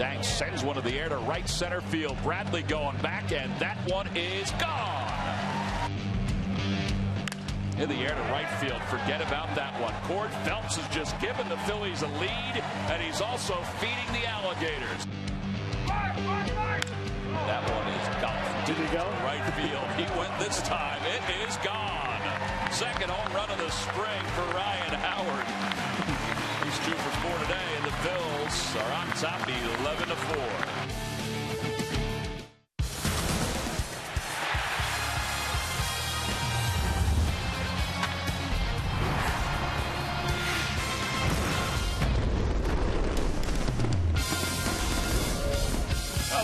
Danks sends one to the air to right center field. Bradley going back, and that one is gone. In the air to right field. Forget about that one. Cord Phelps has just given the Phillies a lead, and he's also feeding the alligators. That one is gone. Did he go? Right field. He went this time. It is gone. Second home run of the spring for Ryan Howard. He's 2 for 4 today, and the Phils are on top 11-4.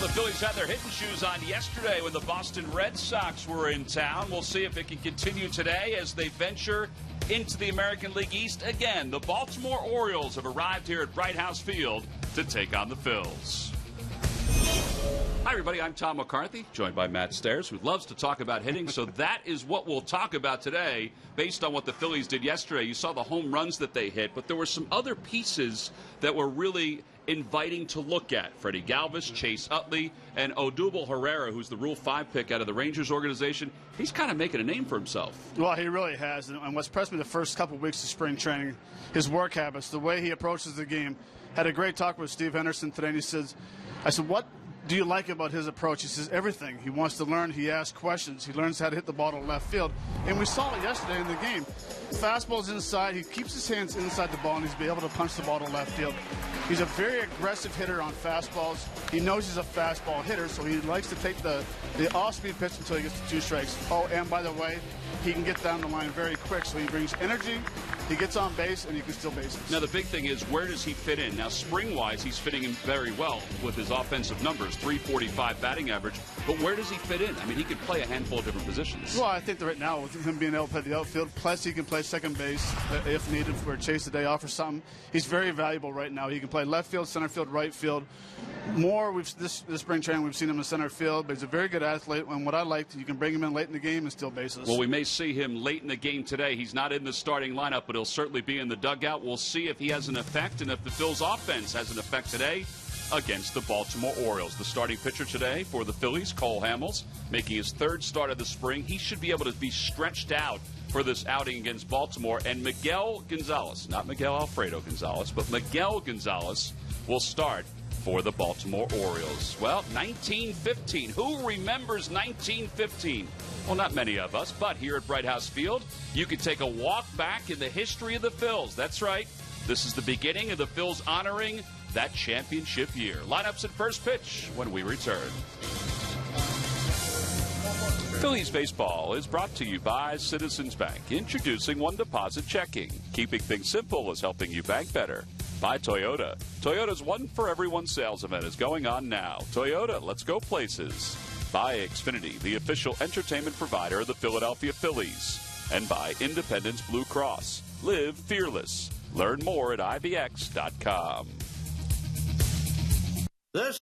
The Phillies had their hitting shoes on yesterday when the Boston Red Sox were in town. We'll see if it can continue today as they venture into the American League East again. The Baltimore Orioles have arrived here at Bright House Field to take on the Phils. Hi, everybody. I'm Tom McCarthy, joined by Matt Stairs, who loves to talk about hitting. So that is what we'll talk about today based on what the Phillies did yesterday. You saw the home runs that they hit, but there were some other pieces that were really inviting to look at. Freddie Galvis, Chase Utley, and Odubel Herrera, who's the Rule 5 pick out of the Rangers organization. He's kind of making a name for himself. Well, he really has. And what's impressed me the first couple of weeks of spring training, his work habits, the way he approaches the game. Had a great talk with Steve Henderson today, and I said, what do you like about his approach? He says everything. He wants to learn. He asks questions. He learns how to hit the ball to left field. And we saw it yesterday in the game. Fastball's inside. He keeps his hands inside the ball, and he's able to punch the ball to left field. He's a very aggressive hitter on fastballs. He knows he's a fastball hitter, so he likes to take the off-speed pitch until he gets to 2 strikes. Oh, and by the way, he can get down the line very quick, so he brings energy. He gets on base, and he can steal bases. Now, the big thing is, where does he fit in? Now, spring-wise, he's fitting in very well with his offensive numbers, .345 batting average. But where does he fit in? I mean, he could play a handful of different positions. Well, I think that right now, with him being able to play the outfield, plus he can play second base if needed for Chase the day off or something. He's very valuable right now. He can play left field, center field, right field. This spring training, we've seen him in center field, but he's a very good athlete. And what I liked, you can bring him in late in the game and steal bases. Well, we may see him late in the game today. He's not in the starting lineup, but he'll certainly be in the dugout. We'll see if he has an effect and if the Phillies offense has an effect today against the Baltimore Orioles. The starting pitcher today for the Phillies, Cole Hamels, making his 3rd start of the spring. He should be able to be stretched out for this outing against Baltimore. And Miguel Gonzalez, not Miguel Alfredo Gonzalez, but Miguel Gonzalez will start for the Baltimore Orioles. Well, 1915. Who remembers 1915? Well, not many of us, but here at Bright House Field, you can take a walk back in the history of the Phils. That's right. This is the beginning of the Phils honoring that championship year. Lineups at first pitch when we return. Phillies baseball is brought to you by Citizens Bank, introducing One Deposit Checking. Keeping things simple is helping you bank better. By Toyota. Toyota's One for Everyone sales event is going on now. Toyota, let's go places. By Xfinity, the official entertainment provider of the Philadelphia Phillies. And by Independence Blue Cross. Live fearless. Learn more at IVX.com. This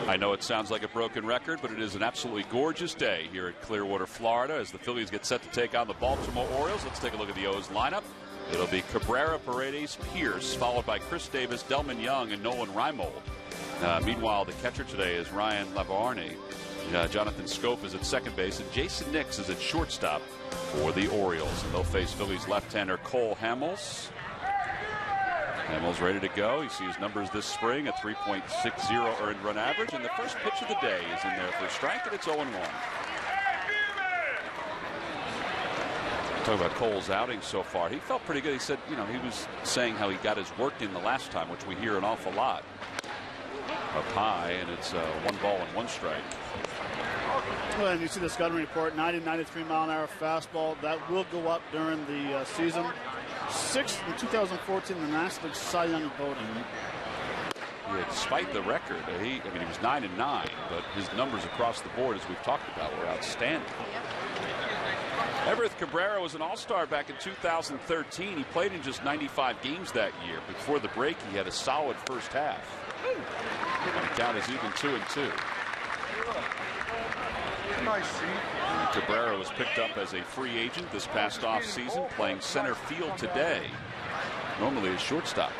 I know it sounds like a broken record, but it is an absolutely gorgeous day here at Clearwater, Florida, as the Phillies get set to take on the Baltimore Orioles. Let's take a look at the O's lineup. It'll be Cabrera, Paredes, Pierce, followed by Chris Davis, Delman Young, and Nolan Reimold. Meanwhile, the catcher today is Ryan Lavarney. Jonathan Scope is at second base, and Jason Nix is at shortstop for the Orioles. And they'll face Phillies left-hander Cole Hamels. Hamels ready to go. You see his numbers this spring, a 3.60 earned run average, and the first pitch of the day is in there for a strike, and it's 0-1. Talk about Cole's outing so far. He felt pretty good. He said, he was saying how he got his work in the last time, which we hear an awful lot. Up high, and it's 1 ball and 1 strike. Well, and you see the scouting report, 90-93 mile an hour fastball. That will go up during the season. 6th in 2014 in the National League Cy Young voting. Yeah, despite the record, he was 9-9, but his numbers across the board, as we've talked about, were outstanding. Everett Cabrera was an all-star back in 2013. He played in just 95 games that year. Before the break, he had a solid first half. And the count is even 2-2. Nice seat. Cabrera was picked up as a free agent this past offseason, playing center field today. Normally a shortstop.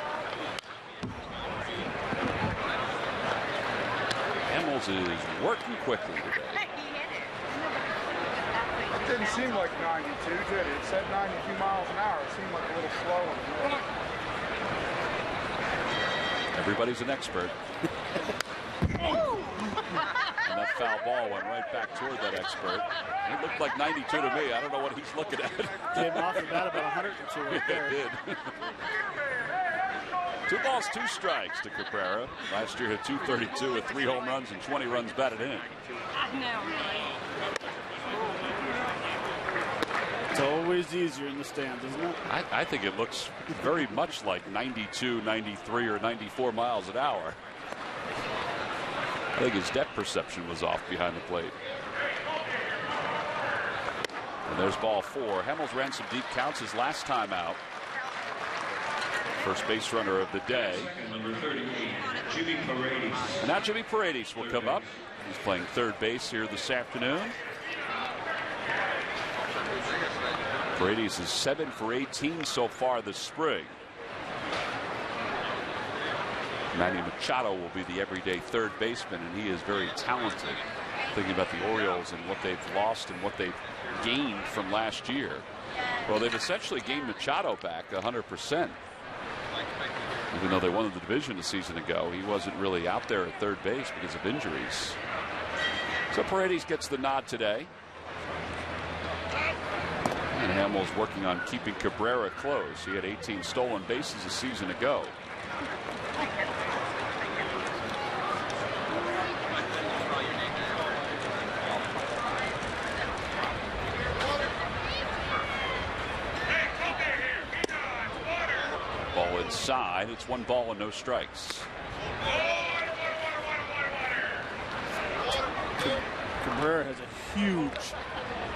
Hamels is working quickly today. It didn't seem like 92, did it? It said 92 miles an hour. It seemed like a little slow. Everybody's an expert. And that foul ball went right back toward that expert. It looked like 92 to me. I don't know what he's looking at. Came off the bat about 102 right there. It did. 2 balls, 2 strikes to Cabrera. Last year hit 232 with 3 home runs and 20 runs batted in. It's always easier in the stands, isn't it? I think it looks very much like 92, 93, or 94 miles an hour. I think his depth perception was off behind the plate. And there's ball 4. Hamels ran some deep counts his last time out. First base runner of the day. Number 38, Jimmy Paredes. And now Jimmy Paredes will come up. He's playing third base here this afternoon. Paredes is 7 for 18 so far this spring. Manny Machado will be the everyday third baseman, and he is very talented. Thinking about the Orioles and what they've lost and what they've gained from last year. Well, they've essentially gained Machado back 100%. Even though they won the division a season ago, he wasn't really out there at third base because of injuries. So Paredes gets the nod today. And Hamels working on keeping Cabrera close. He had 18 stolen bases a season ago. Ball inside. It's 1 ball and no strikes. Cabrera has a huge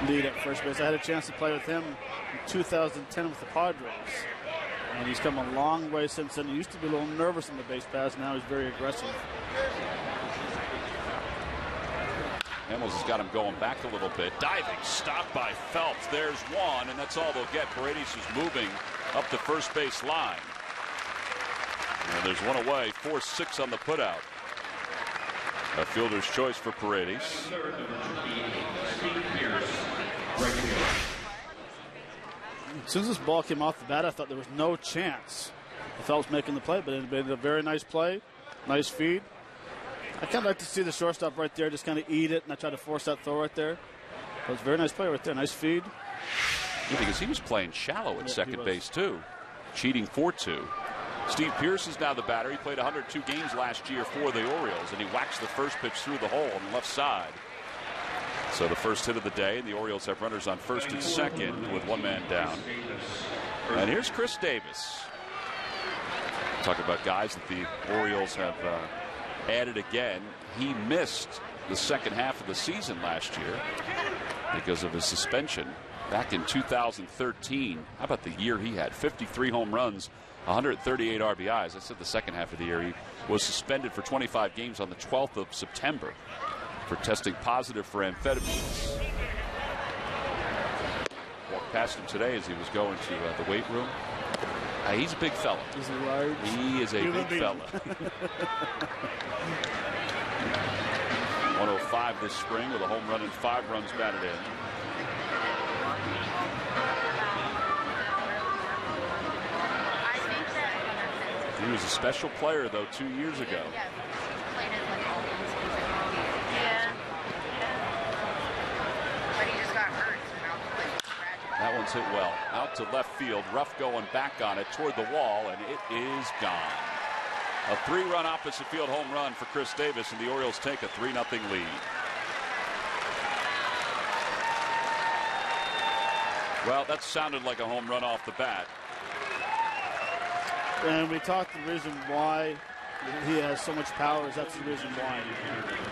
lead at first base. I had a chance to play with him in 2010 with the Padres. And he's come a long way since then. He used to be a little nervous in the base pass. Now he's very aggressive. Hamels has got him going back a little bit. Diving stop by Phelps. There's 1, and that's all they'll get. Paredes is moving up the first base line. And there's 1 away. 4-6 on the putout. A fielder's choice for Paredes. As soon as this ball came off the bat, I thought there was no chance of Phelps making the play, but it had been a very nice play, nice feed. I kind of like to see the shortstop right there just kind of eat it, and I try to force that throw right there. But it's a very nice play right there, nice feed. Yeah, because he was playing shallow at second base, too. Cheating 4-2. Steve Pierce is now the batter. He played 102 games last year for the Orioles, and he whacks the first pitch through the hole on the left side. So the first hit of the day, and the Orioles have runners on first and second with 1 man down. And here's Chris Davis. Talk about guys that the Orioles have added again. He missed the second half of the season last year because of his suspension back in 2013. How about the year he had? 53 home runs 138 RBIs. I said the second half of the year. He was suspended for 25 games on the 12th of September for testing positive for amphetamines. Walked past him today as he was going to the weight room. He's a big fella. He's large. He is a big fella. 105 this spring with a home run and 5 runs batted in. He was a special player, though, 2 years ago. That one's hit well. Out to left field. Ruff going back on it toward the wall, and it is gone. A 3-run opposite field home run for Chris Davis, and the Orioles take a 3-0 lead. Well, that sounded like a home run off the bat. And we talked the reason why he has so much power is that's the reason why.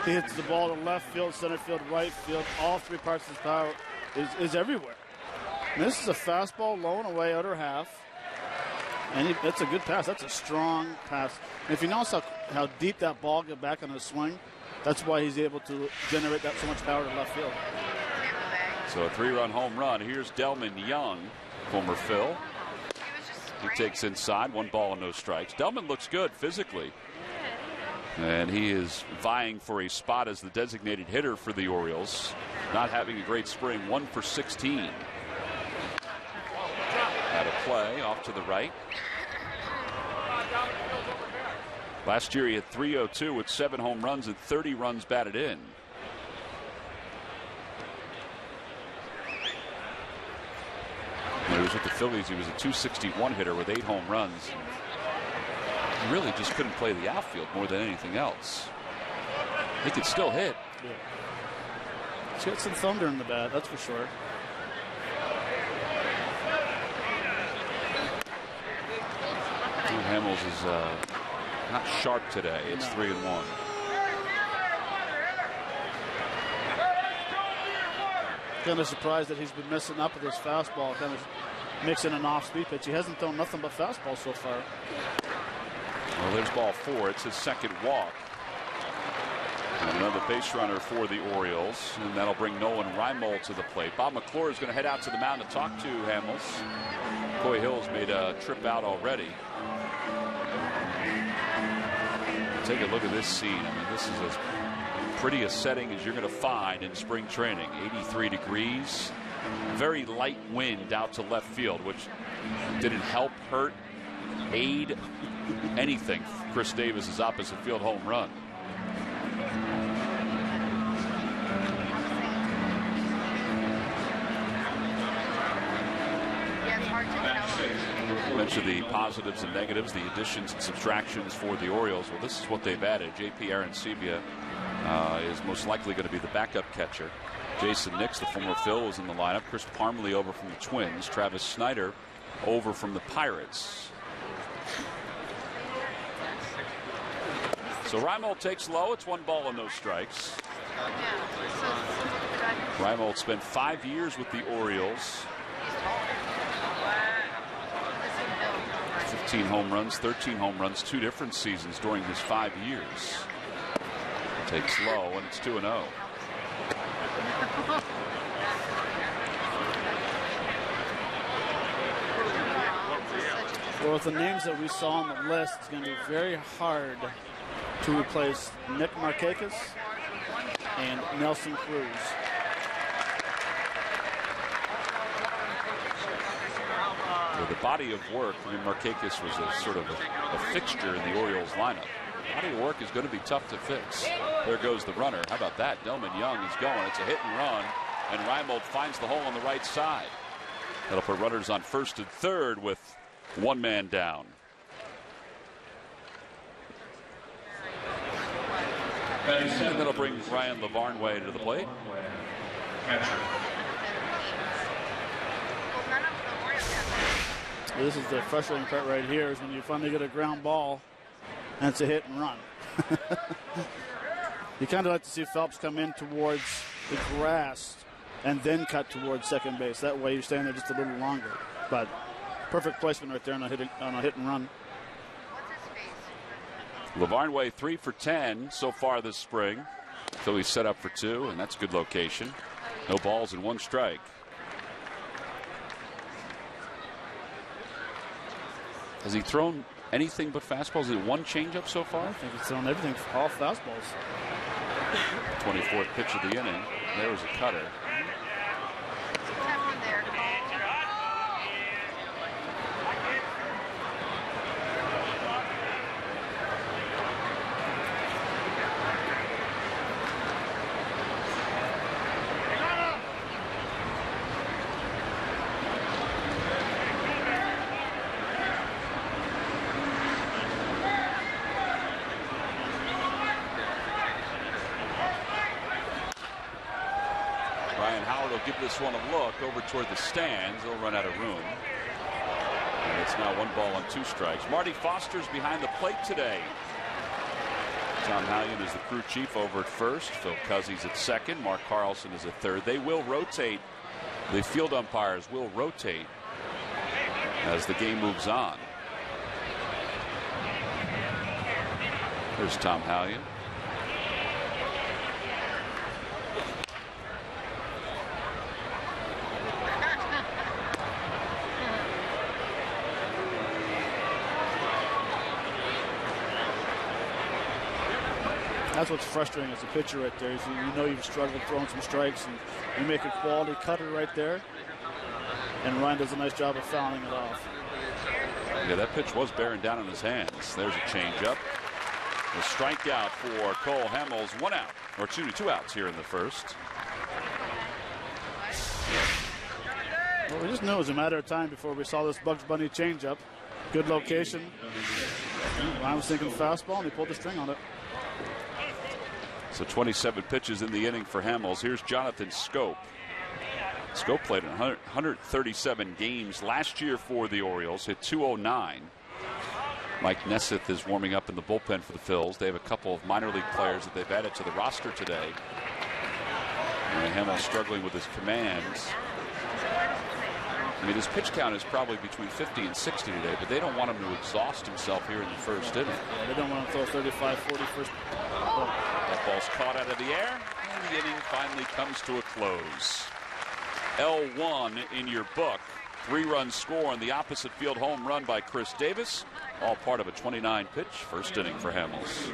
He hits the ball to left field, center field, right field. All 3 parts of his power is everywhere. And this is a fastball low and away, outer half. And that's a good pass. That's a strong pass. And if you notice how deep that ball got back on his swing, that's why he's able to generate that so much power to left field. So a 3-run home run. Here's Delman Young, former Phil. He takes inside, 1 ball and no strikes. Delman looks good physically. And he is vying for a spot as the designated hitter for the Orioles. Not having a great spring, 1 for 16. Out of play, off to the right. Last year he had .302 with 7 home runs and 30 runs batted in. When he was with the Phillies, he was a .261 hitter with 8 home runs. He really just couldn't play the outfield more than anything else. He could still hit. Yeah. He's got some thunder in the bat, that's for sure. Hamels is not sharp today. It's 3-1. Kind of surprised that he's been messing up with his fastball, kind of mixing an off-speed pitch. He hasn't thrown nothing but fastball so far. Well, there's ball 4. It's his second walk. And another base runner for the Orioles, and that'll bring Nolan Reimold to the plate. Bob McClure is going to head out to the mound to talk to Hamels. Coy Hill's made a trip out already. Take a look at this scene. I mean, this is as pretty a setting as you're going to find in spring training. 83 degrees, very light wind out to left field, which didn't help, hurt, aid, anything Chris Davis's opposite field home run. I mentioned the positives and negatives, the additions and subtractions for the Orioles. Well, this is what they've added. J.P. Arancibia is most likely going to be the backup catcher. Jason Nix, the former Phil, was in the lineup. Chris Parmelee over from the Twins. Travis Snyder over from the Pirates. So Reimold takes low. It's 1 ball and no strikes. Reimold spent 5 years with the Orioles. 15 home runs, 13 home runs, 2 different seasons during his 5 years. Takes low, and it's 2-0. Well, with the names that we saw on the list, it's going to be very hard to replace Nick Markakis and Nelson Cruz. Well, the body of work, I mean, Markakis was a sort of a fixture in the Orioles lineup. Body of work is going to be tough to fix. There goes the runner. How about that? Delman Young is going. It's a hit and run, and Reimold finds the hole on the right side. That'll put runners on first and third with 1 man down. And that'll bring Ryan LaVarnway to the plate. This is the frustrating part right here, is when you finally get a ground ball and it's a hit and run. You kind of like to see Phelps come in towards the grass and then cut towards second base. That way you're staying there just a little longer. But Perfect placement right there on a hit and run. Lavarnway 3 for 10 so far this spring. Phillies set up for 2, and that's good location. No balls and 1 strike. Has he thrown anything but fastballs? Is it 1 changeup so far? I think he's thrown everything, all fastballs. 24th pitch of the inning. There was a cutter. Give this one a look over toward the stands. They'll run out of room. And it's now 1 ball and 2 strikes. Marty Foster's behind the plate today. Tom Hallion is the crew chief over at first. Phil Cuzzi's at second. Mark Carlson is at third. They will rotate. The field umpires will rotate as the game moves on. Here's Tom Hallion. That's what's frustrating as a pitcher right there. Is you know you've struggled throwing some strikes, and you make a quality cutter right there. And Ryan does a nice job of fouling it off. Yeah, that pitch was bearing down on his hands. There's a changeup. A strikeout for Cole Hamels. 1 out, or 2 outs here in the first. Well, we just knew it was a matter of time before we saw this Bugs Bunny changeup. Good location. Ryan was thinking fastball, and he pulled the string on it. So 27 pitches in the inning for Hamels. Here's Jonathan Schoop. Schoop played in 137 games last year for the Orioles, hit .209. Mike Neseth is warming up in the bullpen for the Phils. They have a couple of minor league players that they've added to the roster today. And Hamels struggling with his commands. I mean, his pitch count is probably between 50 and 60 today, but they don't want him to exhaust himself here in the first inning. Yeah, they don't want him to throw 35, 40 first. That ball's caught out of the air, and the inning finally comes to a close. L1 in your book. 3-run score on the opposite field home run by Chris Davis. All part of a 29-pitch first inning for Hamels.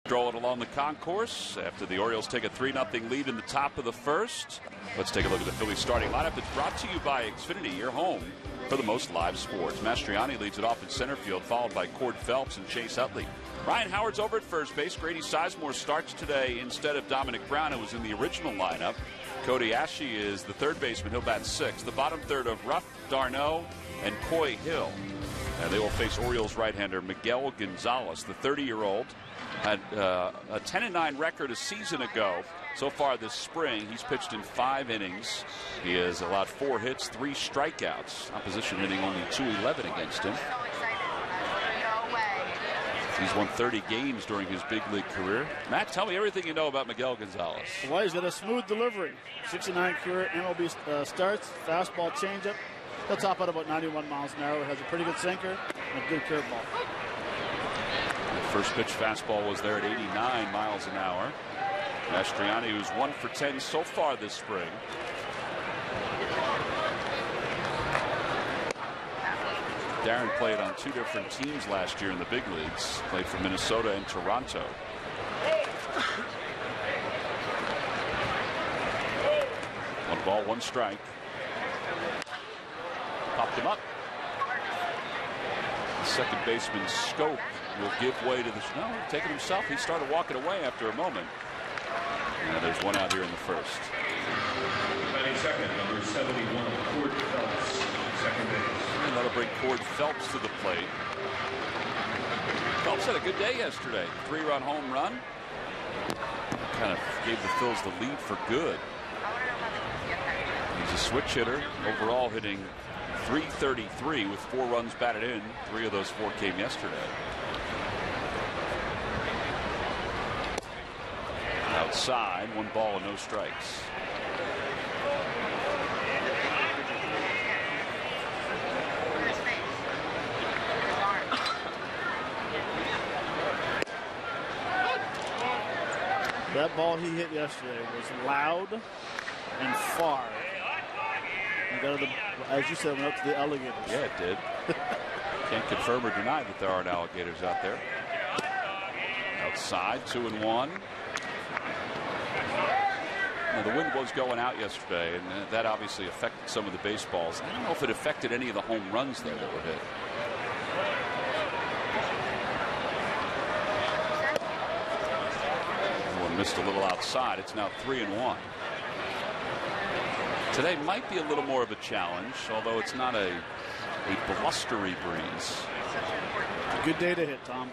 Strolling along the concourse after the Orioles take a 3-0 lead in the top of the first. Let's take a look at the Phillies starting lineup. It's brought to you by Xfinity, your home for the most live sports. Mastriani leads it off in center field, followed by Cord Phelps and Chase Utley. Ryan Howard's over at first base. Grady Sizemore starts today instead of Dominic Brown, who was in the original lineup. Cody Ashe is the third baseman. He'll bat 6th. The bottom third of Ruff, Darno, and Coy Hill. And they will face Orioles right-hander Miguel Gonzalez, the 30-year-old. Had a 10-9 record a season ago. So far this spring, he's pitched in 5 innings. He has allowed 4 hits, 3 strikeouts. Opposition hitting only .211 against him. He's won 30 games during his big league career. Matt, tell me everything you know about Miguel Gonzalez. Well, he's got a smooth delivery. 69 career MLB starts, fastball, changeup. He'll top out about 91 miles an hour. Has a pretty good sinker and a good curveball. The first pitch fastball was there at 89 miles an hour. Mastriani, who's 1 for 10 so far this spring. Darren played on 2 different teams last year in the big leagues. Played for Minnesota and Toronto. One ball, one strike. Popped him up. The second baseman's scope will give way to the snow. Taking himself, he started walking away after a moment. Now there's one out here in the first. Second, number 71, Cord Phelps, second base. And that'll bring Cord Phelps to the plate. Phelps had a good day yesterday. 3-run home run. Kind of gave the Phils the lead for good. He's a switch hitter. Overall hitting .333 with 4 runs batted in. 3 of those 4 came yesterday. Outside, 1 ball and no strikes. That ball he hit yesterday was loud and far. As you said, went up to the alligators. Yeah, it did. Can't confirm or deny that there aren't alligators out there. Outside, 2-1. Now, the wind was going out yesterday, and that obviously affected some of the baseballs. I don't know if it affected any of the home runs there that were hit. Everyone missed a little outside. It's now 3-1. Today might be a little more of a challenge, although it's not a blustery breeze. A good day to hit, Tom.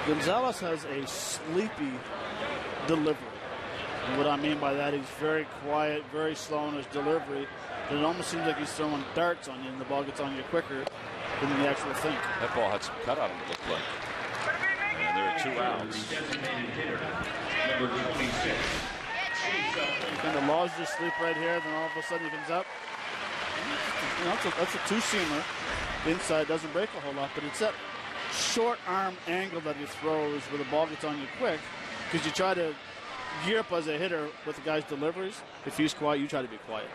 Gonzalez has a sleepy delivery. And what I mean by that, he's very quiet, very slow in his delivery. And it almost seems like he's throwing darts on you, and the ball gets on you quicker than the actual thing. That ball had some cut on it, it looked like. And there are 2 outs. Number 26. Kind of lodges his sleep right here, then all of a sudden he comes up. You know, that's a 2-seamer. Inside doesn't break a whole lot, but it's that short arm angle that he throws where the ball gets on you quick, because you try to gear up as a hitter with the guy's deliveries. If he's quiet, you try to be quiet.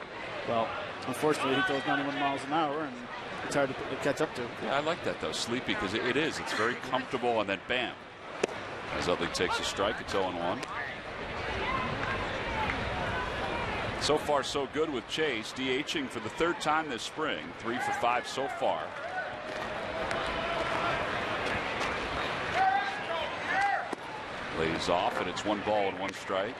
Well, unfortunately, he throws 91 miles an hour, and it's hard to catch up to. Yeah, I like that, though, sleepy, because it is. It's very comfortable, and then bam. As Utley takes a strike, it's 0-1. So far, so good with Chase, DHing for the 3rd time this spring. 3 for 5 so far. Lays off, and it's 1 ball and 1 strike.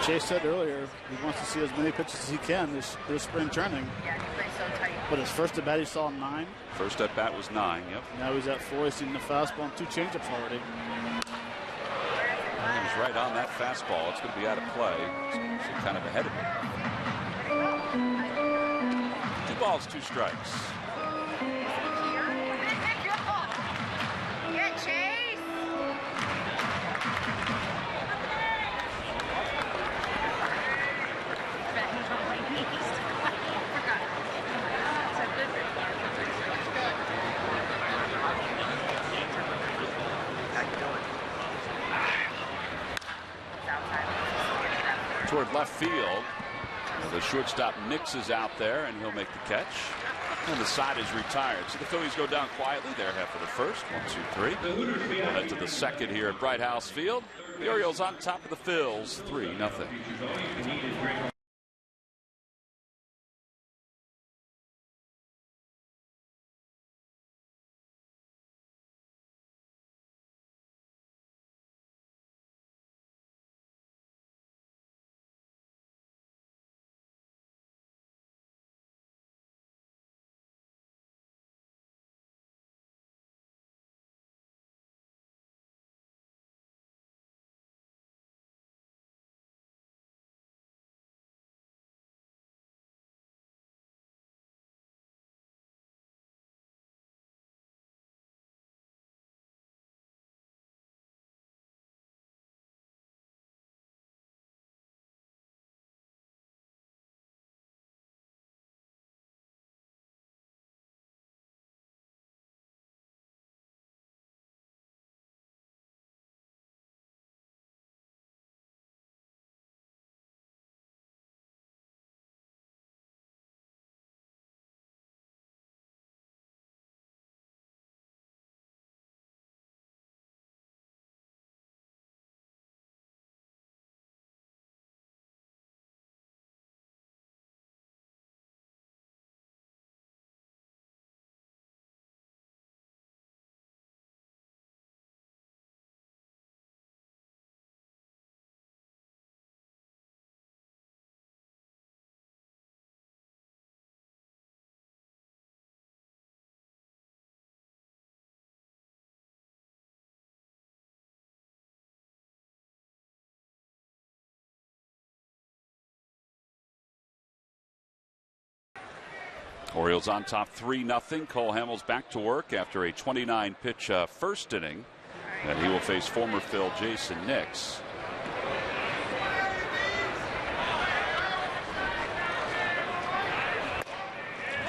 Chase said earlier he wants to see as many pitches as he can this spring training. Yeah, he plays so tight. But his first at bat, he saw 9. First at bat was 9, yep. Now he's at 4. He's seen the fastball and 2 changeups already. He was right on that fastball. It's going to be out of play. So kind of ahead of it. 2 balls, 2 strikes. Yeah, Chase. Toward left field. The shortstop Nix is out there, and he'll make the catch. And the side is retired. So the Phillies go down quietly. They're half of the first. 1, 2, 3. We'll head to the second here at Bright House Field. The Orioles on top of the Phils, 3-0. Orioles on top 3-0. Cole Hamels back to work after a 29-pitch first inning. And he will face former Phil Jason Nix.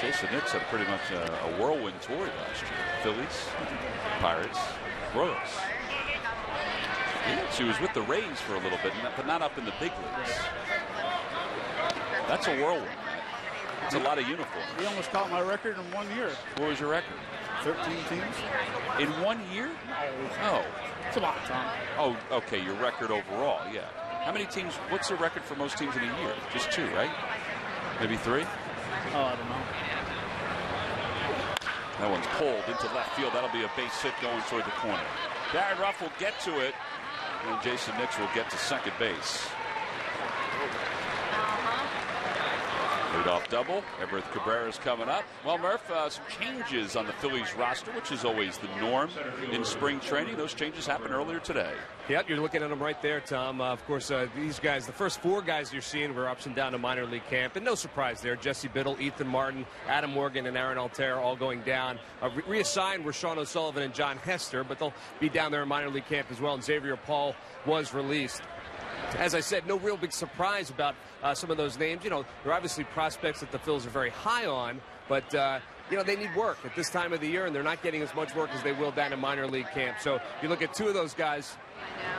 Jason Nix had pretty much a whirlwind tour last year. Phillies, Pirates, Royals. He was with the Rays for a little bit, but not up in the big leagues. That's a whirlwind. It's a lot of uniforms. He almost caught my record in 1 year. What was your record? 13 teams. In 1 year? No. It's a lot, Tom. Oh, okay, your record overall, yeah. How many teams, what's the record for most teams in a year? Just 2, right? Maybe 3? Oh, I don't know. That one's pulled into left field. That'll be a base hit going toward the corner. Darren Ruff will get to it, and Jason Nix will get to second base. Leadoff double. Everett Cabrera's coming up. Well, Murph, some changes on the Phillies roster, which is always the norm in spring training. Those changes happened earlier today. Yep, you're looking at them right there, Tom. Of course, these guys, the first 4 guys you're seeing were ups and down to minor league camp. And no surprise there. Jesse Biddle, Ethan Martin, Adam Morgan, and Aaron Altherr all going down. Reassigned were Sean O'Sullivan and John Hester, but they'll be down there in minor league camp as well. And Xavier Paul was released. As I said, no real big surprise about some of those names. You know, they're obviously prospects that the Phils are very high on, but, you know, they need work at this time of the year, and they're not getting as much work as they will down in minor league camp. So you look at 2 of those guys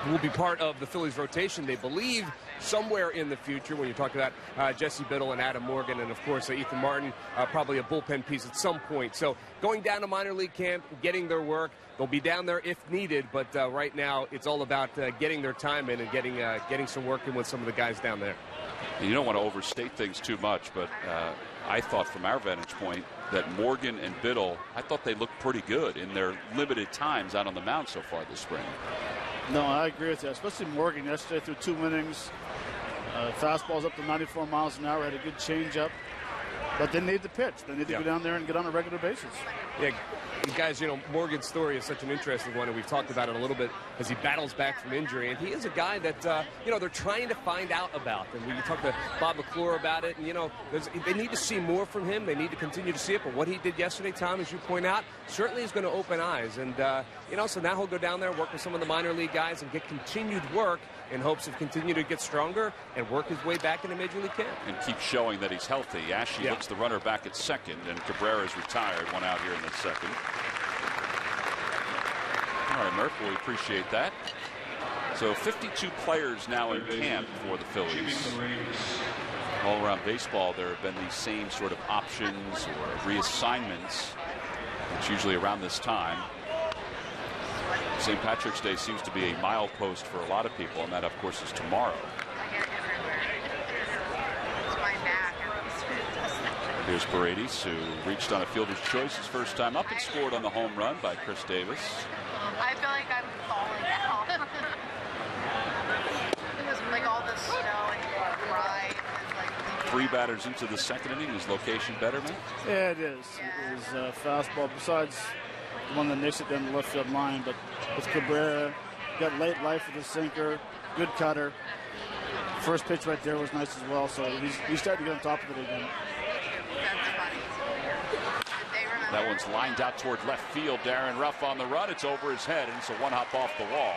who will be part of the Phillies rotation, they believe, somewhere in the future when you talk about Jesse Biddle and Adam Morgan, and, of course, Ethan Martin, probably a bullpen piece at some point. So going down to minor league camp, getting their work. They'll be down there if needed, but right now it's all about getting their time in and getting some work in with some of the guys down there. You don't want to overstate things too much, but I thought from our vantage point that Morgan and Biddle, I thought they looked pretty good in their limited times out on the mound so far this spring. No, I agree with you, especially Morgan yesterday threw 2 innings. Fastball's up to 94 miles an hour, had a good changeup. But they need to pitch. They need to go down there and get on a regular basis. Yeah, guys, you know, Morgan's story is such an interesting one, and we've talked about it a little bit as he battles back from injury. And he is a guy that, you know, they're trying to find out about. And we talked to Bob McClure about it, and, you know, they need to see more from him. They need to continue to see it. But what he did yesterday, Tom, as you point out, certainly is going to open eyes. And, you know, so now he'll go down there, work with some of the minor league guys, and get continued work in hopes of continuing to get stronger and work his way back into Major League camp. And keep showing that he's healthy. Ashley looks the runner back at second, and Cabrera's retired, one out here in the second. All right, Murph, we appreciate that. So 52 players now in camp for the Phillies. All around baseball, there have been these same sort of options or reassignments. It's usually around this time. St. Patrick's Day seems to be a milepost for a lot of people, and that, of course, is tomorrow. Here's Paredes, who reached on a fielder's choice his first time up and scored on the home run by Chris Davis. I feel like I'm falling down. It was like all the snow and dry. And 3 batters into the second inning. Is location better, man? Yeah, it is. Yeah. It was fastball, besides the one that nicks it down the left field line. But with Cabrera, got late life with the sinker, good cutter. First pitch right there was nice as well. So he's starting to get on top of it again. That one's lined out toward left field. Darren Ruff on the run. It's over his head, and it's a 1-hop off the wall.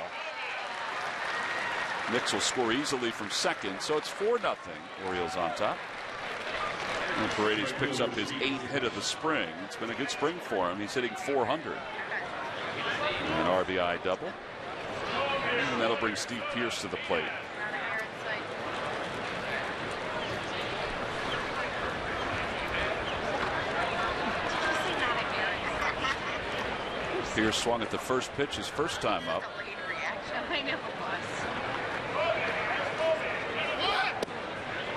Nix will score easily from second, so it's 4-0. Orioles on top. And Paredes picks up his 8th hit of the spring. It's been a good spring for him. He's hitting 400. And an RBI double. And that'll bring Steve Pearce to the plate. Pierce swung at the first pitch his first time up.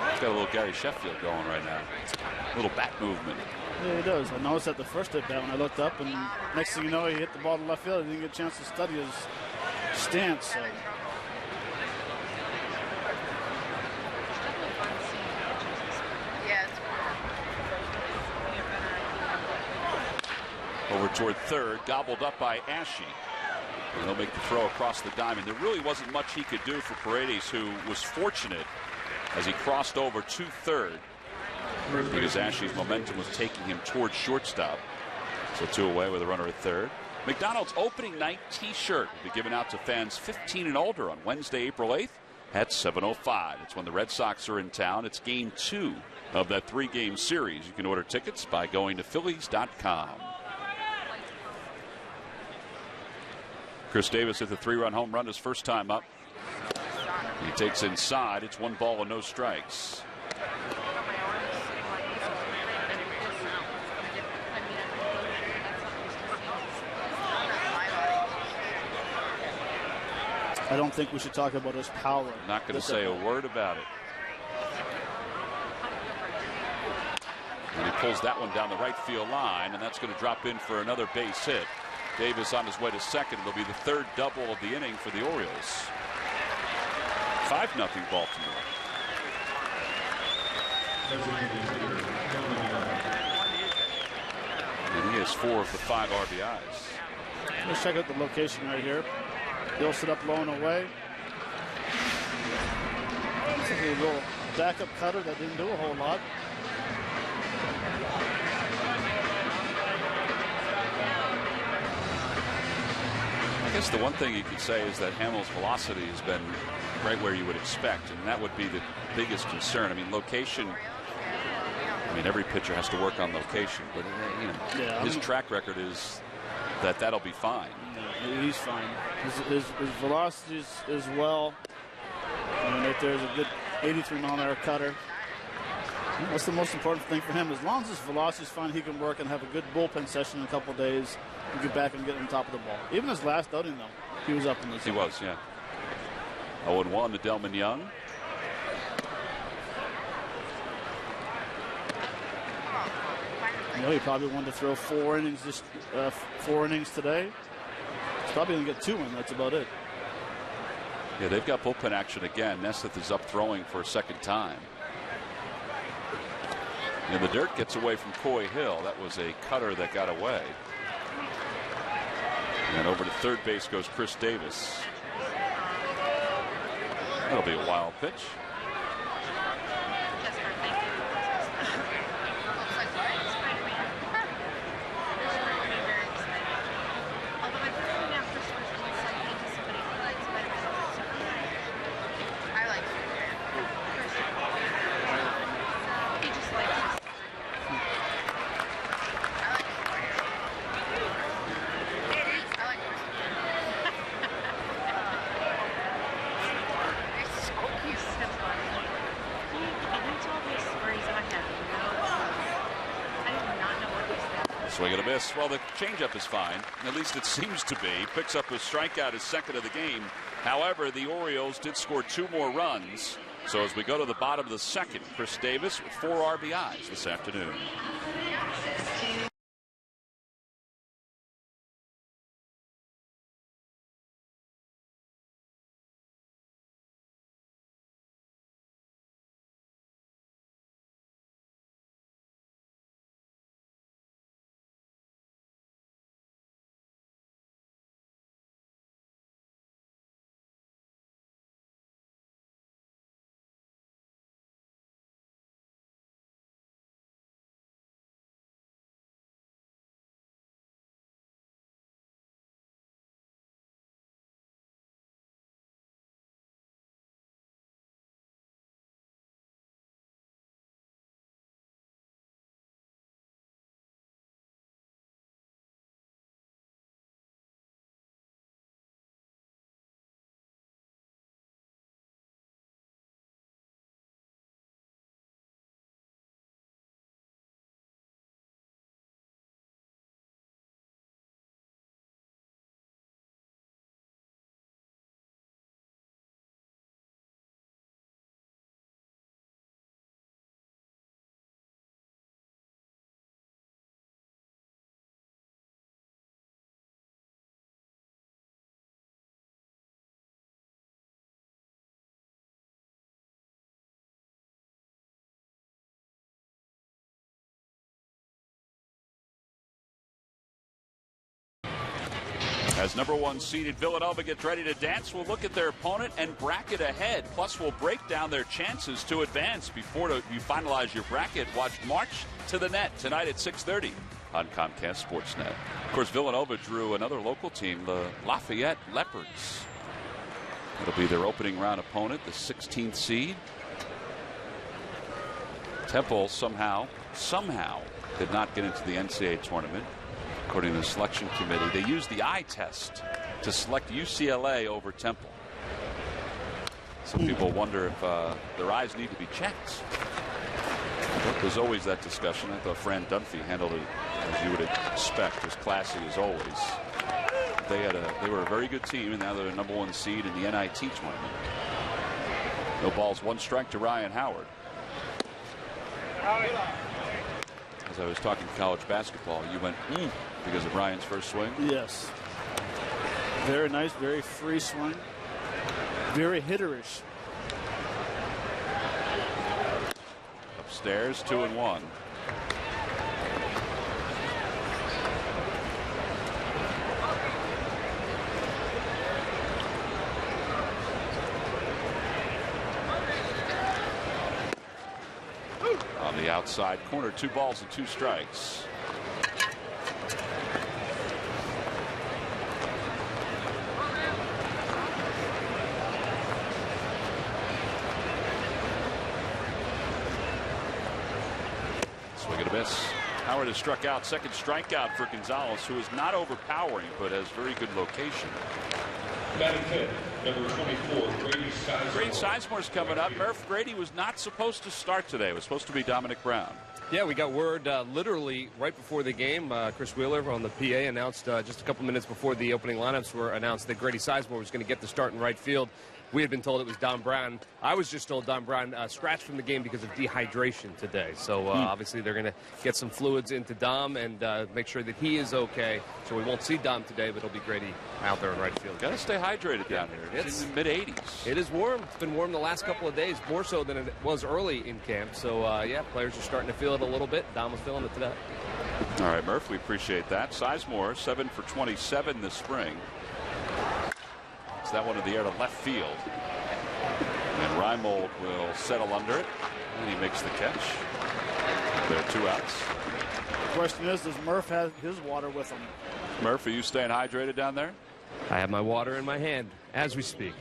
He's got a little Gary Sheffield going right now. A little bat movement. Yeah, he does. I noticed that the first at bat when I looked up, and next thing you know, he hit the ball to left field. He didn't get a chance to study his stance. So. Over toward third, gobbled up by Ashe. And he'll make the throw across the diamond. There really wasn't much he could do for Paredes, who was fortunate as he crossed over to third. because Ashley's momentum was taking him towards shortstop. So 2 away with a runner at third. McDonald's opening night T-shirt will be given out to fans 15 and older on Wednesday, April 8th at 7:05. It's when the Red Sox are in town. It's game 2 of that 3-game series. You can order tickets by going to Phillies.com. Chris Davis hit the 3-run home run his first time up. He takes inside. It's 1 ball and no strikes. I don't think we should talk about his power. Not going to say a word about it. And he pulls that one down the right field line, and that's going to drop in for another base hit. Davis on his way to second. It'll be the 3rd double of the inning for the Orioles. 5-0 Baltimore. And he has 4 of the 5 RBIs. Let's check out the location right here. He'll sit up low and away. This is a little backup cutter that didn't do a whole lot. I guess the one thing you could say is that Hamill's velocity has been right where you would expect, and that would be the biggest concern. I mean, location. I mean, every pitcher has to work on location, but his track record is that that'll be fine. Yeah, he's fine. His velocity is well. I mean, right there's a good 83-mile-an-hour cutter. That's the most important thing for him. As long as his velocity is fine, he can work and have a good bullpen session in a couple of days and get back and get on top of the ball. Even his last outing, though, he was up in the zone. He was, yeah. 0-1 to Delman Young. You know, he probably wanted to throw 4 innings 4 innings today. He's probably going to get 2 in. That's about it. Yeah, they've got bullpen action again. Nesmith is up throwing for a second time. And the dirt gets away from Coy Hill. That was a cutter that got away. And over to third base goes Chris Davis. That'll be a wild pitch. Swing and a miss. Well, the changeup is fine. At least it seems to be. Picks up a strikeout, his second of the game. However, the Orioles did score 2 more runs. So as we go to the bottom of the second, Chris Davis with 4 RBIs this afternoon. As number 1 seeded Villanova gets ready to dance, we'll look at their opponent and bracket ahead. Plus, we'll break down their chances to advance. Before you finalize your bracket, watch March to the Net tonight at 6:30 on Comcast Sportsnet. Of course, Villanova drew another local team, the Lafayette Leopards. It'll be their opening round opponent, the 16th seed. Temple somehow did not get into the NCAA tournament. According to the selection committee, they used the eye test to select UCLA over Temple. Some people wonder if their eyes need to be checked. There's always that discussion. I thought Fran Dunphy handled it as you would expect, as classy as always. They were a very good team, and now they're the number 1 seed in the NIT tournament. No balls, 1 strike to Ryan Howard. As I was talking college basketball, you went because of Ryan's first swing. Yes. Very nice, very free swing. Very hitterish. Upstairs, 2-1. On the outside corner, 2 balls and 2 strikes. Swing and a miss. Howard has struck out. Second strikeout for Gonzalez, who is not overpowering but has very good location. Batting 10, number 24, Grady Sizemore. Grady Sizemore's coming up. Murph, Grady was not supposed to start today. It was supposed to be Dominic Brown. Yeah, we got word literally right before the game. Chris Wheeler on the PA announced just a couple minutes before the opening lineups were announced that Grady Sizemore was going to get the start in right field. We had been told it was Dom Brown. I was just told Dom Brown scratched from the game because of dehydration today. So obviously they're going to get some fluids into Dom and make sure that he is okay. So we won't see Dom today, but it'll be Grady out there in right field. Got to stay hydrated down here. It's in the mid-80s. It is warm. It's been warm the last couple of days, more so than it was early in camp. So, yeah, players are starting to feel it a little bit. Dom was feeling it today. All right, Murph, we appreciate that. Sizemore, 7 for 27 this spring. That one in the air to left field. And Reimold will settle under it. And he makes the catch. There are 2 outs. The question is, does Murph have his water with him? Murph, are you staying hydrated down there? I have my water in my hand as we speak.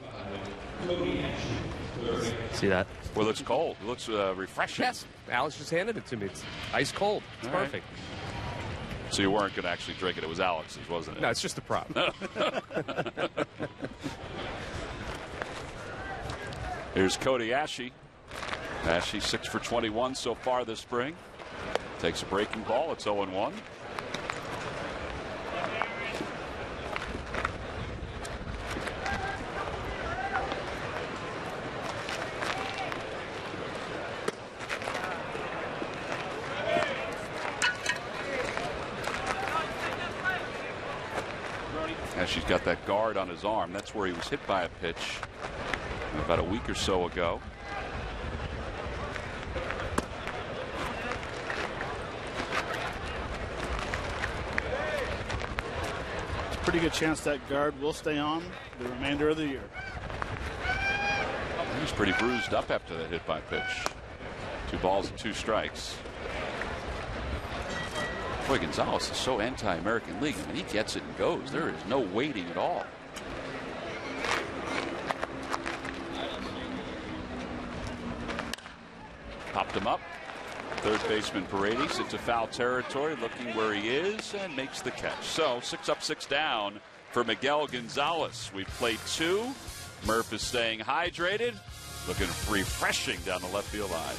See that? Well, it looks cold. It looks refreshing. Yes. Alex just handed it to me. It's ice cold. It's all perfect. Right. So you weren't going to actually drink it. It was Alex's, wasn't it? No, it's just a prop. Here's Cody Ashe. Ashe 6 for 21 so far this spring. Takes a breaking ball. It's 0-1. Ashe's got that guard on his arm. That's where he was hit by a pitch about a week or so ago. It's a pretty good chance that guard will stay on the remainder of the year. He was pretty bruised up after that hit by pitch. 2 balls and 2 strikes. Boy, Gonzalez is so anti-American League. I mean, he gets it and goes. There is no waiting at all. Popped him up. Third baseman Paredes into foul territory, looking where he is, and makes the catch. So 6 up, 6 down for Miguel Gonzalez. We've played 2. Murph is staying hydrated, looking refreshing down the left field line.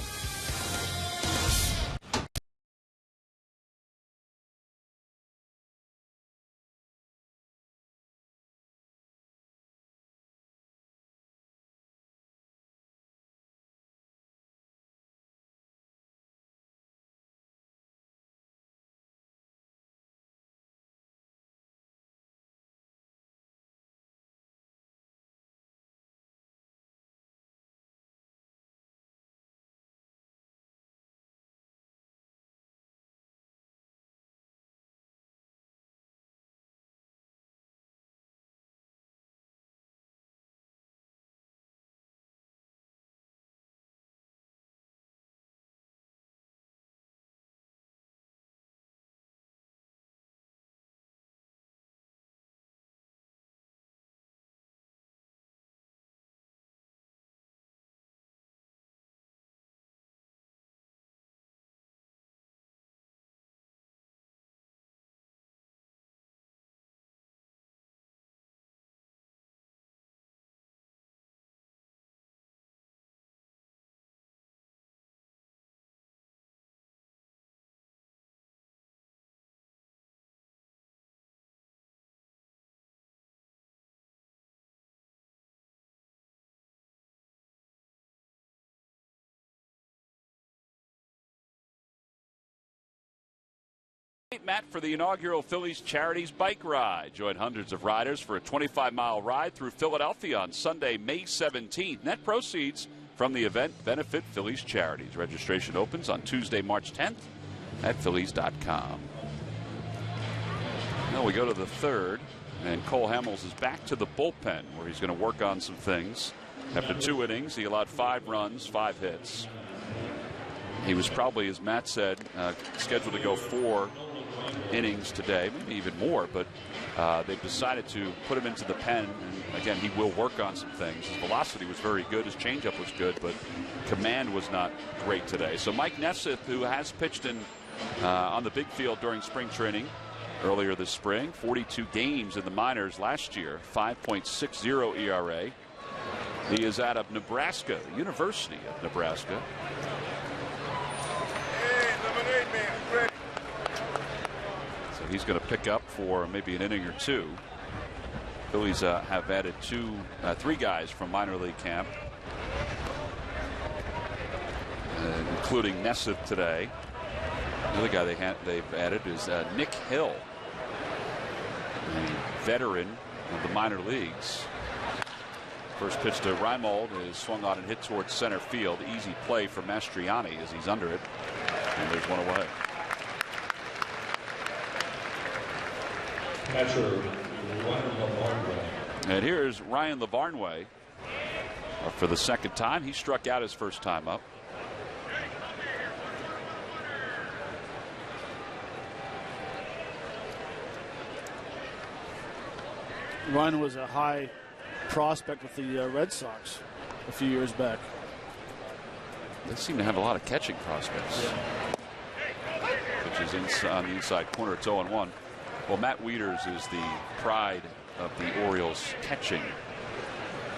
tonight, Matt, for the inaugural Phillies Charities Bike Ride. Join hundreds of riders for a 25-mile ride through Philadelphia on Sunday, May 17th. Net proceeds from the event benefit Phillies Charities. Registration opens on Tuesday, March 10th at Phillies.com. Now we go to the third, and Cole Hamels is back to the bullpen where he's going to work on some things. After 2 innings, he allowed 5 runs, 5 hits. He was probably, as Matt said, scheduled to go 4 innings today, maybe even more, but they've decided to put him into the pen. And again, he will work on some things. His velocity was very good. His changeup was good, but command was not great today. So Mike Neseth, who has pitched on the big field during spring training earlier this spring, 42 games in the minors last year, 5.60 ERA. He is out of Nebraska, the University of Nebraska. So he's going to pick up for maybe an inning or 2. Phillies have added 3 guys from minor league camp, including Neseth today. The other guy they've added is Nick Hill, a veteran of the minor leagues. First pitch to Reimold is swung on and hit towards center field. Easy play for Mastriani as he's under it. And there's one away. And here's Ryan Lavarnway for the second time. He struck out his first time up. Ryan was a high prospect with the Red Sox a few years back. They seem to have a lot of catching prospects. Yeah. Which is on the inside corner. It's 0-1. Well, Matt Wieters is the pride of the Orioles catching,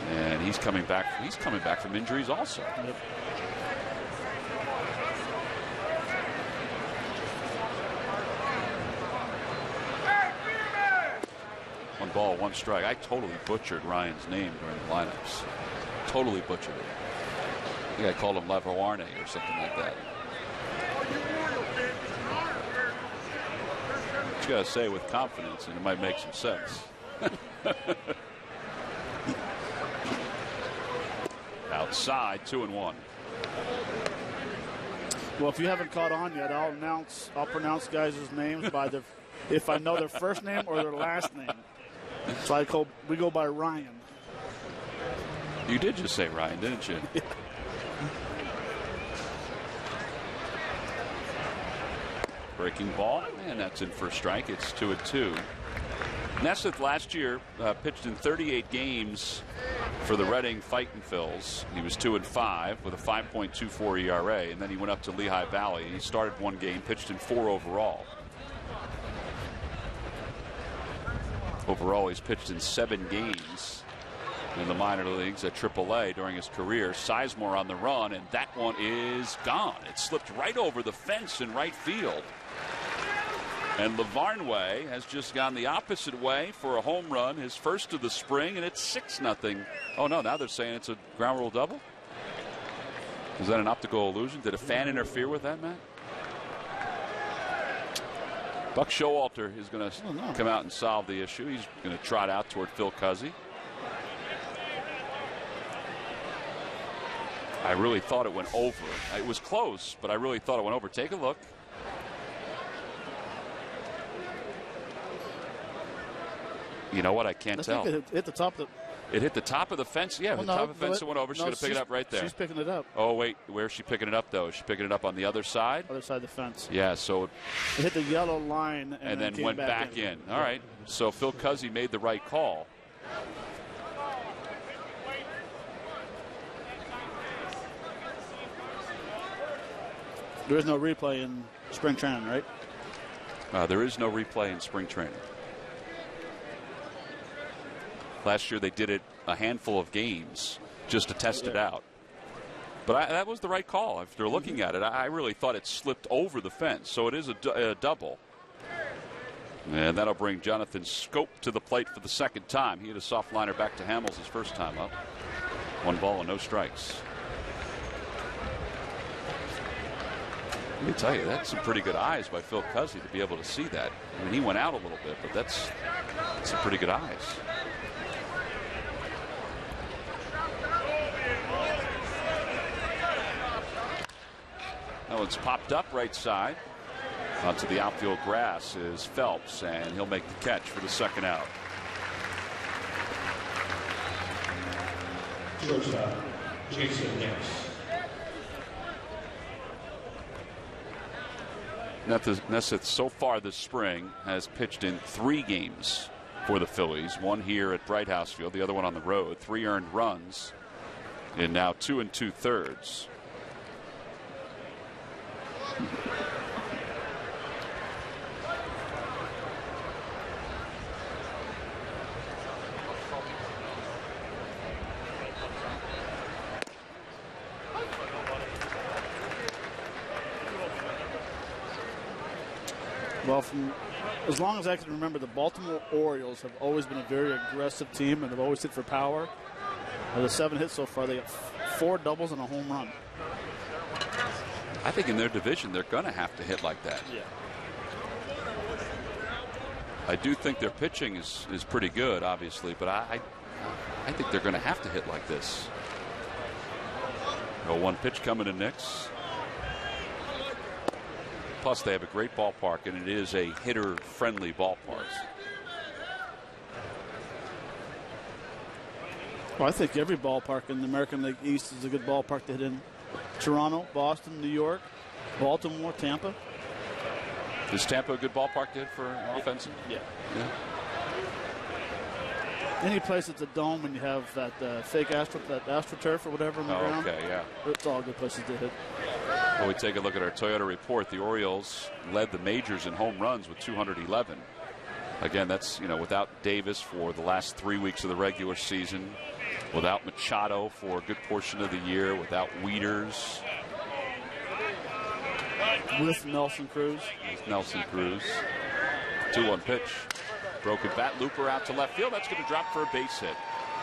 and he's coming back. He's coming back from injuries also. Yep. 1 ball, 1 strike. I totally butchered Ryan's name during the lineups. Totally butchered it. I think I called him Lavarnway or something like that. You got to say with confidence, and it might make some sense. Outside, 2-1. Well, if you haven't caught on yet, I'll pronounce guys' names by if I know their first name or their last name. So we go by Ryan. You did just say Ryan, didn't you? Yeah. Breaking ball, and that's in for a strike. It's 2-2. Neseth last year pitched in 38 games for the Reading Fightin' Phils. He was 2-5 with a 5.24 ERA, and then he went up to Lehigh Valley. He started 1 game, pitched in 4 overall. Overall, he's pitched in 7 games in the minor leagues at AAA during his career. Sizemore on the run, and that one is gone. It slipped right over the fence in right field. And Lavarnway has just gone the opposite way for a home run, his first of the spring, and it's 6-0. Oh, no, now they're saying it's a ground rule double? Is that an optical illusion? Did a fan interfere with that, Matt? Buck Showalter is going to come out and solve the issue. He's going to trot out toward Phil Cuzzy. I really thought it went over. It was close, but I really thought it went over. Take a look. You know what? I can't tell. It hit the top of It hit the top of the fence. Yeah, the top of the fence and went over. She's going to pick it up right there. She's picking it up. Oh, wait. Where's she picking it up, though? Is she picking it up on the other side? Other side of the fence. Yeah, so it hit the yellow line and then went back in. All right. So Phil Cuzzy made the right call. There is no replay in spring training, right? There is no replay in spring training. Last year they did it a handful of games just to test it out. But that was the right call. After looking at it, I really thought it slipped over the fence. So it is a double. And that'll bring Jonathan Scope to the plate for the second time. He had a soft liner back to Hamels his first time up. 1 ball and no strikes. Let me tell you, that's some pretty good eyes by Phil Cuzzy to be able to see that. I mean, he went out a little bit, but that's some pretty good eyes. That one's popped up right side. Onto the outfield grass is Phelps, and he'll make the catch for the second out. Shortstop, Jason Nix. Neseth so far this spring has pitched in 3 games for the Phillies. One here at Bright House Field, the other one on the road. 3 earned runs in now 2 2/3. Well, from as long as I can remember, the Baltimore Orioles have always been a very aggressive team, and they've always hit for power. Of the 7 hits so far, they got 4 doubles and a home run. I think in their division, they're going to have to hit like that. Yeah. I do think their pitching is pretty good, obviously, but I think they're going to have to hit like this. 0-1 pitch coming to Nix. Plus, they have a great ballpark, and it is a hitter-friendly ballpark. Well, I think every ballpark in the American League East is a good ballpark to hit in. Toronto, Boston, New York, Baltimore, Tampa. Is Tampa a good ballpark to hit for offensive? Yeah. Yeah. Any place that's a dome and you have that fake AstroTurf or whatever on the ground. Okay, yeah. It's all good places to hit. Well, we take a look at our Toyota report. The Orioles led the majors in home runs with 211. Again, that's, without Davis for the last 3 weeks of the regular season, without Machado for a good portion of the year, without Wieters. With Nelson Cruz. 2-1 pitch. Broken bat, looper out to left field. That's going to drop for a base hit.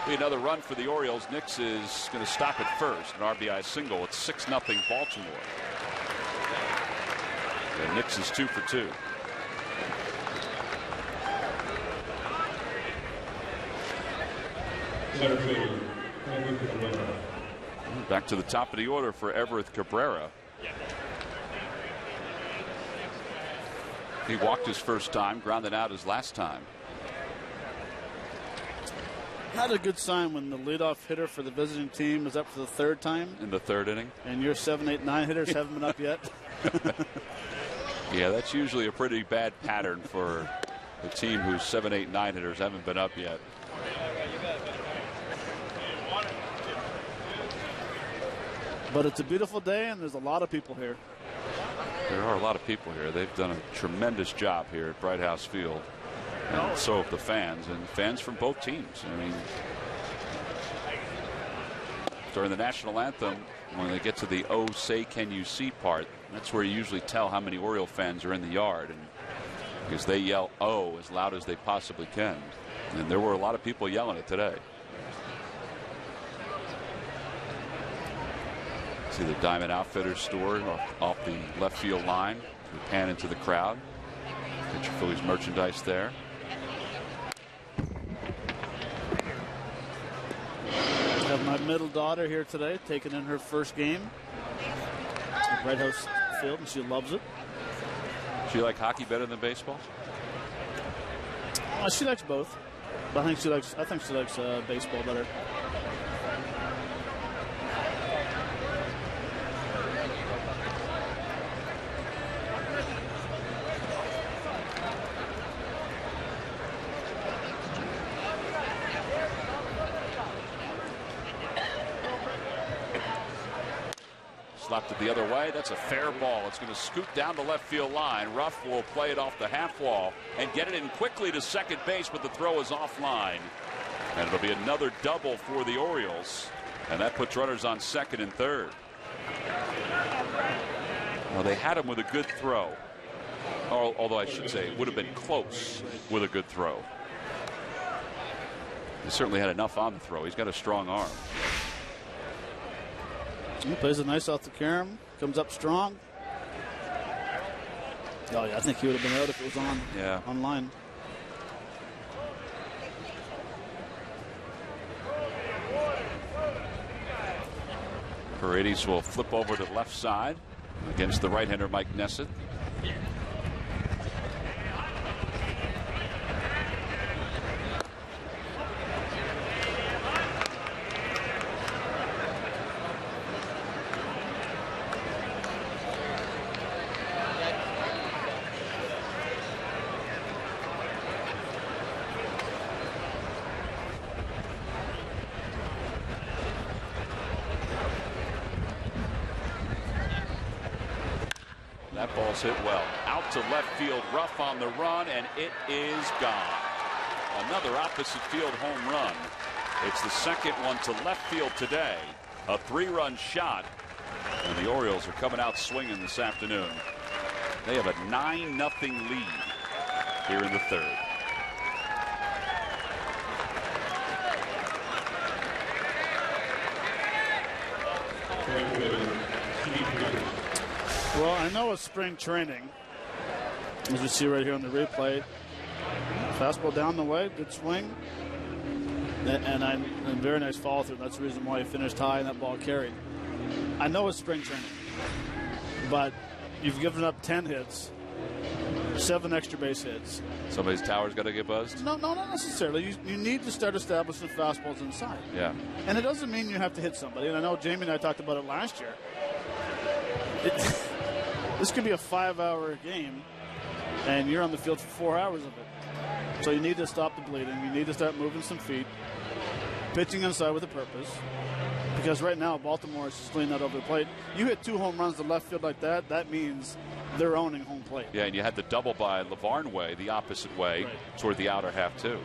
Be another run for the Orioles. Nix is going to stop at first. An RBI single. It's 6-0 Baltimore. And Nix is 2 for 2. Back to the top of the order for Everett Cabrera. He walked his first time, grounded out his last time. Not a good sign when the leadoff hitter for the visiting team is up for the 3rd time. In the 3rd inning. And your 7, 8, 9 hitters haven't been up yet. Yeah, that's usually a pretty bad pattern for a team whose 7, 8, 9 hitters haven't been up yet. But it's a beautiful day, and there's a lot of people here. There are a lot of people here. They've done a tremendous job here at Bright House Field. And so have the fans, and fans from both teams. I mean, during the national anthem, when they get to the "Oh, say can you see" part, that's where you usually tell how many Oriole fans are in the yard, and because they yell "Oh" as loud as they possibly can. And there were a lot of people yelling it today. See the Diamond Outfitters store off the left field line. We pan into the crowd. Get your Phillies merchandise there. I have my middle daughter here today, taking in her first game at Bright House Field, and she loves it. She like hockey better than baseball? She likes both, but I think she likes baseball better. Slapped it the other way. That's a fair ball. It's going to scoot down the left field line. Ruff will play it off the half wall and get it in quickly to second base, but the throw is offline. And it'll be another double for the Orioles. And that puts runners on second and third. Well, they had him with a good throw. Although I should say it would have been close with a good throw. He certainly had enough on the throw. He's got a strong arm. He plays it nice off the carom, comes up strong. Oh, yeah, I think he would have been out if it was on online. Paredes will flip over to the left side against the right-hander Mike Nesset. That ball's hit well. Out to left field, Ruff on the run, and it is gone. Another opposite field home run. It's the second one to left field today. A 3-run shot, and the Orioles are coming out swinging this afternoon. They have a 9-0 lead here in the third. Well, I know it's spring training, as we see right here on the replay. Fastball down the way, good swing, and very nice follow through. That's the reason why he finished high and that ball carried. I know it's spring training, but you've given up 10 hits, 7 extra base hits. Somebody's tower's got to get buzzed? No, not necessarily. You need to start establishing fastballs inside. Yeah. And it doesn't mean you have to hit somebody. And I know Jamie and I talked about it last year. This could be a 5-hour game, and you're on the field for 4 hours of it. So you need to stop the bleeding. You need to start moving some feet, pitching inside with a purpose. Because right now, Baltimore is just leaning out over the plate. You hit 2 home runs to left field like that, that means they're owning home plate. Yeah, and you had the double by LeVarn way, the opposite way, toward the outer half, too.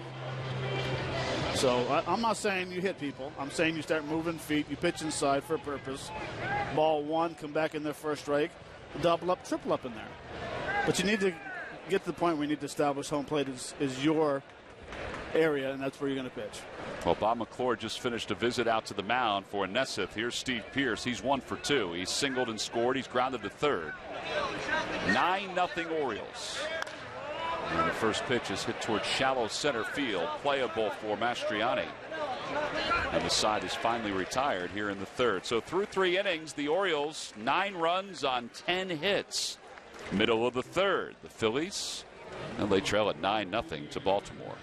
So I'm not saying you hit people. I'm saying you start moving feet. You pitch inside for a purpose. Ball 1, come back in their first strike. Double up, triple up in there. But you need to get to the point where you need to establish home plate is your area, and that's where you're going to pitch. Well, Bob McClure just finished a visit out to the mound for Neseth. Here's Steve Pearce. He's 1 for 2. He's singled and scored. He's grounded to third. 9-0 Orioles. And the first pitch is hit towards shallow center field, playable for Mastriani. And the side is finally retired here in the third. So through 3 innings, the Orioles 9 runs on 10 hits. Middle of the third, the Phillies, and they trail at 9-0 to Baltimore.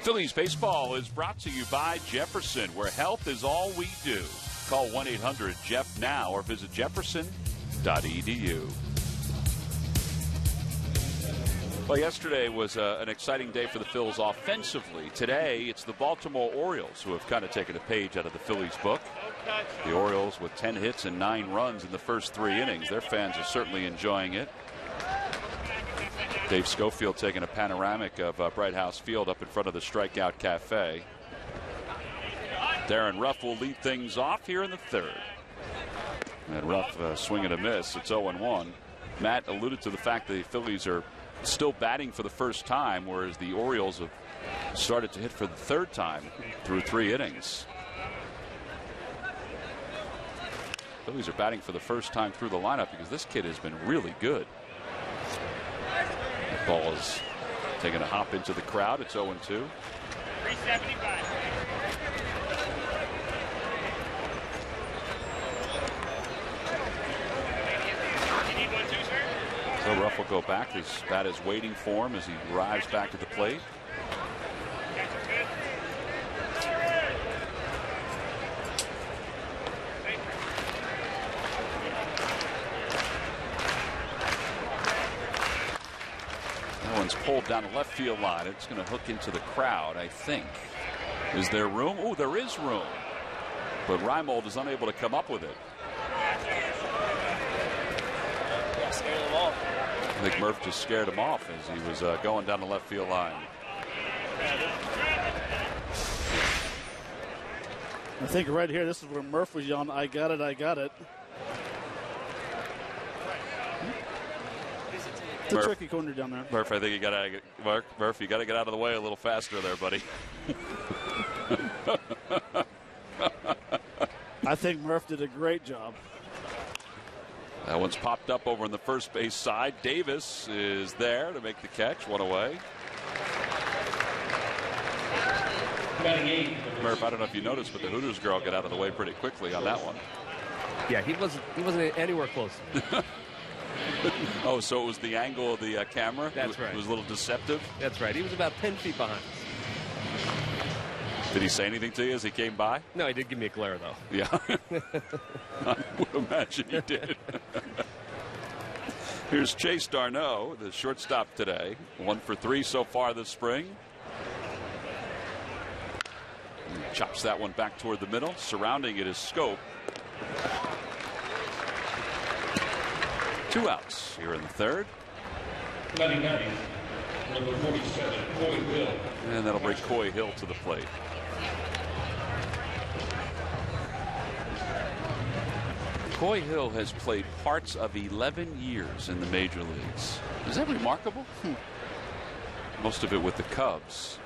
Phillies baseball is brought to you by Jefferson, where health is all we do. Call 1-800-JEFF now or visit jefferson.edu. Well, yesterday was an exciting day for the Phils offensively. Today, it's the Baltimore Orioles who have kind of taken a page out of the Phillies' book. The Orioles with 10 hits and 9 runs in the first 3 innings. Their fans are certainly enjoying it. Dave Schofield taking a panoramic of Bright House Field up in front of the Strikeout Cafe. Darren Ruff will lead things off here in the third. And rough swing and a miss. It's 0-1. Matt alluded to the fact that the Phillies are still batting for the first time, whereas the Orioles have started to hit for the third time through 3 innings. Phillies are batting for the first time through the lineup because this kid has been really good. The ball is taking a hop into the crowd. It's 0-2. 375. So Ruff will go back. His bat is waiting for him as he arrives back at the plate. That one's pulled down the left field line. It's going to hook into the crowd, I think. Is there room? Oh, there is room. But Reimold is unable to come up with it. I think Murph just scared him off as he was going down the left field line. I think right here, this is where Murph was yelling, "I got it, I got it." It's a tricky corner down there. Murph, I think you got to Murph, you got to get out of the way a little faster there, buddy. I think Murph did a great job. That one's popped up over on the first base side. Davis is there to make the catch. One away. Murph, I don't know if you noticed, but the Hooters girl got out of the way pretty quickly on that one. Yeah, he wasn't anywhere close. Oh, so it was the angle of the camera? That's right. It was a little deceptive? That's right. He was about 10 feet behind us. Did he say anything to you as he came by? No, he did give me a glare, though. Yeah. I would imagine he did. Here's Chase Darno, the shortstop today. 1 for 3 so far this spring. He chops that one back toward the middle. Surrounding it is Scope. 2 outs here in the third. 99, number 47, Coy Hill. And that'll bring Coy Hill to the plate. Coy Hill has played parts of 11 years in the major leagues. Is that remarkable? Most of it with the Cubs.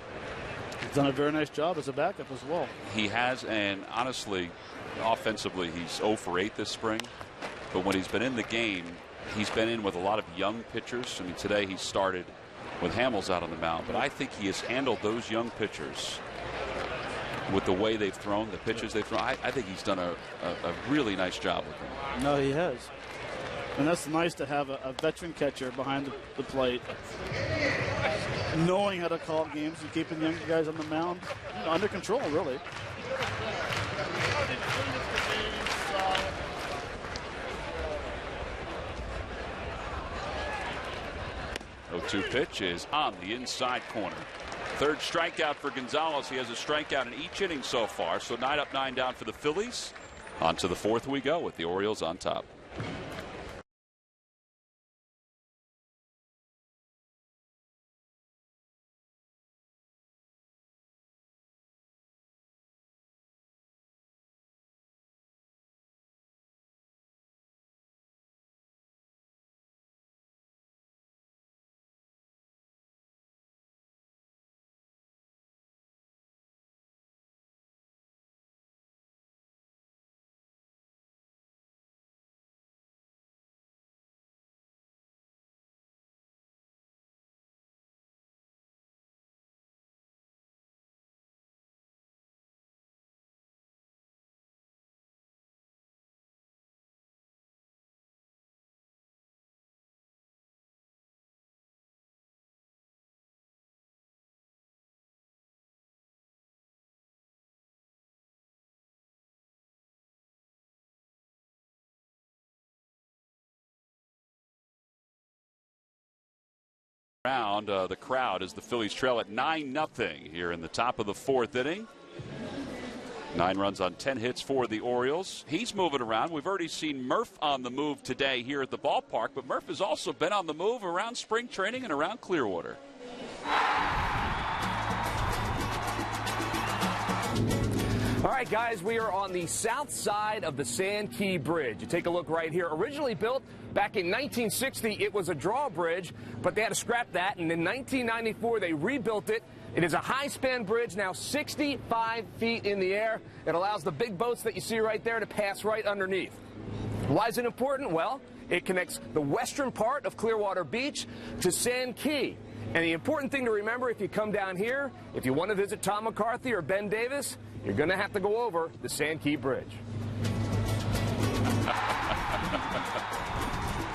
He's done a very nice job as a backup as well. He has, and honestly, offensively, he's 0 for 8 this spring. But when he's been in the game, he's been in with a lot of young pitchers. I mean, today he started with Hamels out on the mound. But I think he has handled those young pitchers with the way they've thrown, the pitches they've thrown. I think he's done a really nice job with them. No, he has. And that's nice to have a veteran catcher behind the plate, knowing how to call games and keeping young guys on the mound under control, really. The 0-2 pitch is on the inside corner. Third strikeout for Gonzalez. He has a strikeout in each inning so far. So 9 up, 9 down for the Phillies. On to the fourth we go with the Orioles on top. Round the crowd as the Phillies trail at 9-0 here in the top of the fourth inning. 9 runs on 10 hits for the Orioles. He's moving around. We've already seen Murph on the move today here at the ballpark, but Murph has also been on the move around spring training and around Clearwater. All right, guys, we are on the south side of the Sand Key Bridge. You take a look right here. Originally built back in 1960, it was a drawbridge, but they had to scrap that, and in 1994, they rebuilt it. It is a high-span bridge, now 65 feet in the air. It allows the big boats that you see right there to pass right underneath. Why is it important? Well, it connects the western part of Clearwater Beach to Sand Key. And the important thing to remember if you come down here, if you want to visit Tom McCarthy or Ben Davis, you're going to have to go over the Sand Key Bridge.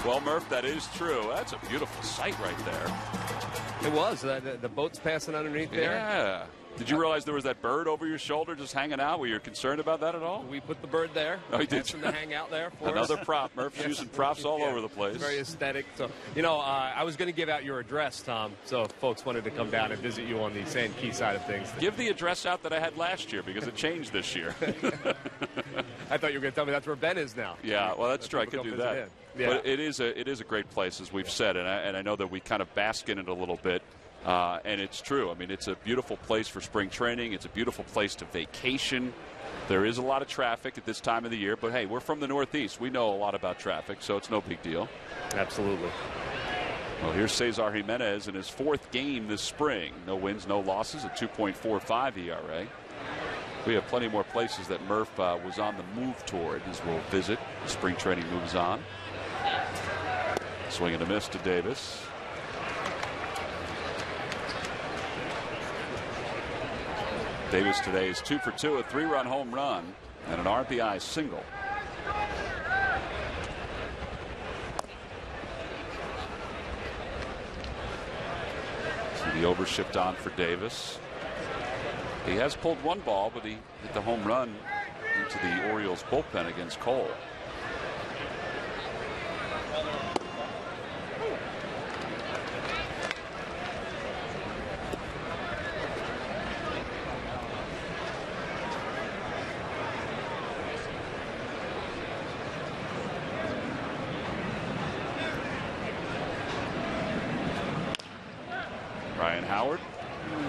Well, Murph, that is true. That's a beautiful sight right there. It was. The boat's passing underneath there. Yeah. Did you realize there was that bird over your shoulder just hanging out? Were you concerned about that at all? We put the bird there. Oh, you did? Asked him to hang out there for Another us. prop. Murph's using props all over the place. Very aesthetic. So, you know, I was going to give out your address, Tom, so if folks wanted to come down and visit you on the Sand Key side of things. Give the address out that I had last year because it changed this year. I thought you were going to tell me that's where Ben is now. Yeah, well, that's true. I could do that. Yeah. But it is a great place, as we've said, and I know that we kind of bask in it a little bit. And it's true. I mean, it's a beautiful place for spring training. It's a beautiful place to vacation. There is a lot of traffic at this time of the year, but hey, we're from the Northeast. We know a lot about traffic, so it's no big deal. Absolutely. Well, here's Cesar Jimenez in his 4th game this spring. No wins, no losses, a 2.45 ERA. We have plenty more places that Murph was on the move toward as we'll visit. Spring training moves on. Swing and a miss to Davis. Davis today is 2 for 2, a 3-run home run and an RBI single. See the overshift on for Davis. He has pulled one ball, but he hit the home run into the Orioles bullpen against Cole. Ryan Howard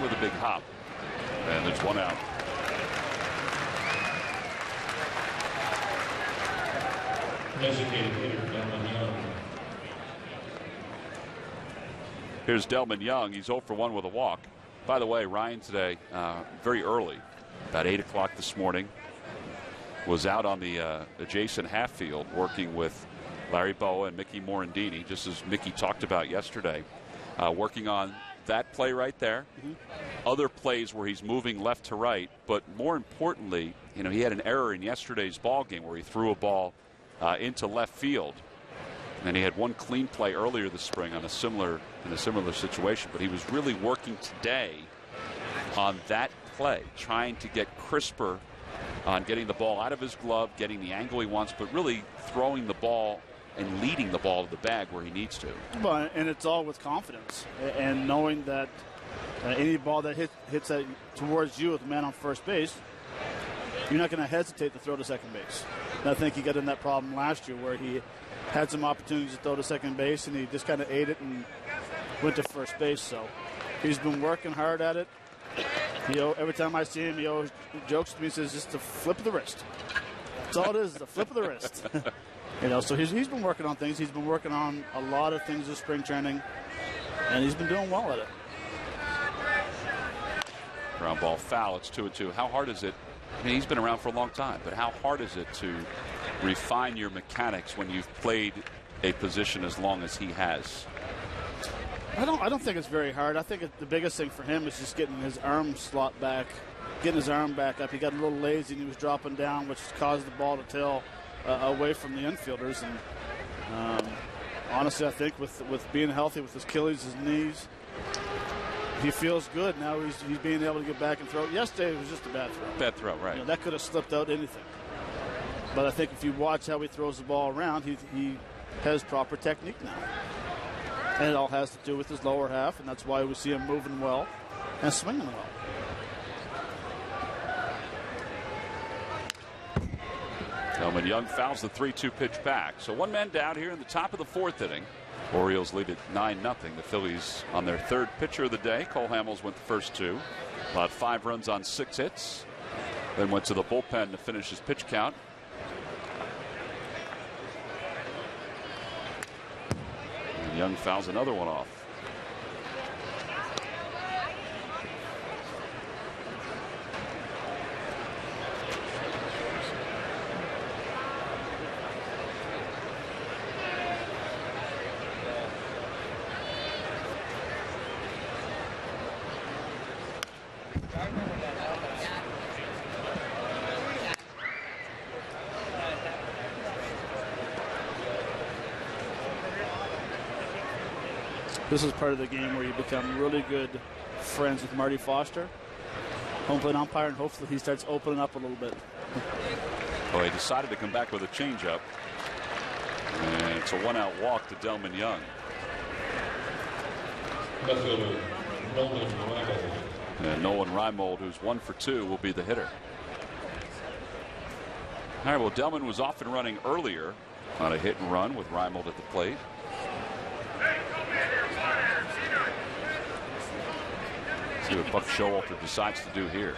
with a big hop. And there's one out. Designated hitter, Delman Young. Here's Delman Young. He's 0 for 1 with a walk. By the way, Ryan today, very early, about 8 o'clock this morning, was out on the adjacent half field working with Larry Boa and Mickey Morandini, just as Mickey talked about yesterday, working on that play right there. Other plays where he's moving left to right, but more importantly, you know, he had an error in yesterday's ball game where he threw a ball into left field, and he had one clean play earlier this spring on a similar situation. But he was really working today on that play, trying to get crisper on getting the ball out of his glove, getting the angle he wants, but really throwing the ball and leading the ball to the bag where he needs to. Well, and it's all with confidence and knowing that any ball that hits that towards you with a man on first base, you're not going to hesitate to throw to second base. And I think he got in that problem last year where he had some opportunities to throw to second base and he just kind of ate it and went to first base. So he's been working hard at it. Every time I see him, he always jokes to me and says, just a flip of the wrist. That's all it is a flip of the wrist. You know, so he's been working on things. He's been working on a lot of things this spring training, and he's been doing well at it. Ground ball foul. It's 2-2. How hard is it? I mean, he's been around for a long time, but how hard is it to refine your mechanics when you've played a position as long as he has? I don't think it's very hard. I think the biggest thing for him is just getting his arm slot back, getting his arm back up. He got a little lazy and he was dropping down, which caused the ball to tail away from the infielders. And honestly, I think with being healthy with his Achilles, his knees, he feels good. Now he's being able to get back and throw. Yesterday it was just a bad throw. Bad throw, right. You know, that could have slipped out anything. But I think if you watch how he throws the ball around, he has proper technique now. And it all has to do with his lower half, and that's why we see him moving well and swinging well. Delman Young fouls the 3-2 pitch back. So one man down here in the top of the 4th inning. Orioles lead at 9-0. The Phillies on their 3rd pitcher of the day. Cole Hamels went the first 2. About 5 runs on 6 hits. Then went to the bullpen to finish his pitch count. And Young fouls another one off. This is part of the game where you become really good friends with Marty Foster, home plate umpire, and hopefully he starts opening up a little bit. Well, he decided to come back with a changeup. And it's a 1-out walk to Delman Young. And Nolan Reimold, who's 1 for 2, will be the hitter. All right, well, Delman was off and running earlier on a hit and run with Reimold at the plate. See what Buck Showalter decides to do here.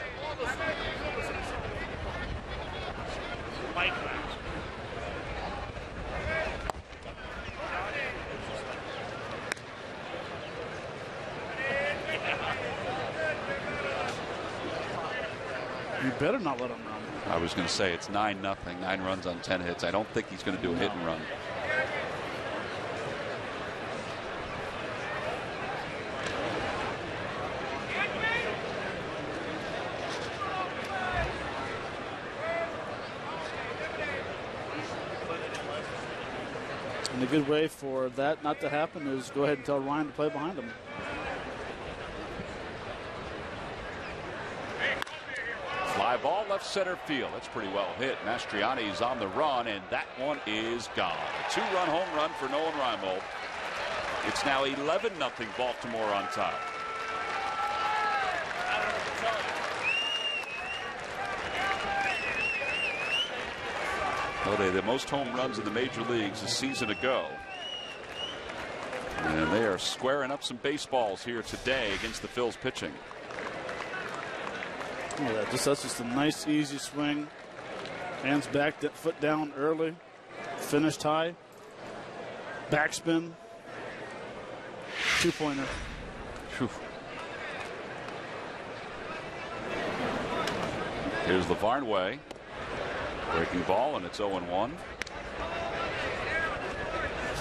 You better not let him run. I was going to say it's 9-0, 9 runs on 10 hits. I don't think he's going to do a hit and run. And a good way for that not to happen is go ahead and tell Ryan to play behind him. Fly ball left center field. That's pretty well hit. Mastriani's on the run, and that one is gone. A 2-run home run for Nolan Reimold. It's now 11-0 Baltimore on top. Well, they had the most home runs in the major leagues a season ago. And they are squaring up some baseballs here today against the Phils pitching. Oh, that's just a nice, easy swing. Hands back, foot down early. Finished high. Backspin. 2-pointer. Whew. Here's Lavarnway. Breaking ball, and it's 0-1.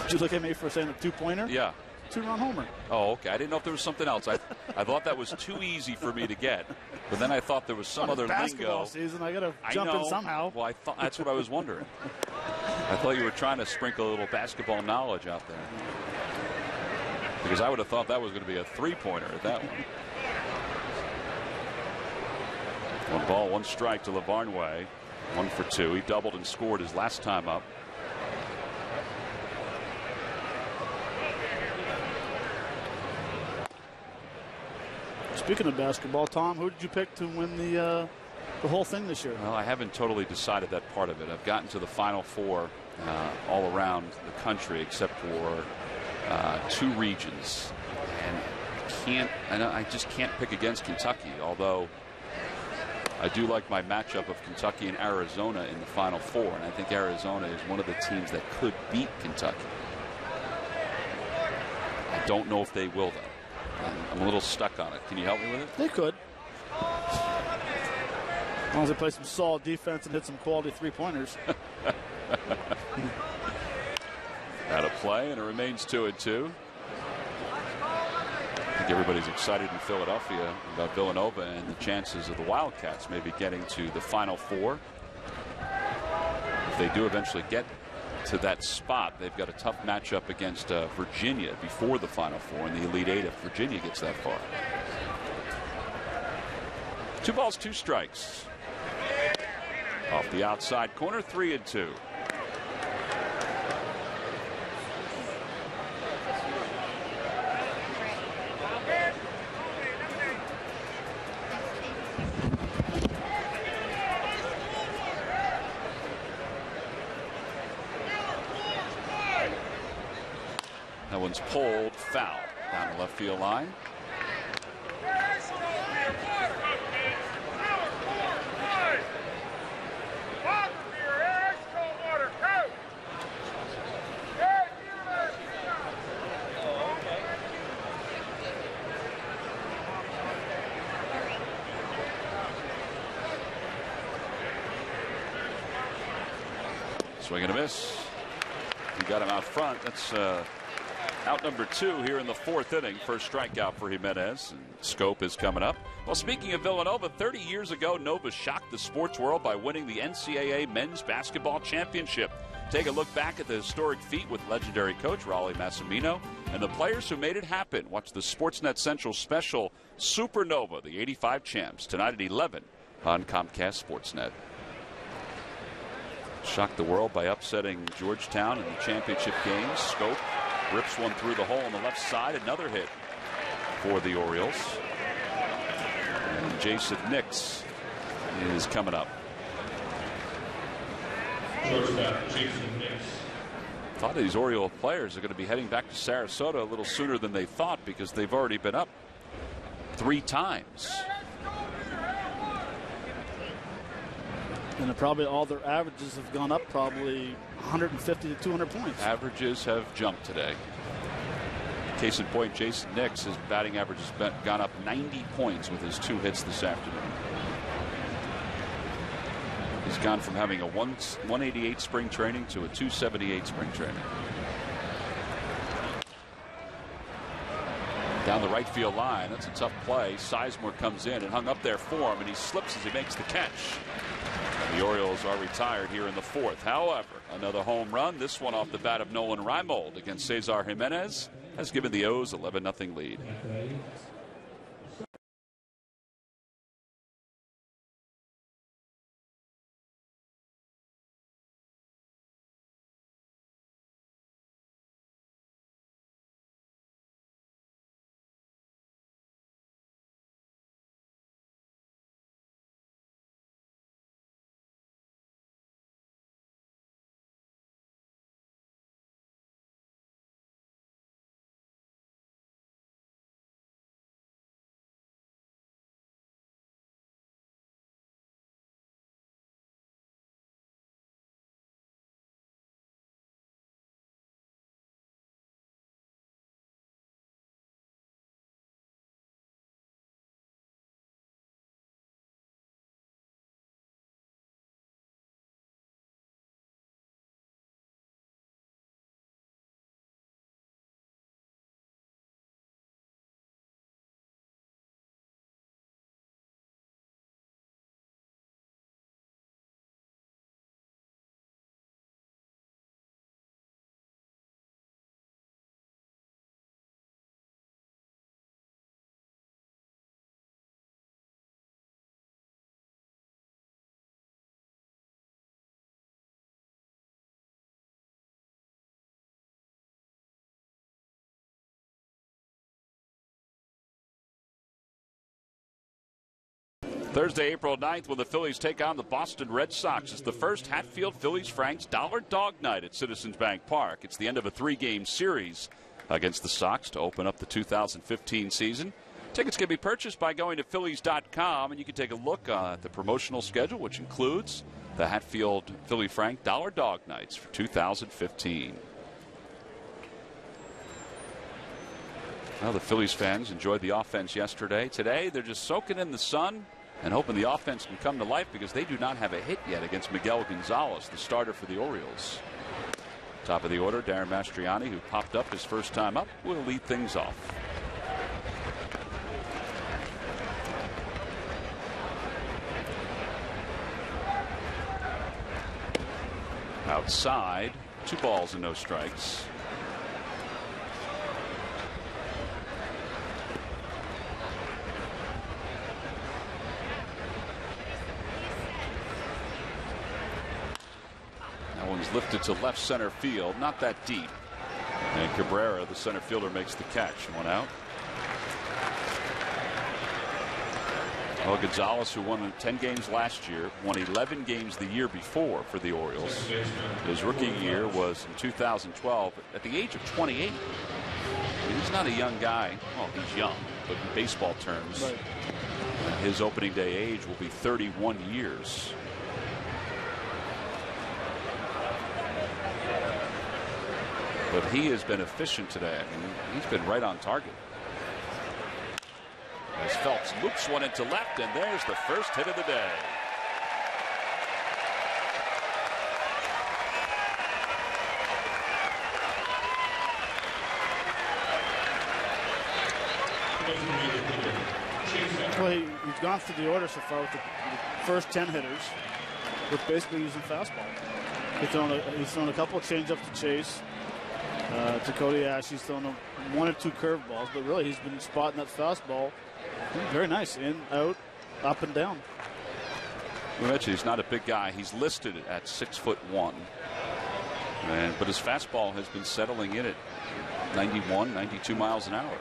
Did you look at me for saying a 2-pointer? Yeah. 2-run homer. Oh, okay. I didn't know if there was something else. I thought that was too easy for me to get. But then I thought there was some other basketball lingo. Season, I got to jump in somehow. Well, I thought that's what I was wondering. I thought you were trying to sprinkle a little basketball knowledge out there. Because I would have thought that was going to be a 3-pointer at that one. 1 ball, 1 strike to Lavarnway. 1 for 2. He doubled and scored his last time up. Speaking of basketball, Tom, who did you pick to win the whole thing this year? Well, I haven't totally decided that part of it. I've gotten to the Final Four all around the country except for 2 regions. And I just can't pick against Kentucky, although I do like my matchup of Kentucky and Arizona in the Final Four, and I think Arizona is one of the teams that could beat Kentucky. I don't know if they will, though. I'm a little stuck on it. Can you help me with it? They could. As long as they play some solid defense and hit some quality 3-pointers. Out of play, and it remains 2-2. I think everybody's excited in Philadelphia about Villanova and the chances of the Wildcats maybe getting to the Final Four. If they do eventually get to that spot, they've got a tough matchup against Virginia before the Final Four in the Elite Eight if Virginia gets that far. 2 balls, 2 strikes. Off the outside corner, 3-2. That one's pulled foul down the left field line. Swing and a miss. He got him out front. That's out number 2 here in the 4th inning. First strikeout for Jimenez. And Scope is coming up. Well, speaking of Villanova, 30 years ago, Nova shocked the sports world by winning the NCAA Men's Basketball Championship. Take a look back at the historic feat with legendary coach Raleigh Massimino and the players who made it happen. Watch the Sportsnet Central special Supernova, the 85 champs, tonight at 11 on Comcast Sportsnet. Shocked the world by upsetting Georgetown in the championship game. Scope rips one through the hole on the left side. Another hit for the Orioles. And Jason Nix is coming up. Jason Nix. A lot of these Oriole players are going to be heading back to Sarasota a little sooner than they thought because they've already been up 3 times. And probably all their averages have gone up probably 150 to 200 points. Averages have jumped today. Case in point, Jason Nix, his batting average has gone up 90 points with his 2 hits this afternoon. He's gone from having a 188 spring training to a 278 spring training. Down the right field line, that's a tough play. Sizemore comes in and hung up there for him, and he slips as he makes the catch. The Orioles are retired here in the 4th. However, another home run, this one off the bat of Nolan Reimold against Cesar Jimenez, has given the O's 11-0 lead. Thursday, April 9th, when the Phillies take on the Boston Red Sox. It's the first Hatfield Phillies-Franks Dollar Dog Night at Citizens Bank Park. It's the end of a 3-game series against the Sox to open up the 2015 season. Tickets can be purchased by going to Phillies.com, and you can take a look at the promotional schedule, which includes the Hatfield Philly-Frank Dollar Dog Nights for 2015. Well, the Phillies fans enjoyed the offense yesterday. Today, they're just soaking in the sun and hoping the offense can come to life because they do not have a hit yet against Miguel Gonzalez, the starter for the Orioles. Top of the order, Darren Mastriani, who popped up his first time up, will lead things off. Outside, 2 balls and no strikes. Lifted to left center field, not that deep. And Cabrera, the center fielder, makes the catch. 1 out. Well, Gonzalez, who won 10 games last year, won 11 games the year before for the Orioles. His rookie year was in 2012 at the age of 28. I mean, he's not a young guy. Well, he's young, but in baseball terms, right. His opening day age will be 31 years. But he has been efficient today. I mean, he's been right on target. As Phelps loops one into left, and there's the first hit of the day. Well, he's gone through the order so far with the first 10 hitters with basically using fastball. He's thrown a couple of changeups to Chase, to Cody Ash. He's thrown 1 or 2 curveballs, but really he's been spotting that fastball. Very nice, in, out, up and down. We mentioned he's not a big guy. He's listed at 6'1", but his fastball has been settling in at 91, 92 miles an hour.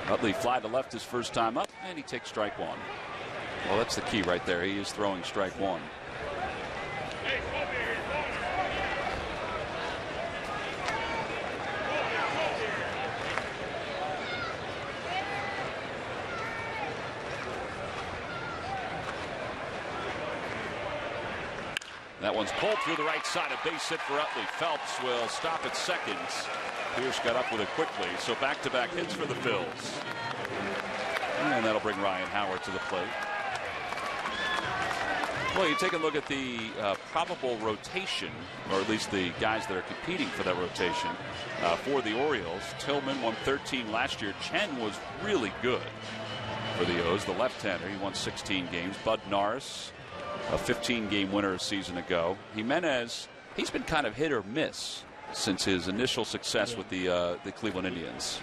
Utley fly to left his first time up, and he takes strike 1. Well, that's the key right there. He is throwing strike 1. That one's pulled through the right side. A base hit for Utley. Phelps will stop at second. Pierce got up with it quickly. So back-to-back hits for the Phils. And that'll bring Ryan Howard to the plate. Well, you take a look at the probable rotation, or at least the guys that are competing for that rotation for the Orioles. Tillman won 13 last year. Chen was really good for the O's, the left-hander. He won 16 games. Bud Norris, a 15-game winner a season ago. Jimenez, he's been kind of hit or miss since his initial success with the Cleveland Indians.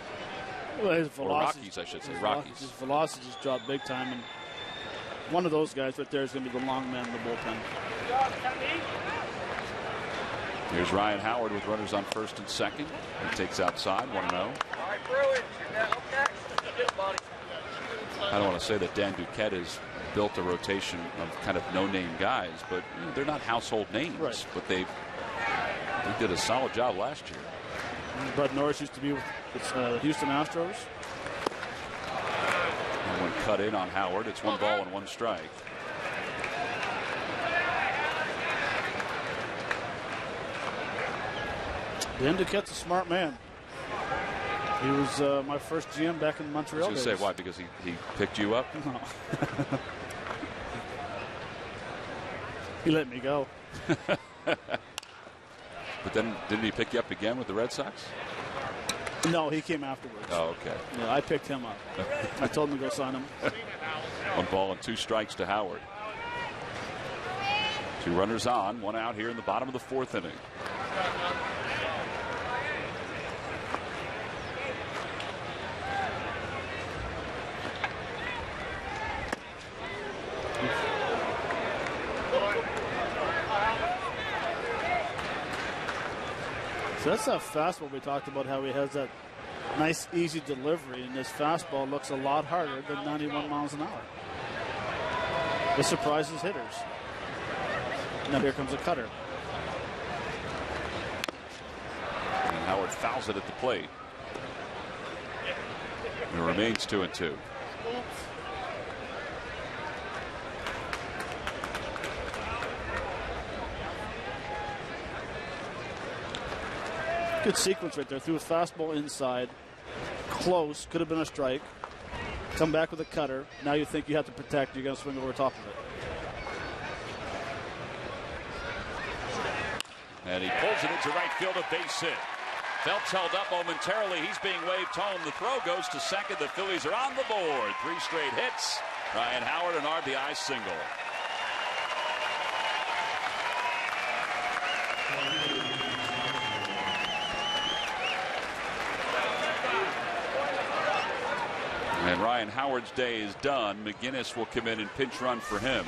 Well, his velocity, or Rockies, I should say. Rockies. His velocity just dropped big time, and one of those guys right there is going to be the long man in the bullpen. Here's Ryan Howard with runners on first and second. He takes outside, 1-0. All right, Brewers, you're up next. I don't want to say that Dan Duquette has built a rotation of kind of no-name guys, but they're not household names. Right. But they did a solid job last year. Bud Norris used to be with Houston Astros. And one cut in on Howard. It's 1 ball and 1 strike. Dan Duquette's a smart man. He was my first GM back in Montreal. I was going to say, why? Because he picked you up? No. He let me go. But then didn't he pick you up again with the Red Sox? No, he came afterwards. Oh, okay. Yeah, I picked him up. I told him to go sign him. 1 ball and 2 strikes to Howard. 2 runners on, 1 out here in the bottom of the 4th inning. So that's that fastball we talked about, how he has that nice, easy delivery, and this fastball looks a lot harder than 91 miles an hour. It surprises hitters. Now here comes a cutter. And Howard fouls it at the plate. It remains 2-2. Good sequence right there. Threw a fastball inside. Close. Could have been a strike. Come back with a cutter. Now you think you have to protect. You're going to swing over top of it. And he pulls it into right field, a base hit. Phelps held up momentarily. He's being waved home. The throw goes to second. The Phillies are on the board. 3 straight hits. Ryan Howard, an RBI single. And Ryan Howard's day is done. McGinnis will come in and pinch run for him.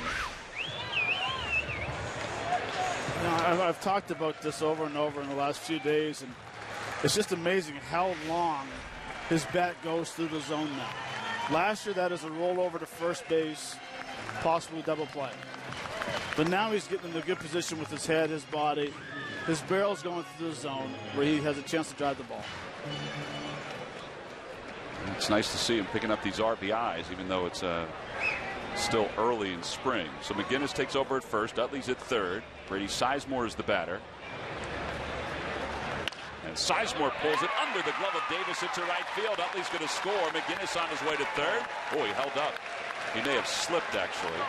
Now, I've talked about this over and over in the last few days, and it's just amazing how long his bat goes through the zone now. Last year, that is a rollover to first base, possibly double play. But now he's getting in a good position with his head, his body. His barrel's going through the zone where he has a chance to drive the ball. It's nice to see him picking up these RBIs, even though it's still early in spring. So McGinnis takes over at first. Utley's at third. Brady Sizemore is the batter. And Sizemore pulls it under the glove of Davis into right field. Utley's going to score. McGinnis on his way to third. Oh, he held up. He may have slipped, actually.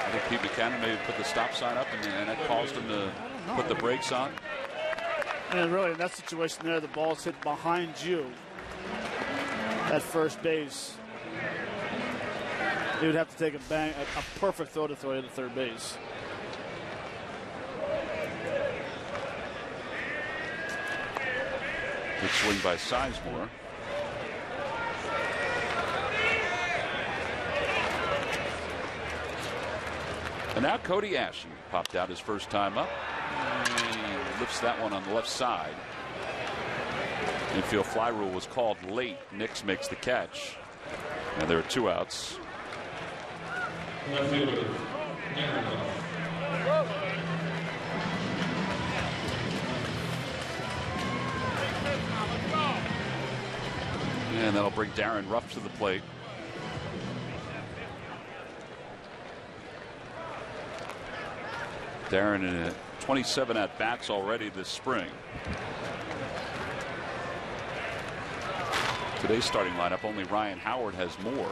I think Pete Buchanan maybe put the stop sign up, and that caused him to put the brakes on. And really, in that situation there, the ball's hit behind you at first base. He would have to take a perfect throw to throw it to third base. Good swing by Sizemore. And now Cody Ashe popped out his first time up. He lifts that one on the left side. Infield fly rule was called late. Nix makes the catch. And there are 2 outs. And that'll bring Darren Ruff to the plate. Darren in 27 at-bats already this spring. Today's starting lineup, only Ryan Howard has more.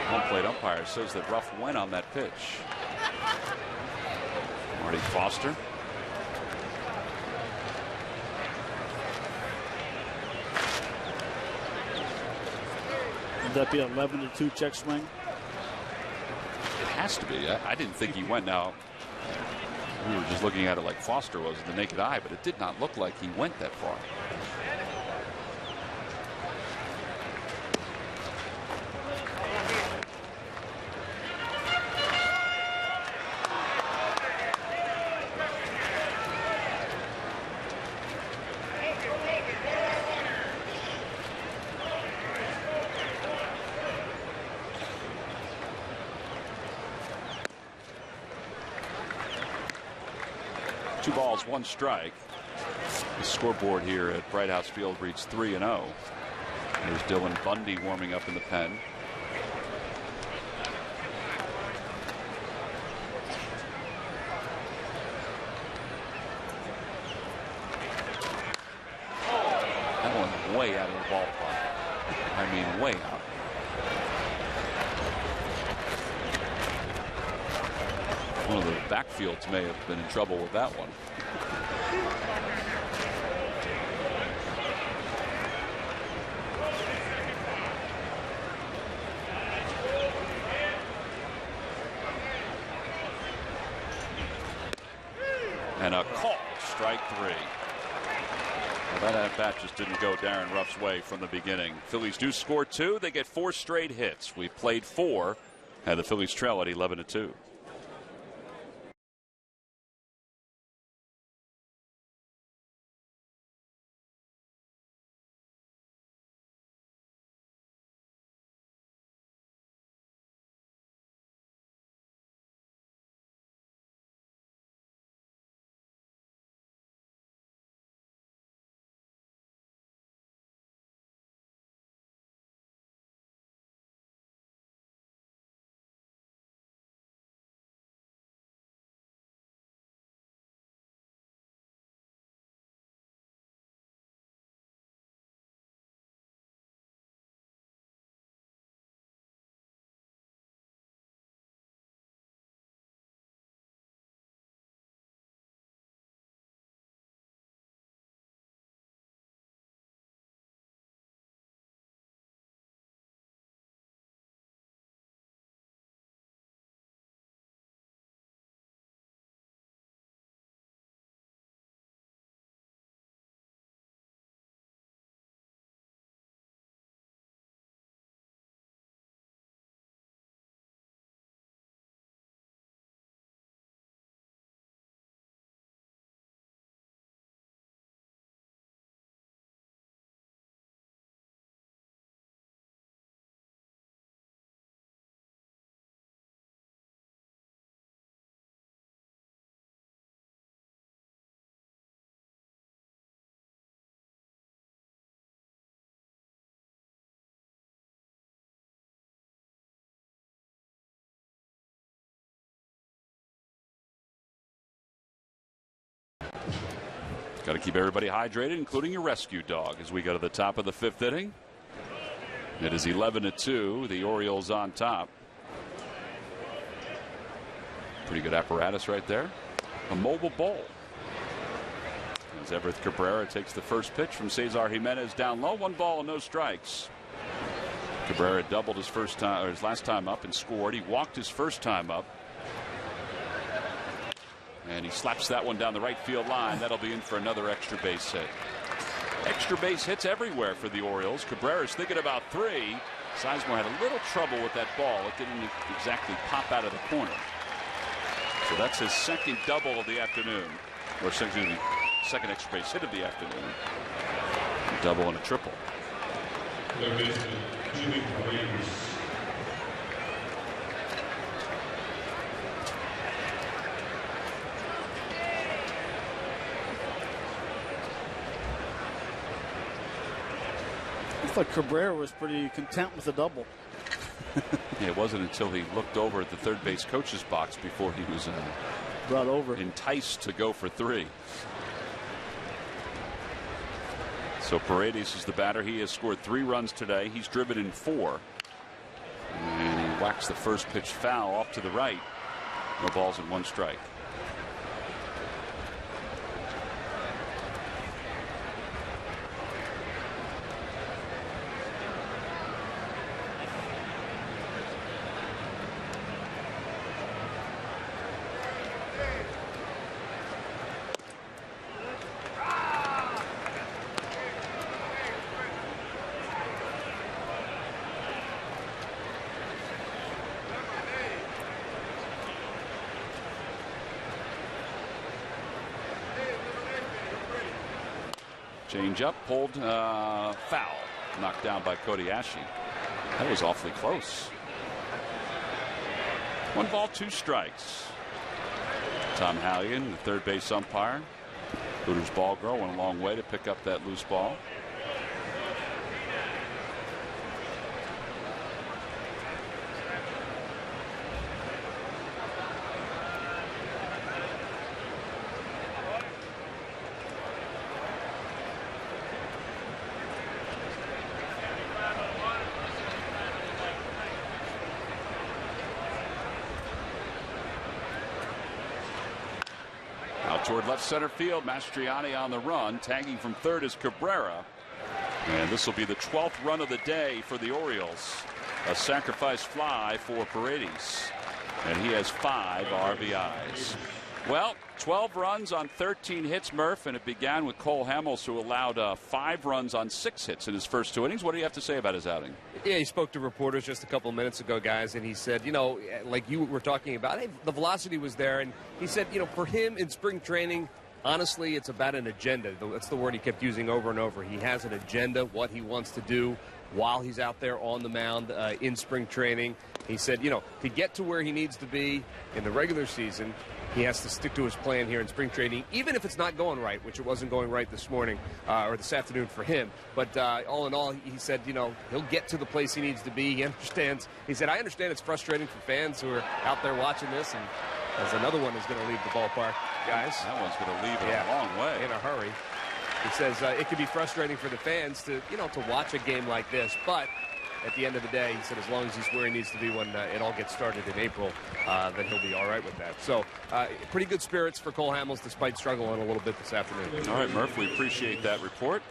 Home plate umpire says that Ruff went on that pitch. Marty Foster. Would that be 11-2 check swing? It has to be. I didn't think he went. Now, we were just looking at it like Foster was with the naked eye, but it did not look like he went that far. Two balls, 1 strike. The scoreboard here at Bright House Field reads 3-0. There's Dylan Bundy warming up in the pen. That one's way out of the ballpark. I mean, way out. One of the backfields may have been in trouble with that one. And a call, strike 3. Well, that at-bat just didn't go Darren Ruff's way from the beginning. Phillies do score 2. They get 4 straight hits. We've played 4, and the Phillies trail at 11-2. Got to keep everybody hydrated, including your rescue dog, as we go to the top of the 5th inning. It is 11-2. The Orioles on top. Pretty good apparatus right there. A mobile ball. As Everett Cabrera takes the first pitch from Cesar Jimenez down low. 1 ball and no strikes. Cabrera doubled his last time up and scored. He walked his first time up. And he slaps that one down the right field line. That'll be in for another extra base hit. Extra base hits everywhere for the Orioles. Cabrera's thinking about 3. Sizemore had a little trouble with that ball. It didn't exactly pop out of the corner. So that's his second double of the afternoon. Or second extra base hit of the afternoon. A double and a triple. I thought Cabrera was pretty content with the double. Yeah, it wasn't until he looked over at the third base coach's box before he was brought over, enticed to go for 3. So Paredes is the batter. He has scored 3 runs today. He's driven in 4. And he whacks the first pitch foul off to the right. No balls and 1 strike. Change up, pulled, foul, knocked down by Kodiashi. That was awfully close. 1 ball, 2 strikes. Tom Hallion, the third base umpire. Hooters ball girl went a long way to pick up that loose ball. Toward left center field, Mastriani on the run. Tagging from third is Cabrera. And this will be the 12th run of the day for the Orioles. A sacrifice fly for Paredes. And he has 5 RBIs. Well, 12 runs on 13 hits, Murph, and it began with Cole Hamels, who allowed 5 runs on 6 hits in his first 2 innings. What do you have to say about his outing? Yeah, he spoke to reporters just a couple of minutes ago, guys, and he said, you know, like you were talking about, hey, the velocity was there, and he said, you know, for him in spring training, honestly, it's about an agenda. That's the word he kept using over and over. He has an agenda, what he wants to do while he's out there on the mound in spring training. He said, you know, to get to where he needs to be in the regular season, he has to stick to his plan here in spring training, even if it's not going right, which it wasn't going right this morning or this afternoon for him. But all in all, he said, you know, he'll get to the place he needs to be. He understands. He said, I understand it's frustrating for fans who are out there watching this, and as another one is going to leave the ballpark, guys. That one's going to leave it a long way. In a hurry. He says it could be frustrating for the fans to, you know, to watch a game like this, but at the end of the day, he said as long as he's where he needs to be when it all gets started in April, then he'll be all right with that. So pretty good spirits for Cole Hamels despite struggling a little bit this afternoon. All right, Murph, we appreciate that report.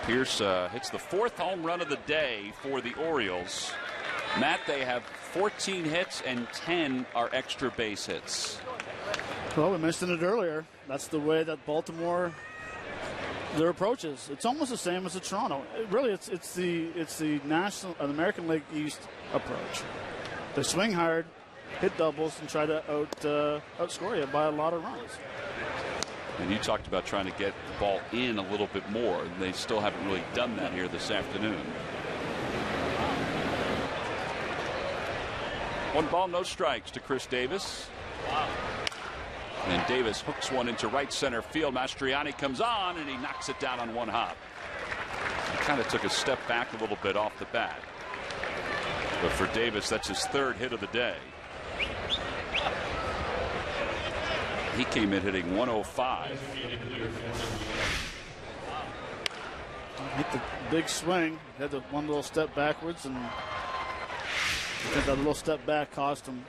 Pierce hits the 4th home run of the day for the Orioles. Matt, they have 14 hits and 10 are extra base hits. Well, we mentioned it earlier. That's the way that Baltimore, their approach is. It's almost the same as the Toronto. It's the National American League East approach. They swing hard, hit doubles, and try to outscore you by a lot of runs. And you talked about trying to get the ball in a little bit more, and they still haven't really done that here this afternoon. 1 ball, no strikes to Chris Davis. Wow. And Davis hooks one into right center field. Mastriani comes on, and he knocks it down on 1 hop. He kind of took a step back a little bit off the bat. But for Davis, that's his 3rd hit of the day. He came in hitting 105. hit the big swing. He had the one little step backwards, and I think that little step back cost him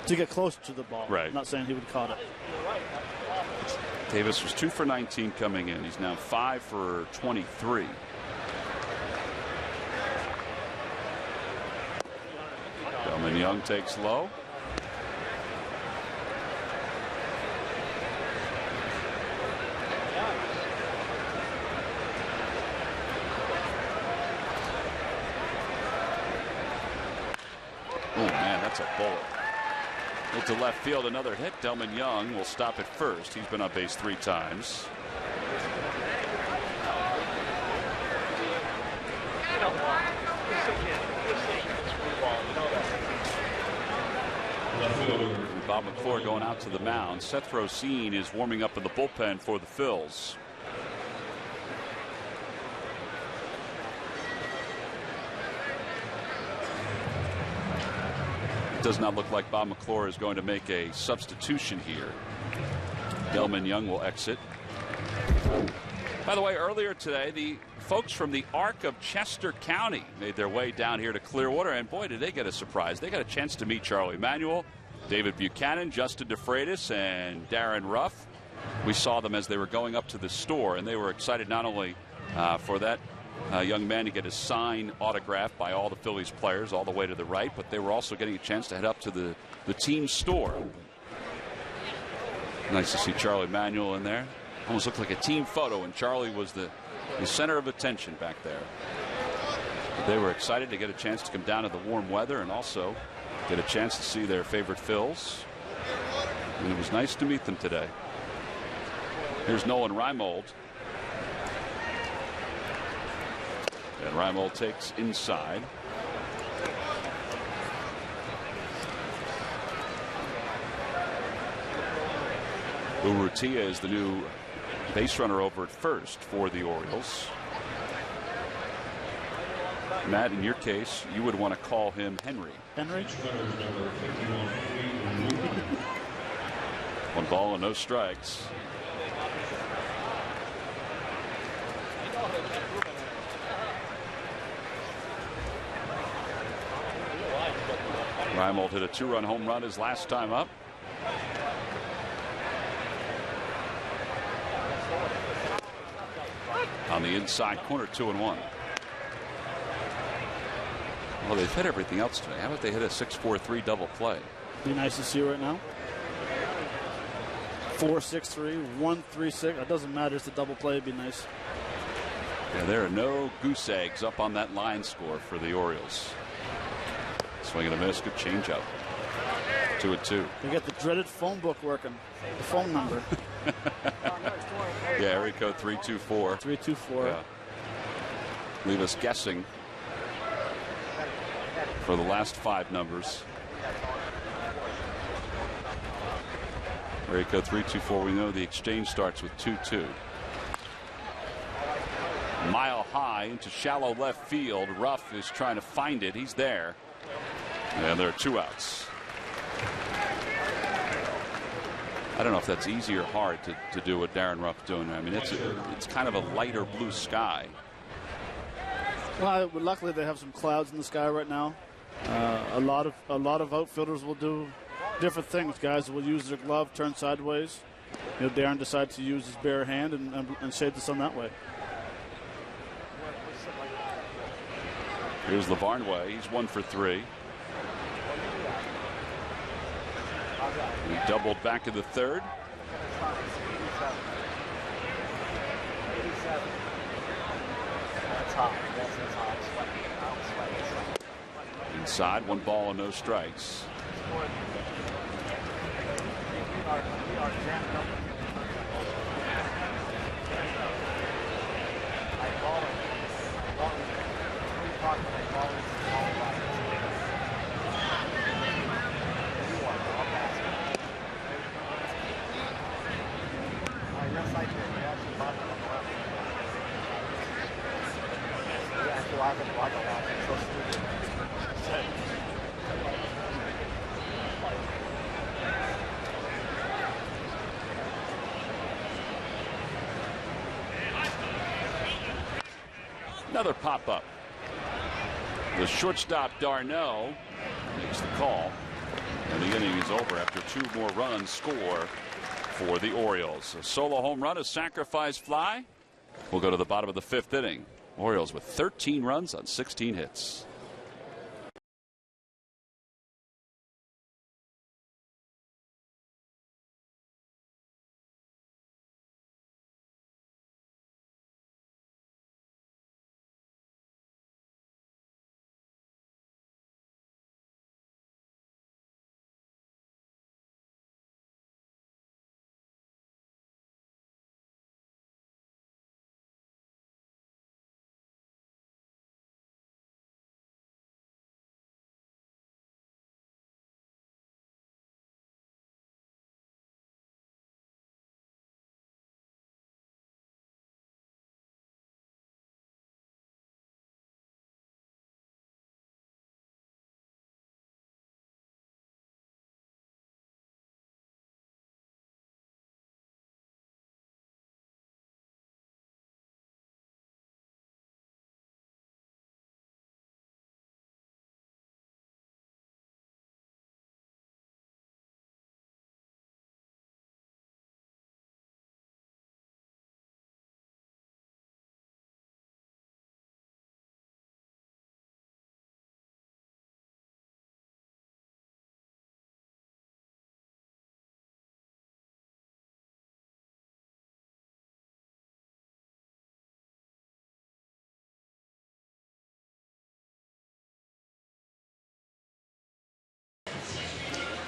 to get close to the ball. Right. I'm not saying he would have caught it. Davis was 2 for 19 coming in. He's now 5 for 23. Delman Young takes low. Oh man, that's a bullet. Hit to left field, another hit. Delman Young will stop at first. He's been on base 3 times. Bob McClure going out to the mound. Seth Rosine is warming up in the bullpen for the Phils. It does not look like Bob McClure is going to make a substitution here. Delman Young will exit. By the way, earlier today, the folks from the Arc of Chester County made their way down here to Clearwater, and boy, did they get a surprise. They got a chance to meet Charlie Manuel, David Buchanan, Justin DeFreitas, and Darren Ruff. We saw them as they were going up to the store, and they were excited not only for that young man to get his signed autograph by all the Phillies players all the way to the right, but they were also getting a chance to head up to the team store. Nice to see Charlie Manuel in there. Almost looked like a team photo, and Charlie was the center of attention back there. But they were excited to get a chance to come down to the warm weather and also get a chance to see their favorite Phils. And it was nice to meet them today. Here's Nolan Reimold. And Reimold takes inside. Urrutia is the new base runner over at first for the Orioles. Matt, in your case, you would want to call him Henry. Henry? 1 ball and no strikes. Reimold hit a 2-run home run his last time up. On the inside corner, 2-1. Well, they've hit everything else today. How about they hit a 6-4-3 double play? Be nice to see right now. 4-6-3, 1-3-6. It doesn't matter. It's a double play. It'd be nice. Yeah, there are no goose eggs up on that line score for the Orioles. Swing and a miss. Good changeup. 2-2. They got the dreaded phone book working. The phone number. Yeah, area code 324. 324. Yeah. Leave us guessing for the last 5 numbers. Area code 324. We know the exchange starts with 2-2. Mile high into shallow left field. Ruff is trying to find it. He's there. And there are 2 outs. I don't know if that's easy or hard to do what Darren Ruff's doing. I mean, it's kind of a lighter blue sky. Well, luckily they have some clouds in the sky right now. A lot of outfielders will do different things. Guys will use their glove, turn sideways. You know, Darren decides to use his bare hand and shade the sun that way. Here's LeVarnway. He's 1 for 3. He doubled back in the 3rd. Inside, 1 ball and no strikes. Another pop-up. The shortstop, Darno, makes the call. And the inning is over after 2 more runs score for the Orioles. A solo home run, a sacrifice fly. We'll go to the bottom of the 5th inning. Orioles with 13 runs on 16 hits.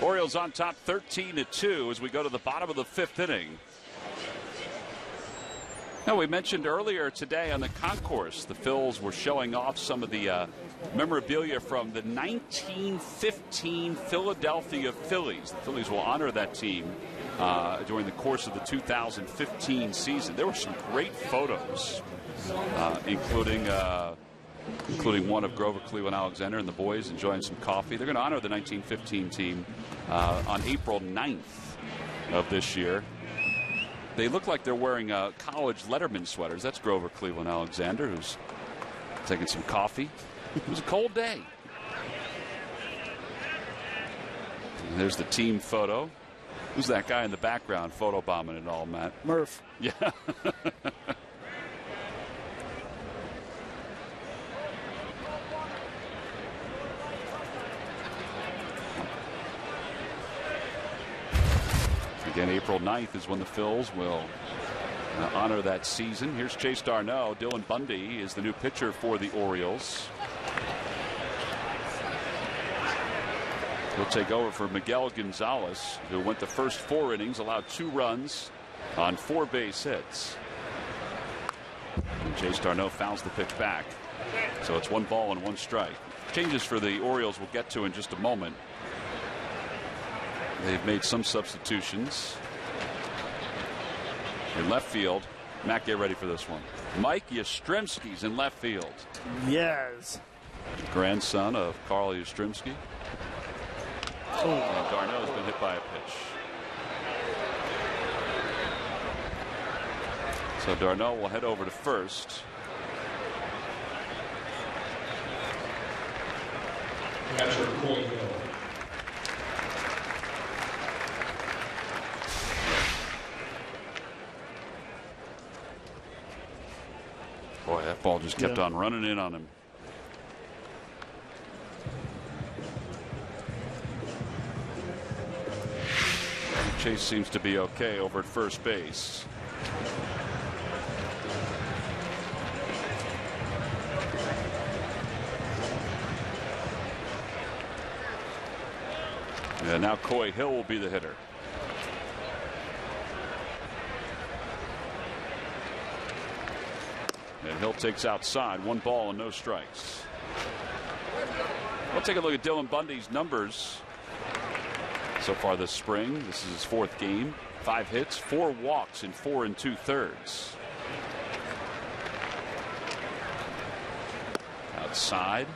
Orioles on top 13-2 as we go to the bottom of the 5th inning. Now, we mentioned earlier today on the concourse, the Phils were showing off some of the memorabilia from the 1915 Philadelphia Phillies. The Phillies will honor that team during the course of the 2015 season. There were some great photos, including one of Grover Cleveland Alexander and the boys enjoying some coffee. They're going to honor the 1915 team on April 9th of this year. They look like they're wearing college Letterman sweaters. That's Grover Cleveland Alexander, who's taking some coffee. It was a cold day. And there's the team photo. Who's that guy in the background photobombing it all, Matt? Murph. Yeah. Again, April 9th is when the Phils will honor that season. Here's Chase Darno. Dylan Bundy is the new pitcher for the Orioles. He'll take over for Miguel Gonzalez, who went the first 4 innings, allowed 2 runs on 4 base hits. And Chase Darno fouls the pitch back. So it's 1 ball and 1 strike. Changes for the Orioles we'll get to in just a moment. They've made some substitutions. In left field, Matt, get ready for this one. Mike Yastrzemski's in left field. Yes. Grandson of Carl Yastrzemski. Oh. And Darno's been hit by a pitch. So Darno will head over to first. Catcher Coy Hill. Boy, that ball just kept on running in on him. Chase seems to be okay over at first base. And now Coy Hill will be the hitter. And Hill takes outside. 1 ball and no strikes. We'll take a look at Dylan Bundy's numbers so far this spring. This is his 4th game. 5 hits, 4 walks in 4 2/3. Outside.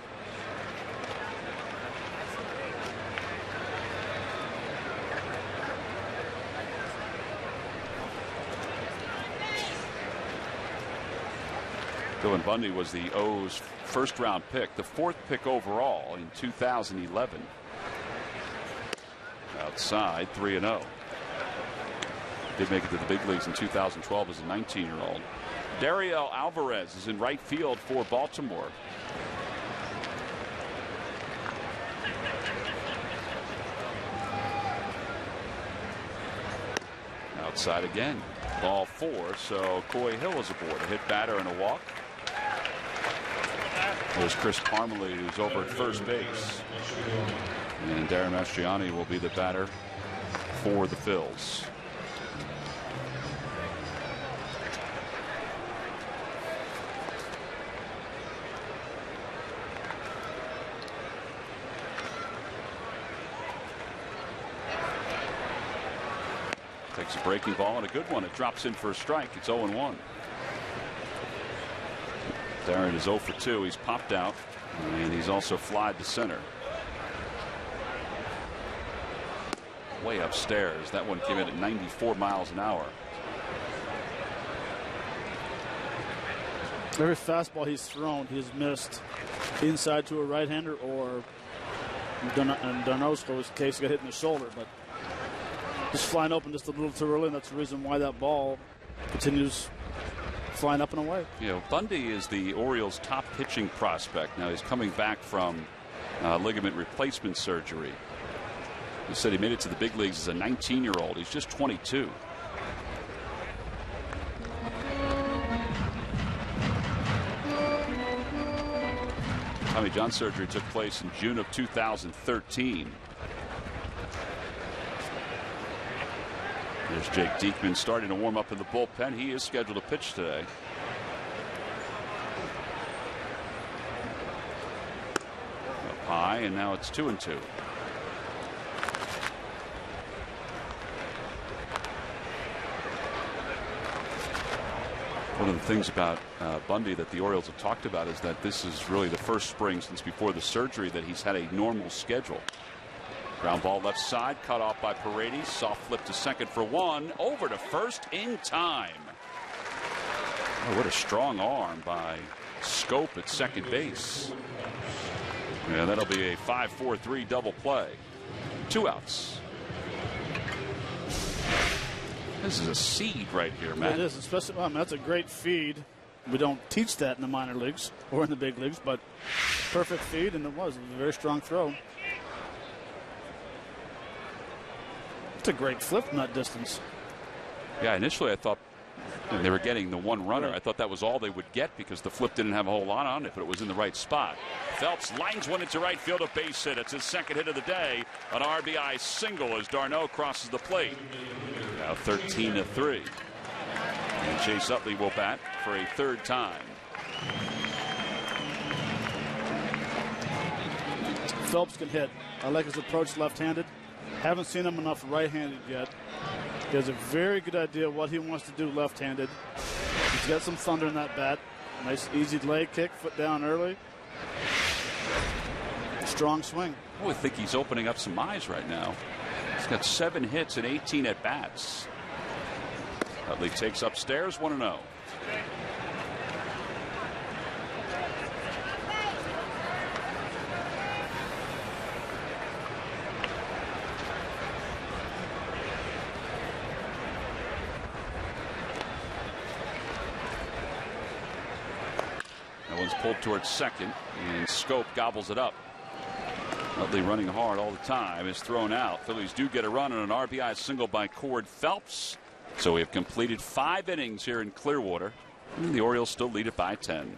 Dylan Bundy was the O's first-round pick, the 4th pick overall in 2011. Outside, 3-0. Did make it to the big leagues in 2012 as a 19-year-old. Dario Alvarez is in right field for Baltimore. Outside again. Ball 4, so Coy Hill is aboard. A hit batter and a walk. There's Chris Parmalee, who's over at first base. And Darren Mastriani will be the batter for the Phils. Takes a breaking ball and a good one. It drops in for a strike. It's 0-1. Darren is 0 for 2. He's popped out, and he's also flied to center. Way upstairs. That one came in at 94 miles an hour. Every fastball he's thrown, he's missed inside to a right-hander, or in Darno's case, he got hit in the shoulder, but just flying open just a little too early, and that's the reason why that ball continues flying up and away. You know, Bundy is the Orioles' top pitching prospect. Now he's coming back from ligament replacement surgery. He said he made it to the big leagues as a 19-year-old. He's just 22. Tommy John surgery took place in June of 2013. There's Jake Diekman starting to warm up in the bullpen. He is scheduled to pitch today. Up high, and now it's 2-2. One of the things about Bundy that the Orioles have talked about is that this is really the first spring since before the surgery that he's had a normal schedule. Ground ball left side, cut off by Paredes. Soft flip to second for 1. Over to first in time. Oh, what a strong arm by Scope at second base. Yeah, that'll be a 5-4-3 double play. 2 outs. This is a seed right here, man. It is, especially, that's a great feed. We don't teach that in the minor leagues or in the big leagues, but perfect feed, and it was a very strong throw. It's a great flip from that distance. Yeah, initially I thought they were getting the 1 runner. I thought that was all they would get because the flip didn't have a whole lot on it, but it was in the right spot. Phelps lines one into right field, a base hit. It's his second hit of the day. An RBI single as Darno crosses the plate. Now 13-3. And Chase Utley will bat for a 3rd time. Phelps can hit. I like his approach left-handed. Haven't seen him enough right-handed yet. He has a very good idea what he wants to do left-handed. He's got some thunder in that bat. Nice easy leg kick, foot down early. Strong swing. I think he's opening up some eyes right now. He's got 7 hits and 18 at bats. Utley takes upstairs, 1-0. That one's pulled towards second, and Scope gobbles it up. Utley running hard all the time is thrown out. Phillies do get a run on an RBI single by Cord Phelps. So we have completed 5 innings here in Clearwater, and the Orioles still lead it by 10.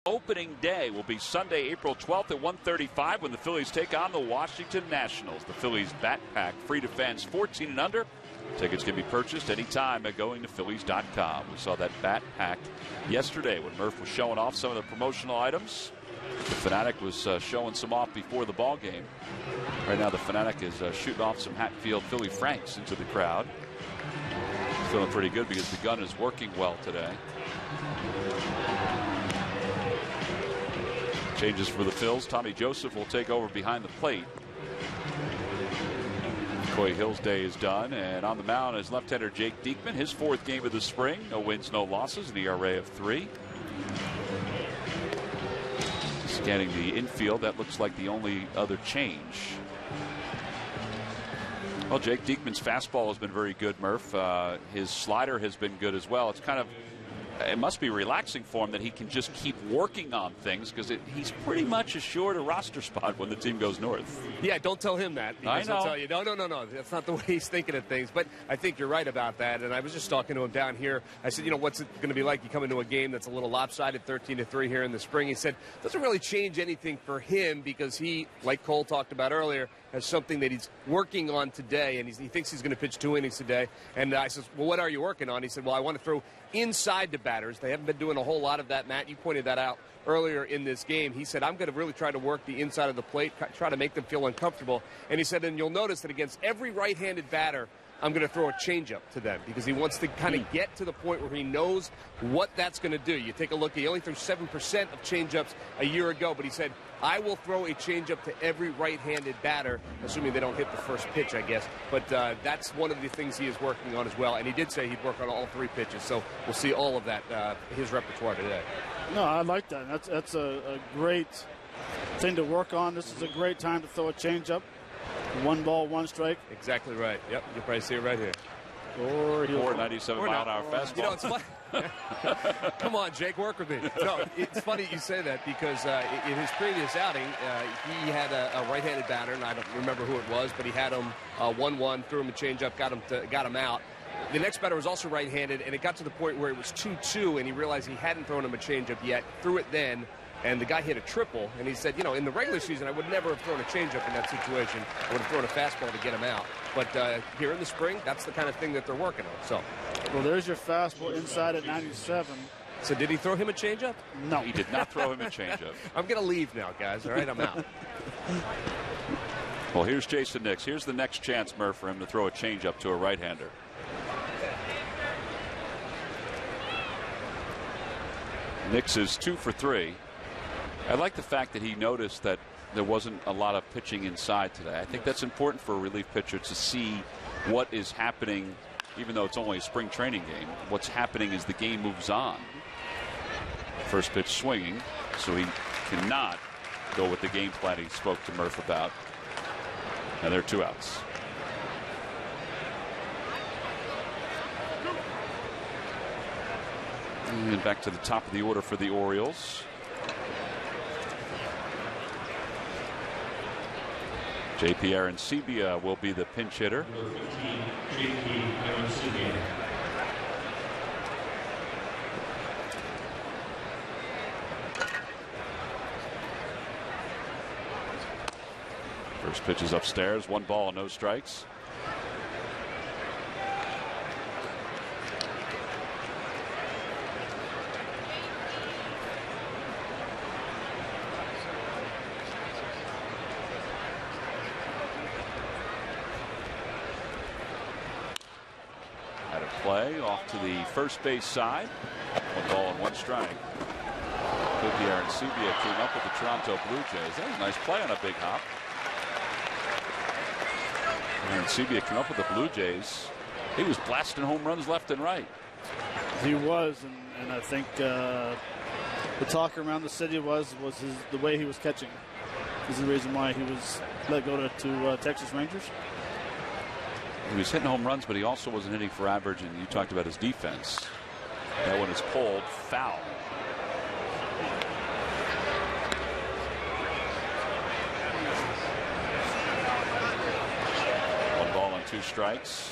opening day will be Sunday, April 12th at 1:35 when the Phillies take on the Washington Nationals. The Phillies Bat Pack, free to fans 14 and under. Tickets can be purchased anytime by going to Phillies.com. We saw that Bat Pack yesterday when Murph was showing off some of the promotional items. The Fanatic was showing some off before the ball game. Right now the Fanatic is shooting off some Hatfield Philly Franks into the crowd. Feeling pretty good because the gun is working well today. Changes for the Phils. Tommy Joseph will take over behind the plate. Coy Hill's day is done, and on the mound is left-hander Jake Diekman. His 4th game of the spring. No wins, no losses, an ERA of 3. Scanning the infield, that looks like the only other change. Well, Jake Diekman's fastball has been very good, Murph. His slider has been good as well. It's kind of, it must be relaxing for him that he can just keep working on things because he's pretty much assured a roster spot when the team goes north. Yeah, don't tell him that. Because I know. I'll tell you, no. That's not the way he's thinking of things. But I think you're right about that. And I was just talking to him down here. I said, what's it going to be like? You come into a game that's a little lopsided, 13-3 here in the spring. He said, doesn't really change anything for him because he, like Cole talked about earlier, has something that he's working on today, and he thinks he's going to pitch 2 innings today. And I said, well, what are you working on? He said, well, I want to throw inside the batters. They haven't been doing a whole lot of that, Matt. You pointed that out earlier in this game. He said, I'm going to really try to work the inside of the plate, try to make them feel uncomfortable. And he said, and you'll notice that against every right-handed batter, I'm going to throw a changeup to them because he wants to kind of get to the point where he knows what that's going to do. You take a look, he only threw 7% of changeups a year ago, but he said, I will throw a changeup to every right-handed batter, assuming they don't hit the first pitch, I guess. But that's one of the things he is working on as well. And he did say he'd work on all 3 pitches, so we'll see all of that, his repertoire today. No, I like that. That's a great thing to work on. This is a great time to throw a changeup. 1 ball, 1 strike. Exactly right. Yep, you'll probably see it right here. Or 97-mile-an-hour fastball. It's funny. Come on, Jake, work with me. No, it's funny you say that because in his previous outing, he had a right-handed batter, and I don't remember who it was, but he had him 1-1, threw him a changeup, got him out. The next batter was also right-handed, and it got to the point where it was 2-2, and he realized he hadn't thrown him a changeup yet, threw it then. And the guy hit a triple, and he said, in the regular season, I would never have thrown a changeup in that situation. I would have thrown a fastball to get him out. But here in the spring, that's the kind of thing that they're working on. So, well, there's your fastball inside at 97. So did he throw him a changeup? No. He did not throw him a changeup. I'm going to leave now, guys. All right, I'm out. Well, here's Jason Nix. Here's the next chance, Murph, for him to throw a changeup to a right-hander. Nix is 2 for 3. I like the fact that he noticed that there wasn't a lot of pitching inside today. I think that's important for a relief pitcher to see what is happening, even though it's only a spring training game, what's happening as the game moves on. First pitch swinging, so he cannot go with the game plan he spoke to Murph about. And there are 2 outs. And back to the top of the order for the Orioles. J.P. Arancibia will be the pinch hitter. Number 15, J.P. Arancibia. First pitch is upstairs. 1 ball, no strikes. Play off to the first base side. 1 ball and 1 strike. J.P. Arancibia came up with the Toronto Blue Jays. That was a nice play on a big hop. Arancibia came up with the Blue Jays. He was blasting home runs left and right. He was, and I think the talk around the city was the way he was catching. Is the reason why he was let go to Texas Rangers. He was hitting home runs, but he also wasn't hitting for average, and you talked about his defense. That one is pulled foul. One ball and 2 strikes.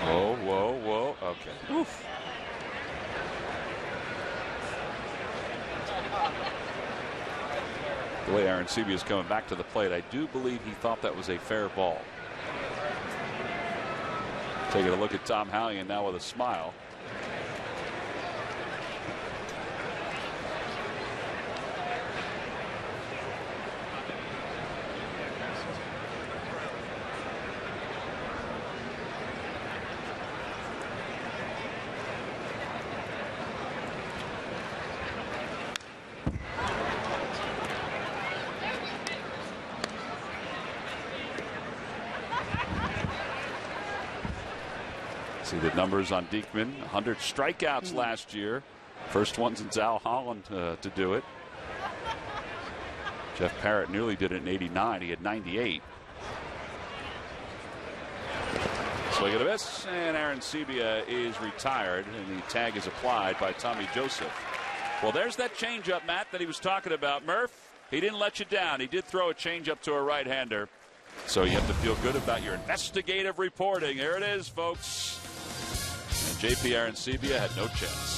Whoa. Okay. Oof. The way Arancibia is coming back to the plate, I do believe he thought that was a fair ball. Taking a look at Tom Hallion now with a smile. See the numbers on Diekman. 100 strikeouts last year. First one since Al Holland to do it. Jeff Parrott nearly did it in '89. He had 98. Swing and a miss, and Arancibia is retired, and the tag is applied by Tommy Joseph. Well, there's that changeup, Matt, that he was talking about. Murph, he didn't let you down. He did throw a changeup to a right-hander. So you have to feel good about your investigative reporting. Here it is, folks. And J.P. Arancibia had no chance.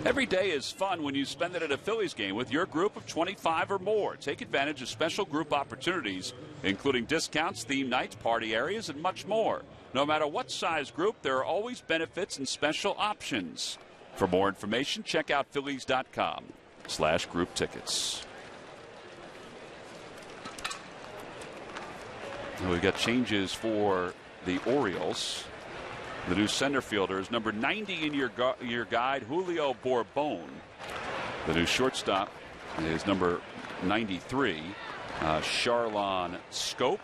Every day is fun when you spend it at a Phillies game with your group of 25 or more. Take advantage of special group opportunities, including discounts, theme nights, party areas, and much more. No matter what size group, there are always benefits and special options. For more information, check out Phillies.com/group tickets. And we've got changes for the Orioles. The new center fielder is number 90 in your guide, Julio Bourbon. The new shortstop is number 93, Charlon Scope.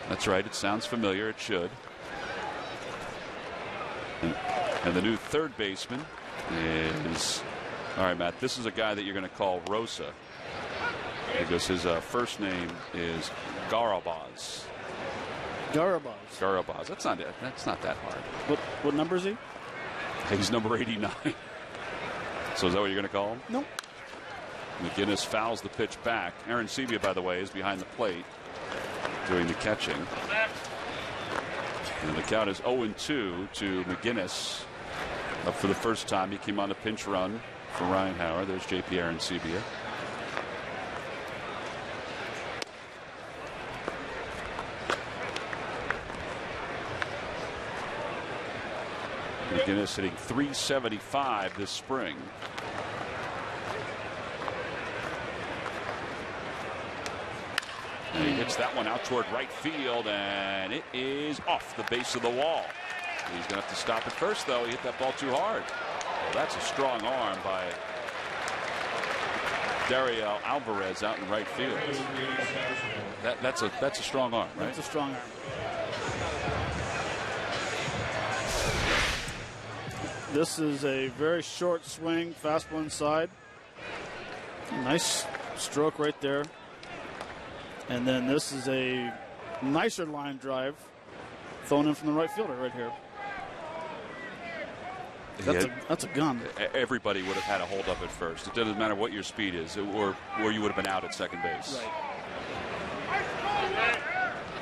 That's right, it sounds familiar, it should. And the new third baseman is, all right, Matt, this is a guy that you're going to call Rosa, because his first name is Garabaz. Garabaz. That's not it. That's not that hard. What number is he? He's number 89. So is that what you're going to call him? Nope. McGinnis fouls the pitch back. Arancibia, by the way, is behind the plate doing the catching. And the count is 0-2 to McGinnis. Up for the first time. He came on a pinch run for Ryan Howard. There's J.P. Arancibia. McGinnis hitting .375 this spring. And he hits that one out toward right field, and it is off the base of the wall. He's going to have to stop it first, though. He hit that ball too hard. Well, that's a strong arm by Dario Alvarez out in right field. That's a strong arm, right? That's a strong arm. This is a very short swing, fastball inside. Nice stroke right there. And then this is a nicer line drive thrown in from the right fielder right here. That's a gun. Everybody would have had a hold up at first. It doesn't matter what your speed is, or you would have been out at second base. Right.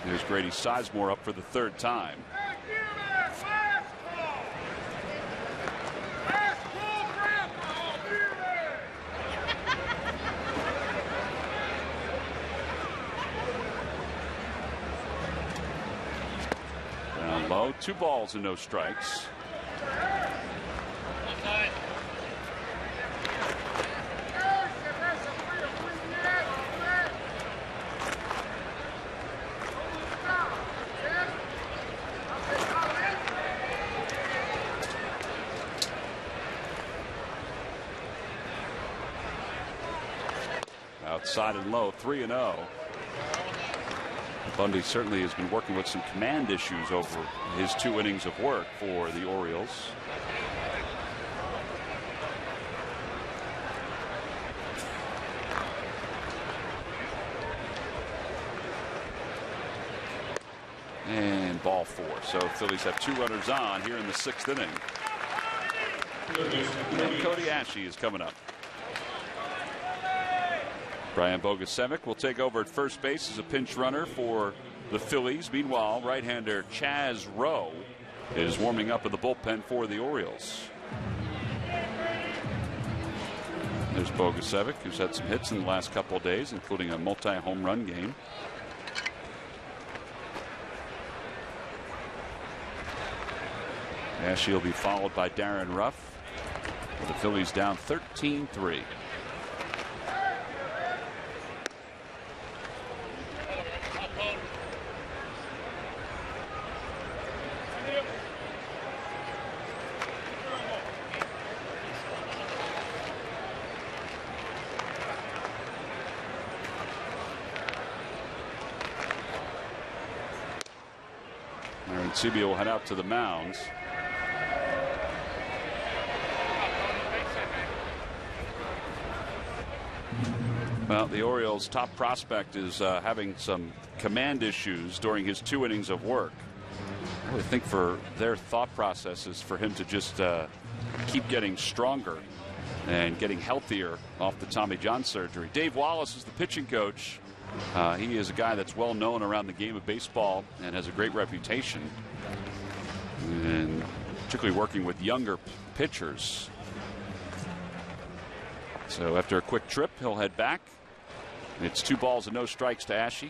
There's Grady Sizemore up for the third time. Down low, 2 balls and no strikes. Outside and low, 3-0. Bundy certainly has been working with some command issues over his 2 innings of work for the Orioles. And ball 4. So Phillies have 2 runners on here in the 6th inning. And Cody Asche is coming up. Brian Bogusevic will take over at first base as a pinch runner for the Phillies. Meanwhile, right-hander Chaz Rowe is warming up in the bullpen for the Orioles. There's Bogusevic, who's had some hits in the last couple of days, including a multi-home run game. Ashe will be followed by Darren Ruff, with the Phillies down 13-3. Sebia will head out to the mound. Well, the Orioles' top prospect is having some command issues during his 2 innings of work. I would think for their thought process is for him to just keep getting stronger and getting healthier off the Tommy John surgery. Dave Wallace is the pitching coach. He is a guy that's well known around the game of baseball and has a great reputation, and particularly working with younger pitchers. So after a quick trip, he'll head back. It's 2 balls and no strikes to Ashe.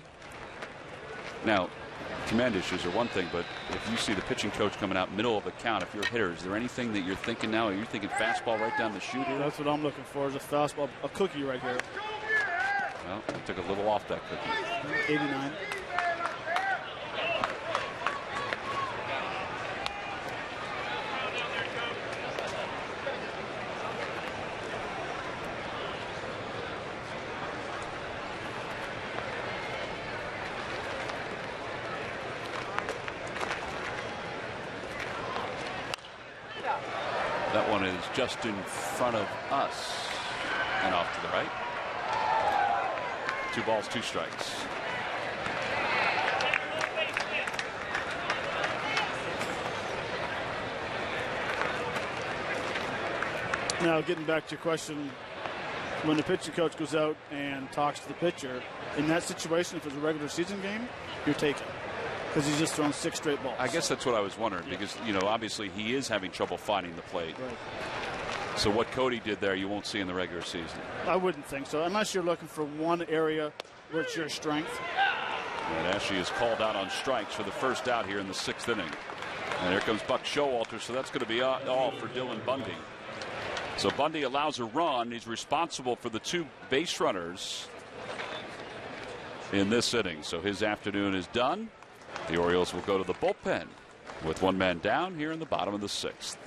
Now, command issues are one thing, but if you see the pitching coach coming out middle of the count, if you're a hitter, is there anything that you're thinking now? Are you thinking fastball right down the chute here? That's what I'm looking for, is a fastball, a cookie right here. Well, he took a little off that cookie. 89. That one is just in front of us and off to the right. 2 balls, 2 strikes. Now, getting back to your question, when the pitching coach goes out and talks to the pitcher, in that situation, if it's a regular season game, you're taking, because he's just thrown 6 straight balls. I guess that's what I was wondering, because, you know, obviously he is having trouble finding the plate. Right. So what Cody did there, you won't see in the regular season. I wouldn't think so, unless you're looking for one area where it's your strength. And Ashe is called out on strikes for the first out here in the 6th inning. And here comes Buck Showalter, so that's going to be all for Dylan Bundy. So Bundy allows a run. He's responsible for the 2 base runners in this inning. So his afternoon is done. The Orioles will go to the bullpen with 1 man down here in the bottom of the 6th.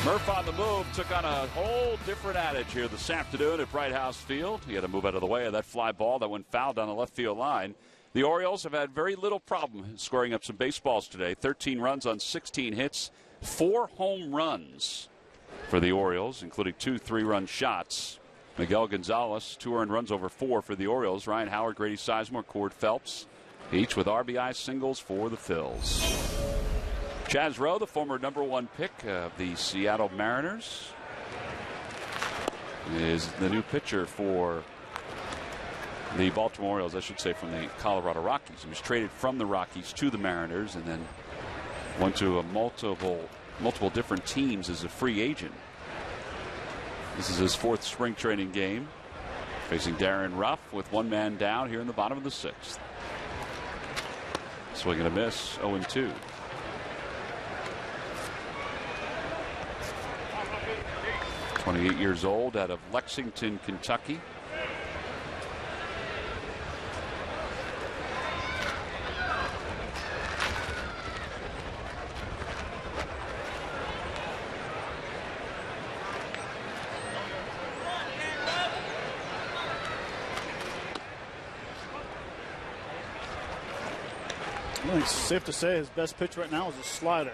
Murph on the move took on a whole different adage here this afternoon at Bright House Field. He had to move out of the way of that fly ball that went foul down the left field line. The Orioles have had very little problem scoring up some baseballs today. 13 runs on 16 hits, 4 home runs for the Orioles, including 2 3-run shots. Miguel Gonzalez, 2 earned runs over 4 for the Orioles. Ryan Howard, Grady Sizemore, Cord Phelps, each with RBI singles for the Phils. Chaz Rowe, the former #1 pick of the Seattle Mariners, is the new pitcher for the Baltimore Orioles, I should say, from the Colorado Rockies. He was traded from the Rockies to the Mariners and then went to a multiple different teams as a free agent. This is his 4th spring training game, facing Darren Ruff with 1 man down here in the bottom of the 6th. Swing and a miss, 0-2. .28 years old, out of Lexington, Kentucky. I think it's safe to say his best pitch right now is a slider.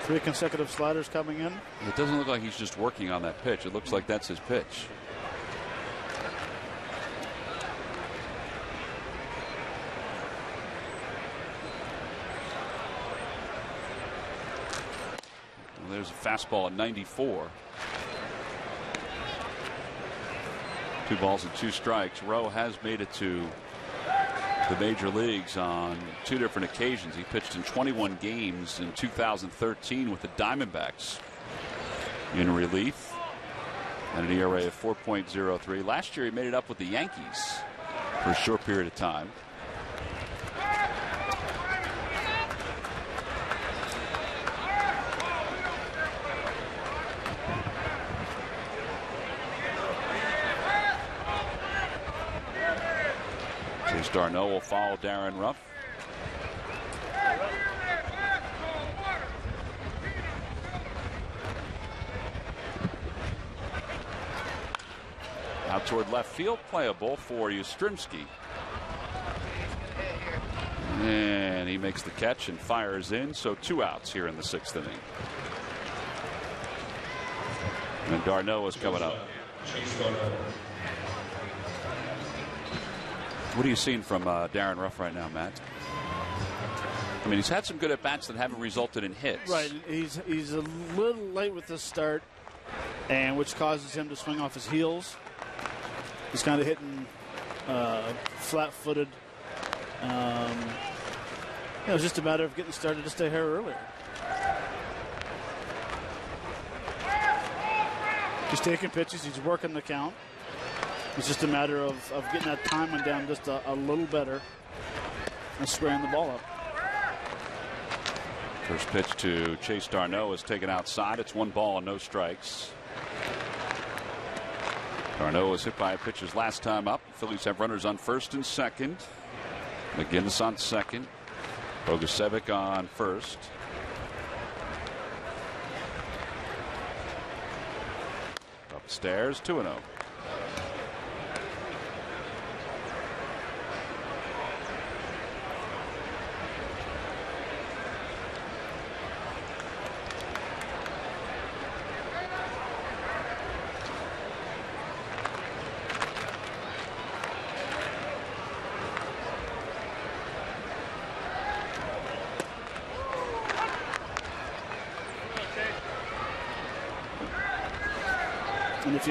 3 consecutive sliders coming in. It doesn't look like he's just working on that pitch. It looks like that's his pitch. Well, there's a fastball at 94. 2 balls and 2 strikes. Rowe has made it to the major leagues on 2 different occasions. He pitched in 21 games in 2013 with the Diamondbacks in relief and an ERA of 4.03. Last year he made it up with the Yankees for a short period of time. D'Arnaud will follow Darren Ruff. Out toward left field, playable for Yastrzemski. And he makes the catch and fires in, so 2 outs here in the 6th inning. And D'Arnaud is coming up. What are you seeing from Darren Ruff right now, Matt? I mean, he's had some good at-bats that haven't resulted in hits. Right. He's a little late with the start, and which causes him to swing off his heels. He's kind of hitting flat-footed. It was just a matter of getting started just a hair earlier. He's taking pitches. He's working the count. It's just a matter of getting that timing down just a little better and squaring the ball up. First pitch to Chase D'Arnaud is taken outside. It's 1 ball and no strikes. D'Arnaud was hit by a pitch his last time up. Phillies have runners on first and second. McGinnis on second. Bogusevic on first. Upstairs, 2-0.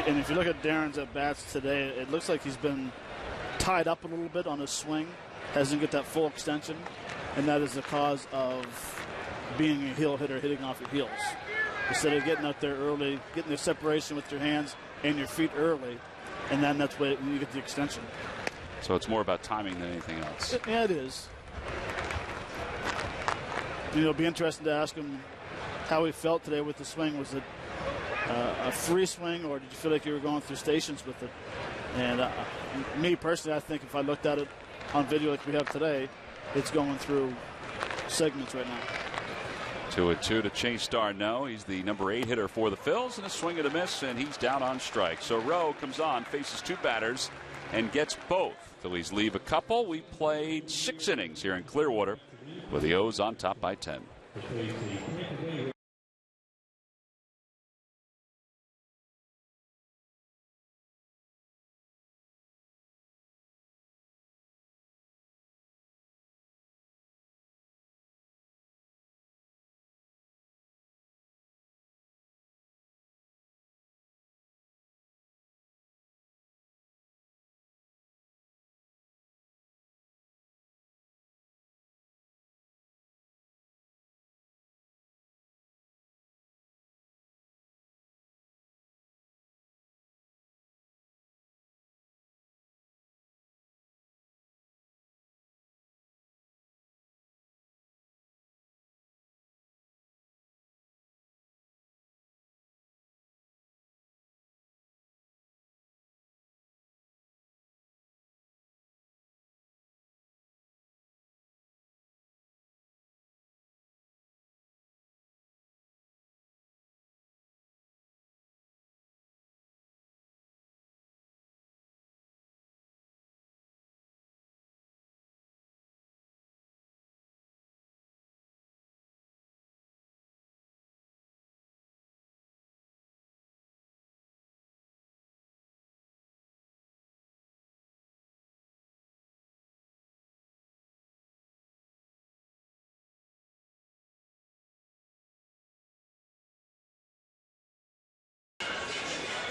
And if you look at Darren's at-bats today, it looks like he's been tied up a little bit on his swing. Hasn't get that full extension, and that is the cause of being a heel hitter, hitting off your heels. Instead of getting out there early, getting the separation with your hands and your feet early, and then that's when you get the extension. So it's more about timing than anything else. Yeah, it is. It'll be interesting to ask him how he felt today with the swing. Was it a free swing, or did you feel like you were going through stations with it? And me personally, I think if I looked at it on video like we have today, it's going through segments right now. 2-2 to Chase Darno. He's the number 8 hitter for the Phils, and a swing and a miss, and he's down on strike. So Rowe comes on, faces 2 batters, and gets both. Phillies leave a couple. We played 6 innings here in Clearwater with the O's on top by 10.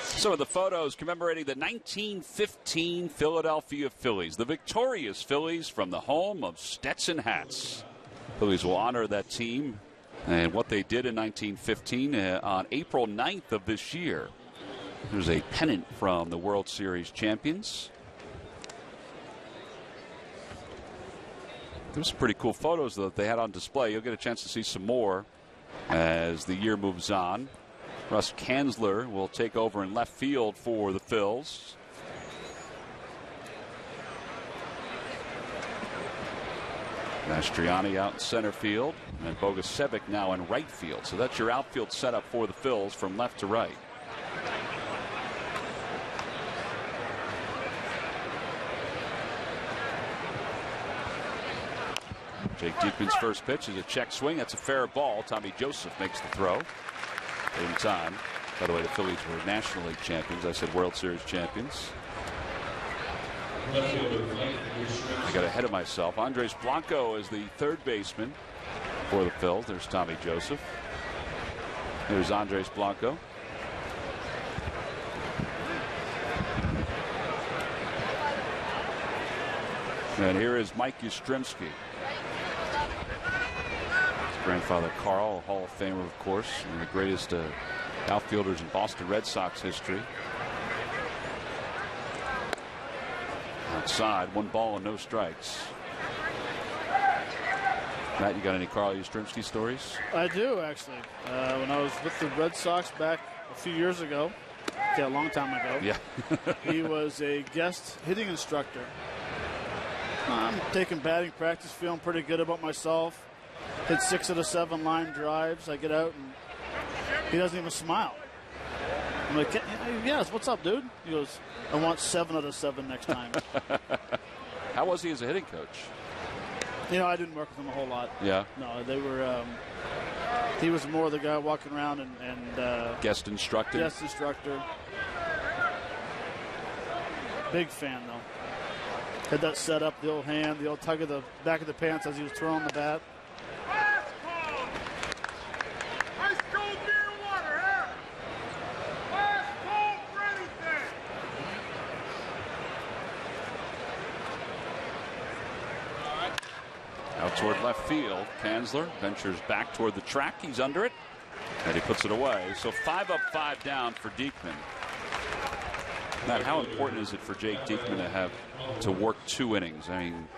So the photos commemorating the 1915 Philadelphia Phillies, the victorious Phillies from the home of Stetson hats. Phillies will honor that team and what they did in 1915 on April 9th of this year. There's a pennant from the World Series champions. There's some pretty cool photos that they had on display. You'll get a chance to see some more as the year moves on. Russ Kanzler will take over in left field for the Phils. Mastriani out in center field, and Bogusevic now in right field. So that's your outfield setup for the Phils from left to right. Jake Diekman's first pitch is a check swing. That's a fair ball. Tommy Joseph makes the throw in time. By the way, the Phillies were National League champions. I said World Series champions. I got ahead of myself. Andres Blanco is the third baseman for the Phils. There's Tommy Joseph. There's Andres Blanco. And here is Mike Yastrzemski. His grandfather Carl, a Hall of Famer, of course, one of the greatest outfielders in Boston Red Sox history. Outside, 1 ball and no strikes. Matt, you got any Carl Yastrzemski stories? I do, actually. When I was with the Red Sox back a few years ago, a long time ago, yeah. he was a guest hitting instructor. I'm taking batting practice, feeling pretty good about myself. Hit 6 of the 7 line drives. I get out and he doesn't even smile. I'm like, yes, what's up, dude? He goes, I want 7 out of 7 next time. How was he as a hitting coach? You know, I didn't work with him a whole lot. Yeah. No, they were. He was more the guy walking around and guest instructor. Guest instructor. Big fan though. Had that set up, the old hand, the old tug of the back of the pants as he was throwing the bat. Out toward left field, Kanzler ventures back toward the track. He's under it, and he puts it away. So 5 up, 5 down for Diekman. Matt, how important is it for Jake Diekman to work 2 innings? I mean,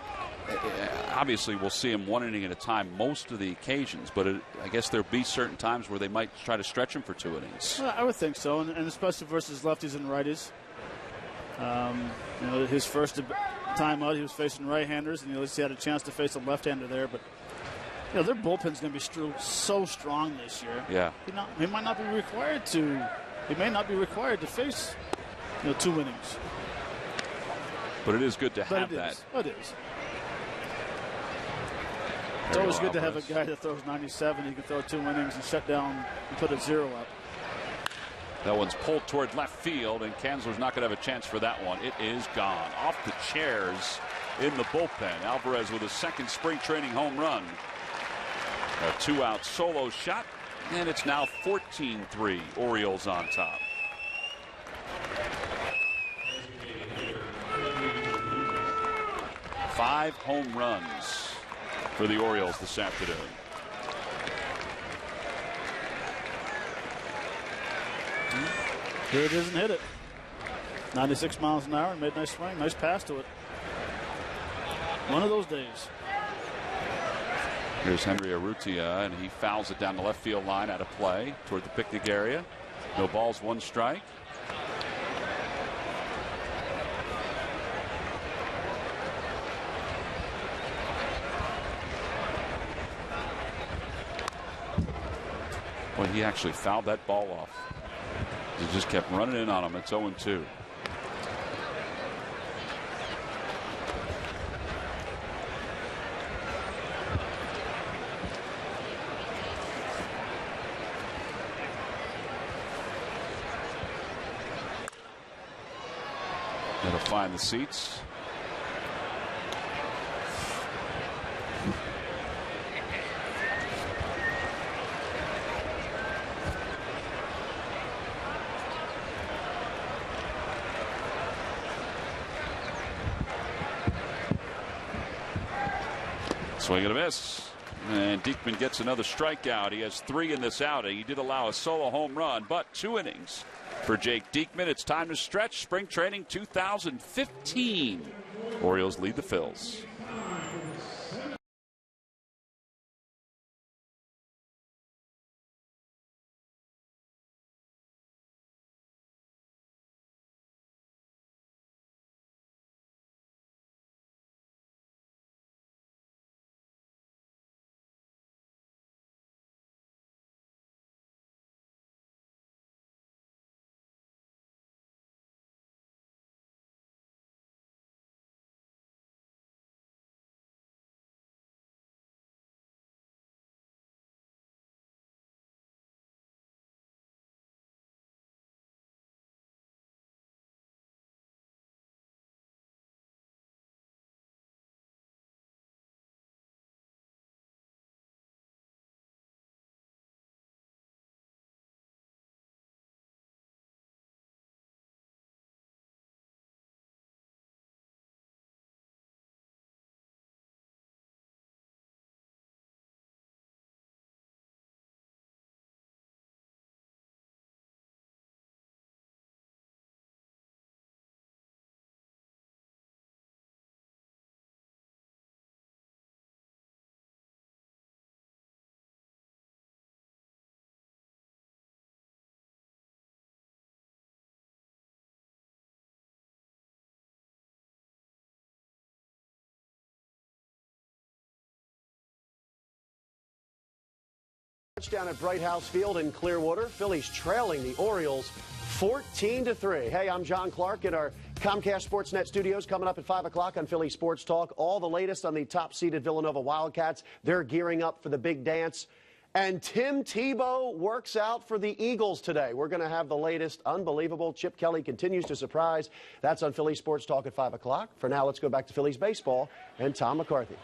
obviously we'll see him 1 inning at a time most of the occasions, but I guess there'll be certain times where they might try to stretch him for 2 innings. Well, I would think so, and especially versus lefties and righties. You know, his first time out, he was facing right-handers, and he had a chance to face a left-hander there. But You know, their bullpen's going to be so strong this year. Yeah. He might not be required to. He may not be required to face, 2 innings. But it is good to have that. It is. It's always good to have a guy that throws 97. He can throw 2 innings and shut down and put a 0 up. That one's pulled toward left field, and Kansler's not going to have a chance for that one. It is gone. Off the chairs in the bullpen. Alvarez with a second spring training home run. A 2-out solo shot, and it's now 14-3. Orioles on top. Five home runs for the Orioles this afternoon. Here it is and hit it. 96 miles an hour and made a nice swing. Nice pass to it. One of those days. Here's Henry Urrutia, and he fouls it down the left field line out of play toward the picnic area. No balls, 1 strike. Well, he actually fouled that ball off. He just kept running in on him. It's 0-2. That'll find the seats. Swing and a miss. And Diekman gets another strikeout. He has 3 in this outing. He did allow a solo home run, but 2 innings for Jake Diekman. It's time to stretch. Spring training 2015. Orioles lead the Phils. Down at Bright House Field in Clearwater, Phillies trailing the Orioles 14-3. Hey, I'm John Clark in our Comcast Sportsnet studios. Coming up at 5 o'clock on Philly Sports Talk, all the latest on the top-seeded Villanova Wildcats. They're gearing up for the big dance. And Tim Tebow works out for the Eagles today. We're going to have the latest. Unbelievable. Chip Kelly continues to surprise. That's on Philly Sports Talk at 5 o'clock. For now, let's go back to Phillies baseball and Tom McCarthy.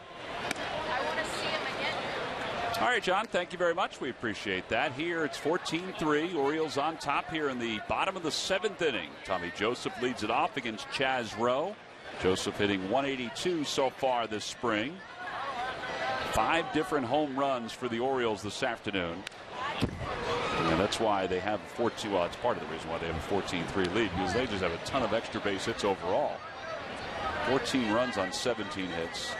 All right, John, thank you very much. We appreciate that. Here it's 14-3. Orioles on top here in the bottom of the 7th inning. Tommy Joseph leads it off against Chaz Rowe. Joseph hitting 182 so far this spring. 5 different home runs for the Orioles this afternoon. And that's why they have 14. Well, it's part of the reason why they have a 14-3 lead, because they just have a ton of extra base hits overall. 14 runs on 17 hits.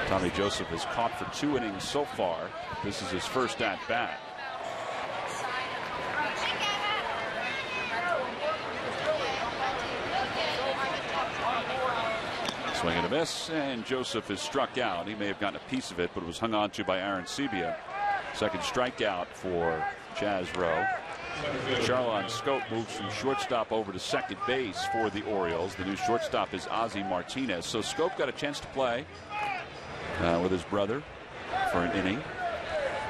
Tommy Joseph has caught for 2 innings so far. This is his first at bat. Swing and a miss, and Joseph is struck out. He may have gotten a piece of it, but it was hung on to by Aaron Sebia. Second strikeout for Chaz Rowe. Charlon Scope moves from shortstop over to second base for the Orioles. The new shortstop is Ozzie Martinez. So Scope got a chance to play with his brother for an inning.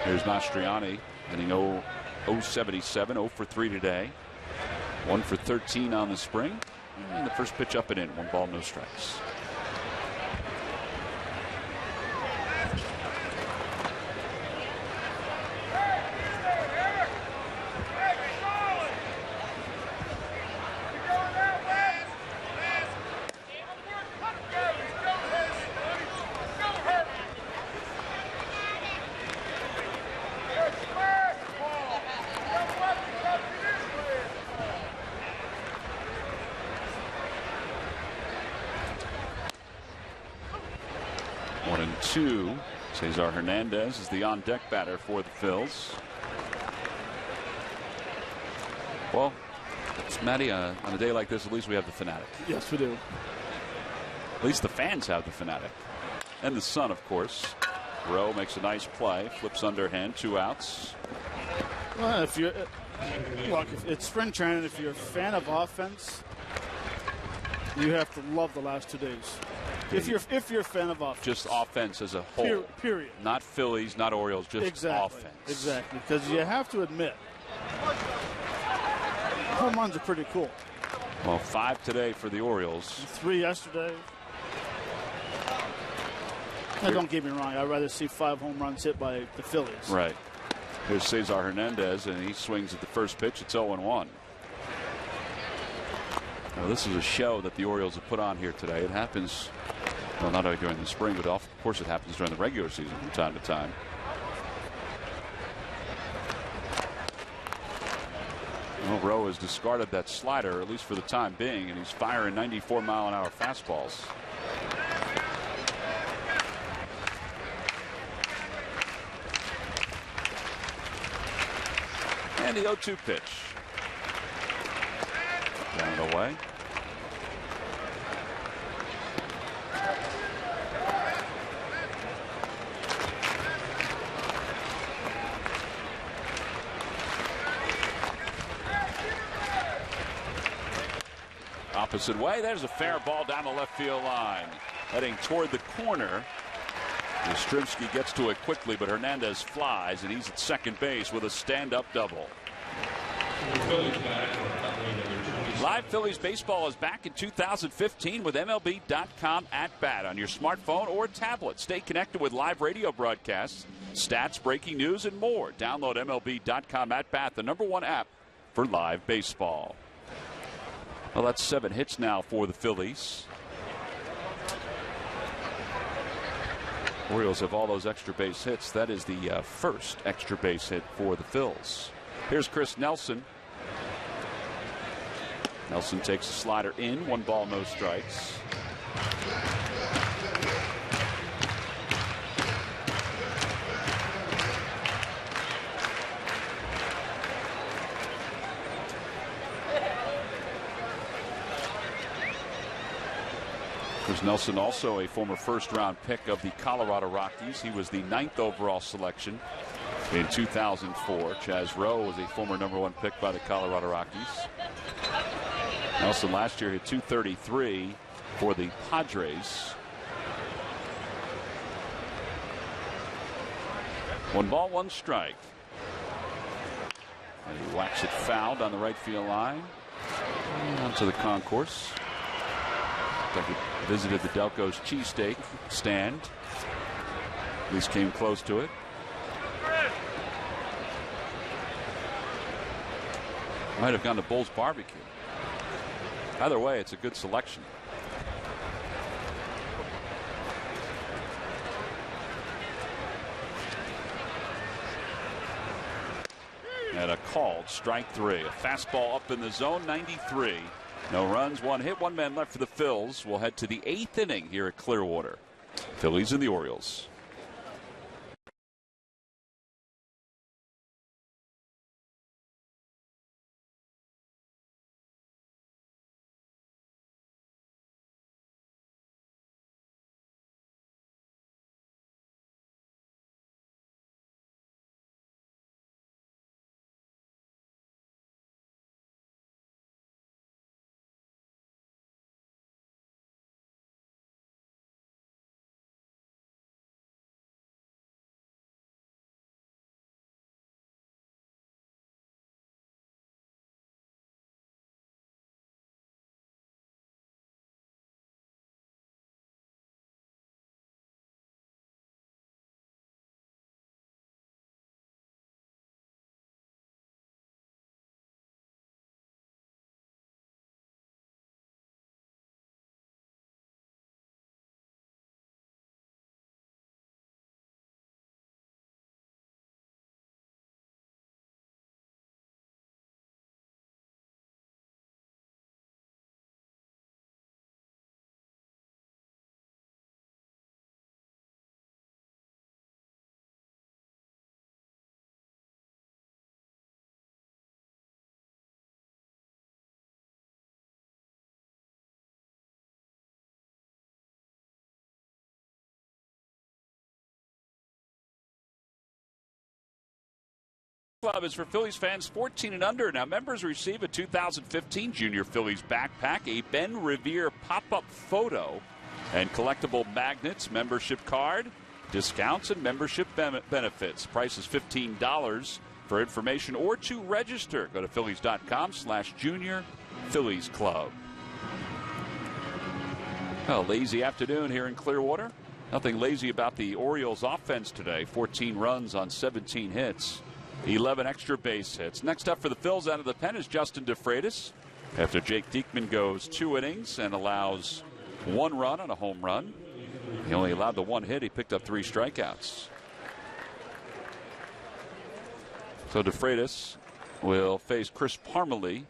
Here's Mastriani hitting 0-77, 0 for 3 today. 1 for 13 on the spring. And the first pitch up and in. 1 ball, no strikes. Cesar Hernandez is the on-deck batter for the Phils. Well, it's Matty, on a day like this, at least we have the Fanatic. Yes, we do. At least the fans have the Fanatic. And the Sun, of course. Rowe makes a nice play, flips underhand, 2 outs. Well, if you're look, if it's spring training. If you're a fan of offense, you have to love the last 2 days. If you're a fan of offense, just offense as a whole, period. Not Phillies, not Orioles, just offense. Exactly, because you have to admit, home runs are pretty cool. Well, 5 today for the Orioles. 3 yesterday. Now, don't get me wrong. I'd rather see 5 home runs hit by the Phillies. Right. Here's Cesar Hernandez, and he swings at the first pitch. It's 0-1. Now, this is a show that the Orioles have put on here today. It happens, well, not only during the spring, but of course it happens during the regular season from time to time. Well, Rowe has discarded that slider, at least for the time being, and he's firing 94-mile-an-hour fastballs. And the 0-2 pitch. Down and away. Opposite way. There's a fair ball down the left field line. Heading toward the corner. Yastrzemski gets to it quickly, but Hernandez flies, and he's at second base with a stand-up double. Live Phillies baseball is back in 2015 with MLB.com at bat on your smartphone or tablet. Stay connected with live radio broadcasts, stats, breaking news, and more. Download MLB.com at bat, the #1 app for live baseball. Well, that's 7 hits now for the Phillies. Orioles have all those extra base hits. That is the first extra base hit for the Phils. Here's Chris Nelson. Nelson takes a slider in. 1 ball, no strikes. Chris Nelson, also a former first-round pick of the Colorado Rockies. He was the 9th overall selection in 2004. Chaz Rowe was a former #1 pick by the Colorado Rockies. Nelson last year hit .233 for the Padres. 1 ball, 1 strike. And he whacks it fouled on the right field line. Onto the concourse. Like it visited the Delco's cheesesteak stand. At least came close to it. Might have gone to Bull's Barbecue. Either way, it's a good selection. And a called strike 3. A fastball up in the zone, 93. No runs, 1 hit, 1 man left for the Phils. We'll head to the 8th inning here at Clearwater. Phillies and the Orioles. Club is for Phillies fans 14 and under. Now, members receive a 2015 Junior Phillies backpack, a Ben Revere pop-up photo, and collectible magnets, membership card, discounts, and membership benefits. Price is $15 for information or to register. Go to Phillies.com/Junior Phillies Club. A lazy afternoon here in Clearwater. Nothing lazy about the Orioles offense today. 14 runs on 17 hits. 11 extra base hits. Next up for the Phils out of the pen is Justin DeFreitas. After Jake Diekman goes 2 innings and allows 1 run on a home run. He only allowed the 1 hit. He picked up 3 strikeouts. So DeFreitas will face Chris Parmelee,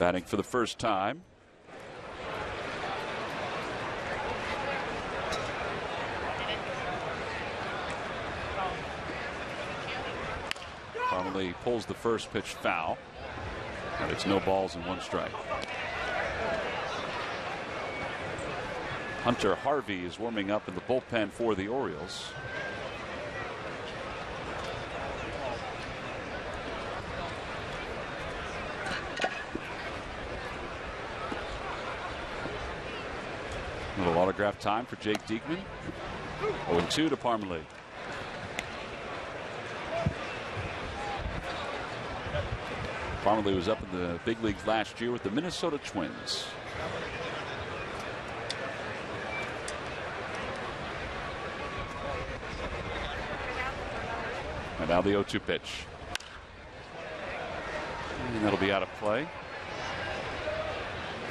batting for the first time. Parmelee pulls the first pitch foul. And it's no balls and 1 strike. Hunter Harvey is warming up in the bullpen for the Orioles. Little autograph time for Jake Diekman. 0-2 to Parmelee. Parmelee was up in the big leagues last year with the Minnesota Twins. And now the 0-2 pitch. And that'll be out of play.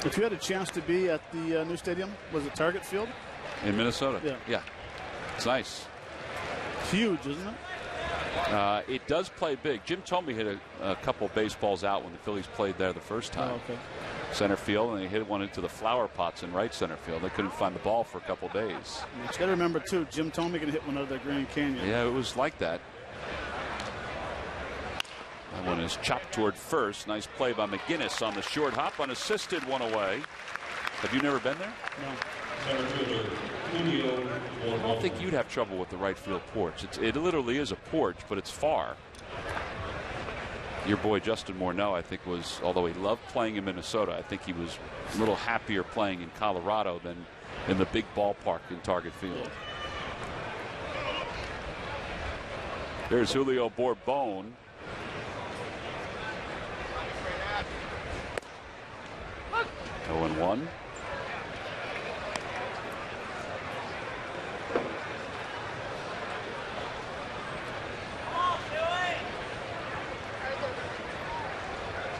If you had a chance to be at the new stadium, was it Target Field? In Minnesota? Yeah. It's nice. Huge, isn't it? It does play big. Jim Thome hit a couple baseballs out when the Phillies played there the first time. Oh, okay. Center field, and they hit one into the flower pots in right center field. They couldn't find the ball for a couple days. You got to remember, too, Jim Thome can hit one out of the Grand Canyon. Yeah, it was like that. That one is chopped toward first. Nice play by McGinnis on the short hop. Unassisted, 1 away. Have you never been there? No. I don't think you'd have trouble with the right field porch. It literally is a porch, but it's far. Your boy Justin Morneau, I think, was, although he loved playing in Minnesota, I think he was a little happier playing in Colorado than in the big ballpark in Target Field. There's Julio Bourbon. Oh, and 1.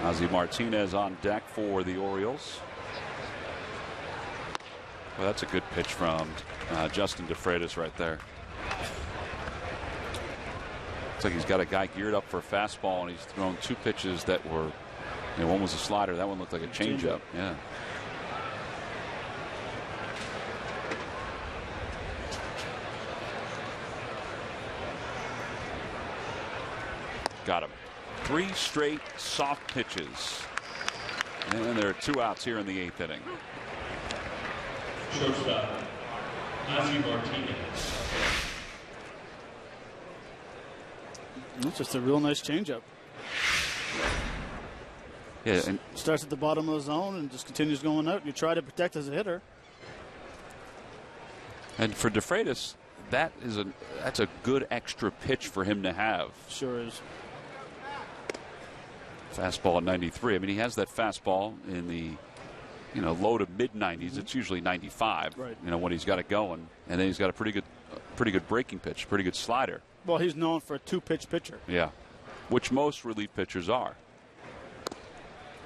Ozzie Martinez on deck for the Orioles. Well, that's a good pitch from Justin DeFreitas right there. Looks like he's got a guy geared up for a fastball, and he's thrown 2 pitches that were, one was a slider. That one looked like a changeup. Yeah. Got him. 3 straight soft pitches. And there are 2 outs here in the 8th inning. Shortstop, Ozzie Martinez. It's just a real nice changeup. Yeah, and starts at the bottom of the zone and just continues going out. You try to protect as a hitter. And for DeFreitas, that's a good extra pitch for him to have. Sure is. Fastball at 93. I mean, he has that fastball in the, low to mid 90s. It's usually 95. Right. When he's got it going, and then he's got a pretty good breaking pitch, pretty good slider. Well, he's known for a 2-pitch pitcher. Yeah, which most relief pitchers are.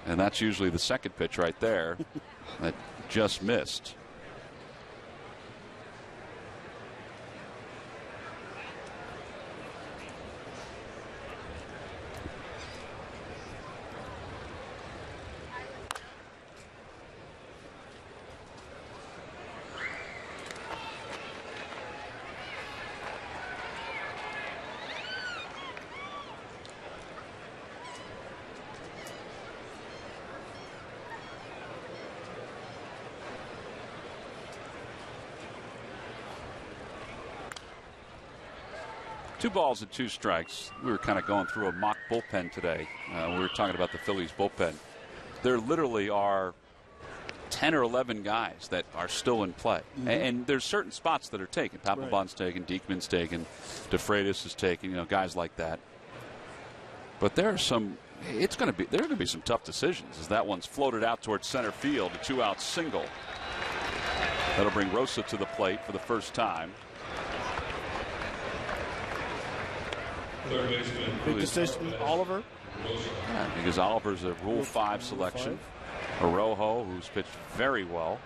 And that's usually the second pitch right there that just missed. 2 balls and 2 strikes. We were kind of going through a mock bullpen today. We were talking about the Phillies bullpen. There literally are 10 or 11 guys that are still in play. And there's certain spots that are taken. Papelbon's taken, Diekman's taken, DeFreitas is taken, guys like that. But there are some, there are going to be some tough decisions as that one's floated out towards center field, a 2-out single. That'll bring Rosa to the plate for the first time. Third baseman. Big decision, Oliver. Yeah, because Oliver's a Rule 5 selection. Arrojo, who's pitched very well.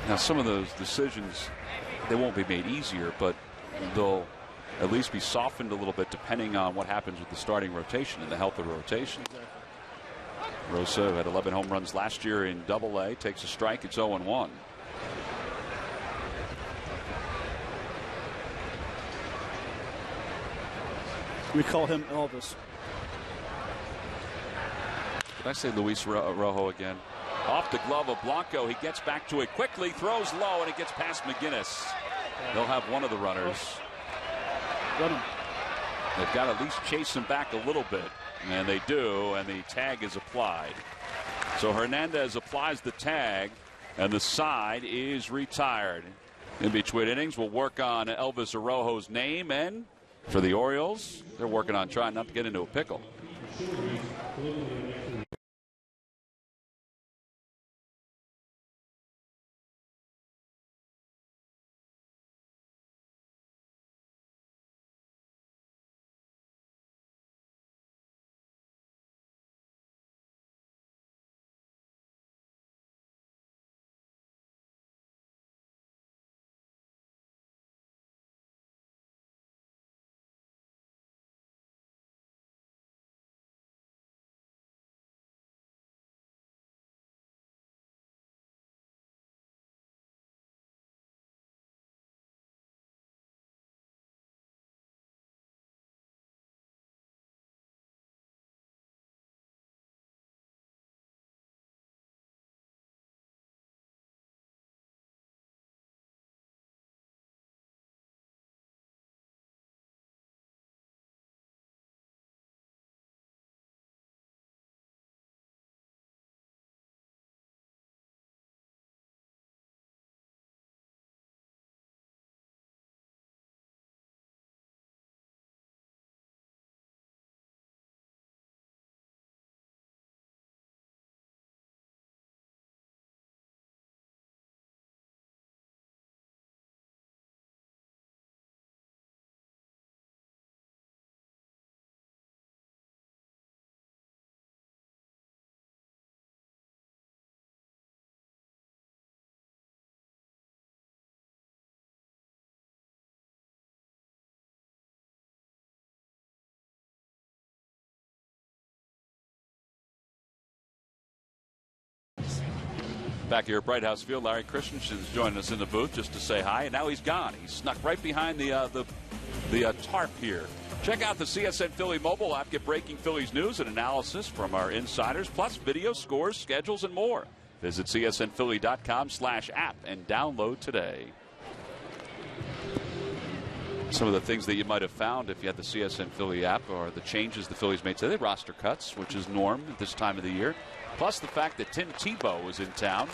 Now, some of those decisions, they won't be made easier, but they'll at least be softened a little bit depending on what happens with the starting rotation and the health of the rotation. Rosa had 11 home runs last year in Double-A, takes a strike. It's 0-1. We call him Elvis. Did I say Luis Rojo again? Off the glove of Blanco. He gets back to it quickly, throws low, and it gets past McGinnis. They'll have one of the runners. Run him. They've got to at least chase him back a little bit, and they do, and the tag is applied. So Hernandez applies the tag, and the side is retired. In between innings, we'll work on Elvis Arrojo's name, and for the Orioles, they're working on trying not to get into a pickle. Back here at Bright House Field, Larry Christensen's joining us in the booth just to say hi, and now he's gone. He's snuck right behind the tarp here. Check out the CSN Philly mobile app. Get breaking Phillies news and analysis from our insiders, plus video, scores, schedules, and more. Visit csnphilly.com/app and download today. Some of the things that you might have found if you had the CSN Philly app are the changes the Phillies made today. Roster cuts, which is norm at this time of the year. Plus the fact that Tim Tebow was in town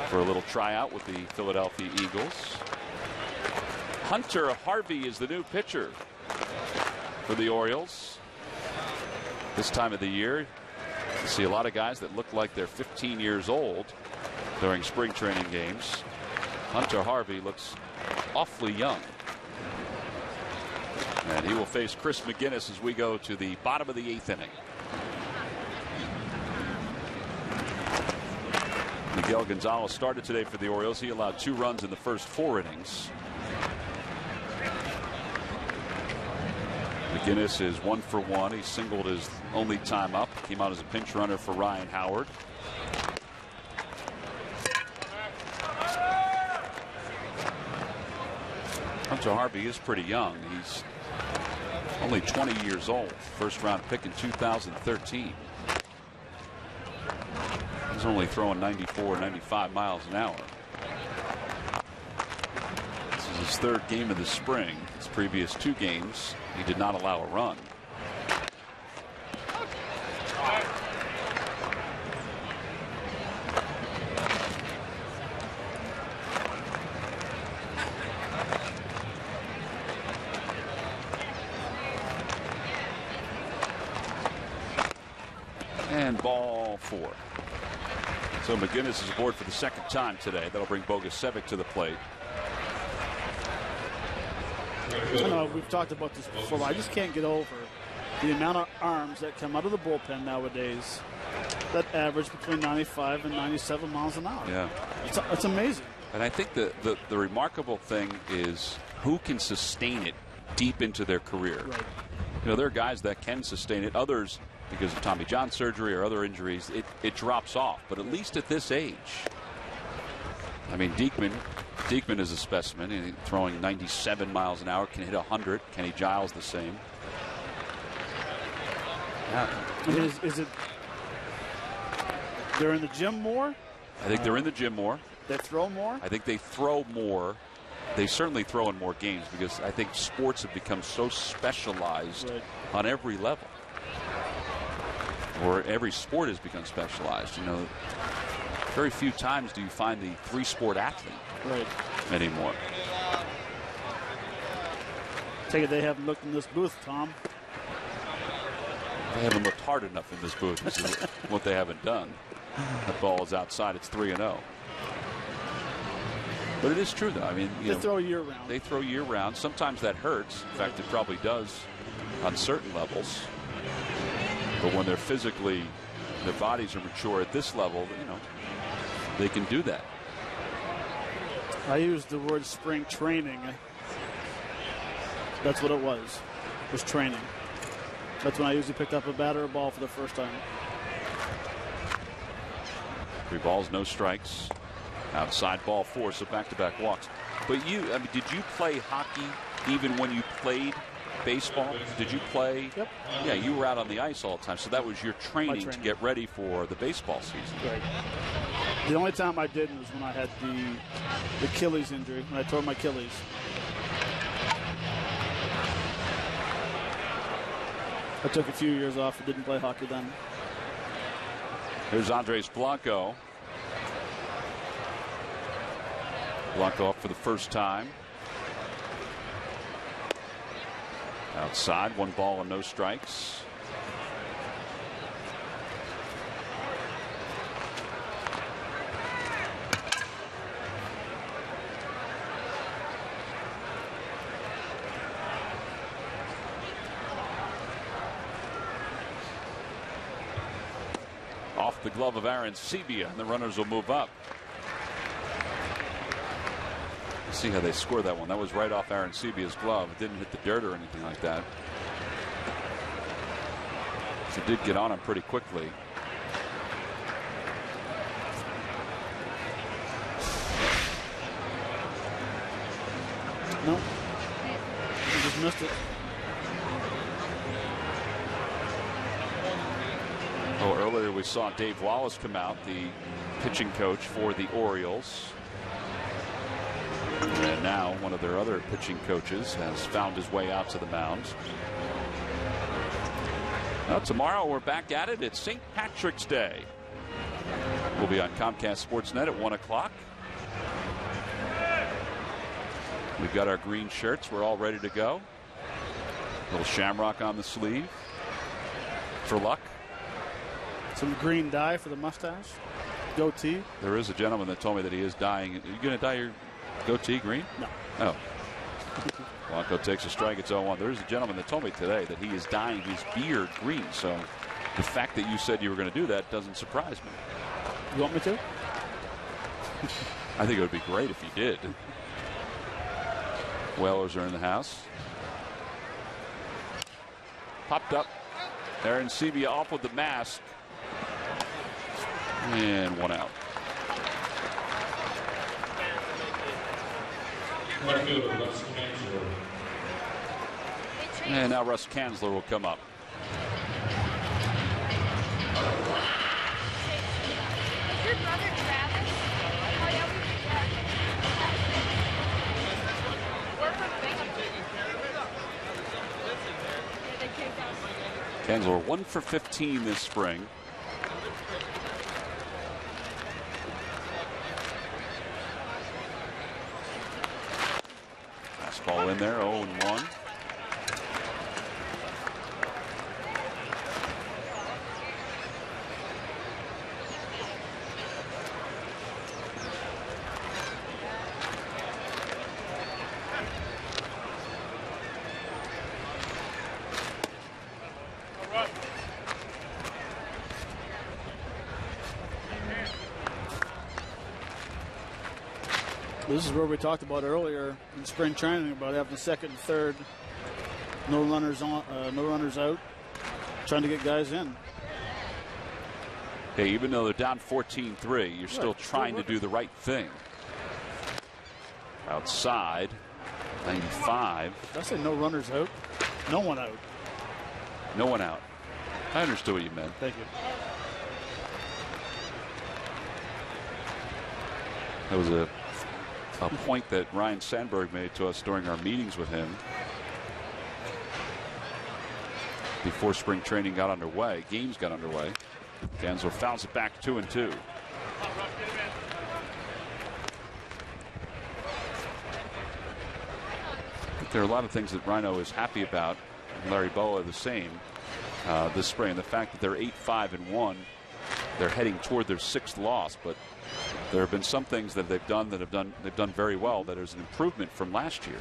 for a little tryout with the Philadelphia Eagles. Hunter Harvey is the new pitcher for the Orioles. This time of the year, you see a lot of guys that look like they're 15 years old during spring training games. Hunter Harvey looks awfully young. And he will face Chris McGinnis as we go to the bottom of the 8th inning. Miguel Gonzalez started today for the Orioles. He allowed 2 runs in the first 4 innings. McGinnis is 1 for 1. He singled his only time up. Came out as a pinch runner for Ryan Howard. Hunter Harvey is pretty young. He's only 20 years old. First round pick in 2013. He's only throwing 94, 95 miles an hour. His third game of the spring. His previous 2 games, he did not allow a run. And ball 4. So McGinnis is aboard for the second time today. That'll bring Bogusevic to the plate. I know we've talked about this before, but I just can't get over the amount of arms that come out of the bullpen nowadays that average between 95 and 97 miles an hour. Yeah. It's amazing. And I think the remarkable thing is who can sustain it deep into their career. Right. You know, there are guys that can sustain it. Others, because of Tommy John surgery or other injuries, it drops off. But at least at this age, I mean, Diekman is a specimen. He's throwing 97 miles an hour, can hit 100. Kenny Giles the same. I mean, is it they're in the gym more? I think they're in the gym more. They throw more? I think they throw more. They certainly throw in more games because I think sports have become so specialized on every level. Or every sport has become specialized. You know, very few times do you find the 3-sport athlete anymore. Take it they haven't looked in this booth, Tom. They haven't looked hard enough in this booth. This is what they haven't done. That ball is outside. It's 3-0. But it is true, though. I mean, they throw year round. They throw year round. Sometimes that hurts. In fact, it probably does on certain levels. But when they're physically, their bodies are mature at this level, you know, they can do that. I used the word spring training. That's what it was training. That's when I usually picked up a bat or a ball for the first time. 3 balls, no strikes. Outside ball 4, so back-to-back walks. But I mean, did you play hockey even when you played baseball? Did you play? Yep. Yeah, you were out on the ice all the time, so that was your training to get ready for the baseball season. Right. The only time I didn't was when I had the Achilles injury, when I tore my Achilles. I took a few years off and didn't play hockey then. Here's Andres Blanco. Blanco up for the first time. Outside, 1 ball and no strikes. Off the glove of Aaron Sebia, and the runners will move up. See how they score that one. That was right off Aaron Sebia's glove. It didn't hit the dirt or anything like that. So it did get on him pretty quickly. No. He just missed it. Oh, earlier we saw Dave Wallace come out, the pitching coach for the Orioles. And now one of their other pitching coaches has found his way out to the mound. Now, tomorrow we're back at it. It's St. Patrick's Day. We'll be on Comcast Sportsnet at 1 o'clock. We've got our green shirts. We're all ready to go. Little shamrock on the sleeve for luck. Some green dye for the mustache. Goatee. There is a gentleman that told me that he is dyeing. Are you going to dye your goatee green? No. Oh. Blanco takes a strike. It's 0-1. There is a gentleman that told me today that he is dyeing his beard green. So the fact that you said you were going to do that doesn't surprise me. You want me to? I think it would be great if you did. Whalers are in the house. Popped up. Aaron Sebia off with the mask. And 1 out. And now Russ Kanzler will come up. Your brother Travis? Oh, yeah, we did that. Kinsler 1 for 15 this spring. Fastball in there, 0-1. This is where we talked about earlier in spring training about having the second and third, no runners on, no runners out, trying to get guys in. Hey, even though they're down 14-3, you're still trying to do the right thing. Outside, 95. Did I say no runners out? No one out. No one out. I understood what you meant. Thank you. That was a point that Ryan Sandberg made to us during our meetings with him before spring training got underway. Games got underway. Kinsler fouls it back 2-2. There are a lot of things that Rhino is happy about. Larry Boa the same this spring. The fact that they're 8-5-1, they're heading toward their 6th loss, but there have been some things that they've done very well that is an improvement from last year.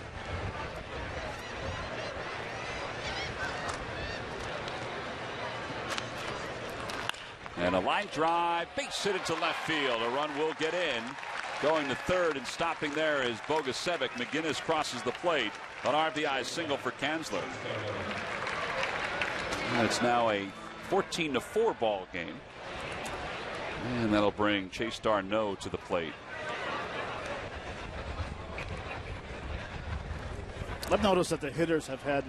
And a line drive, base hit into left field. A run will get in. Going to third and stopping there is Bogusevic. McGinnis crosses the plate. An RBI single for Kinsler. And it's now a 14-4 ball game. And that'll bring Chase Darno to the plate. I've noticed that the hitters have had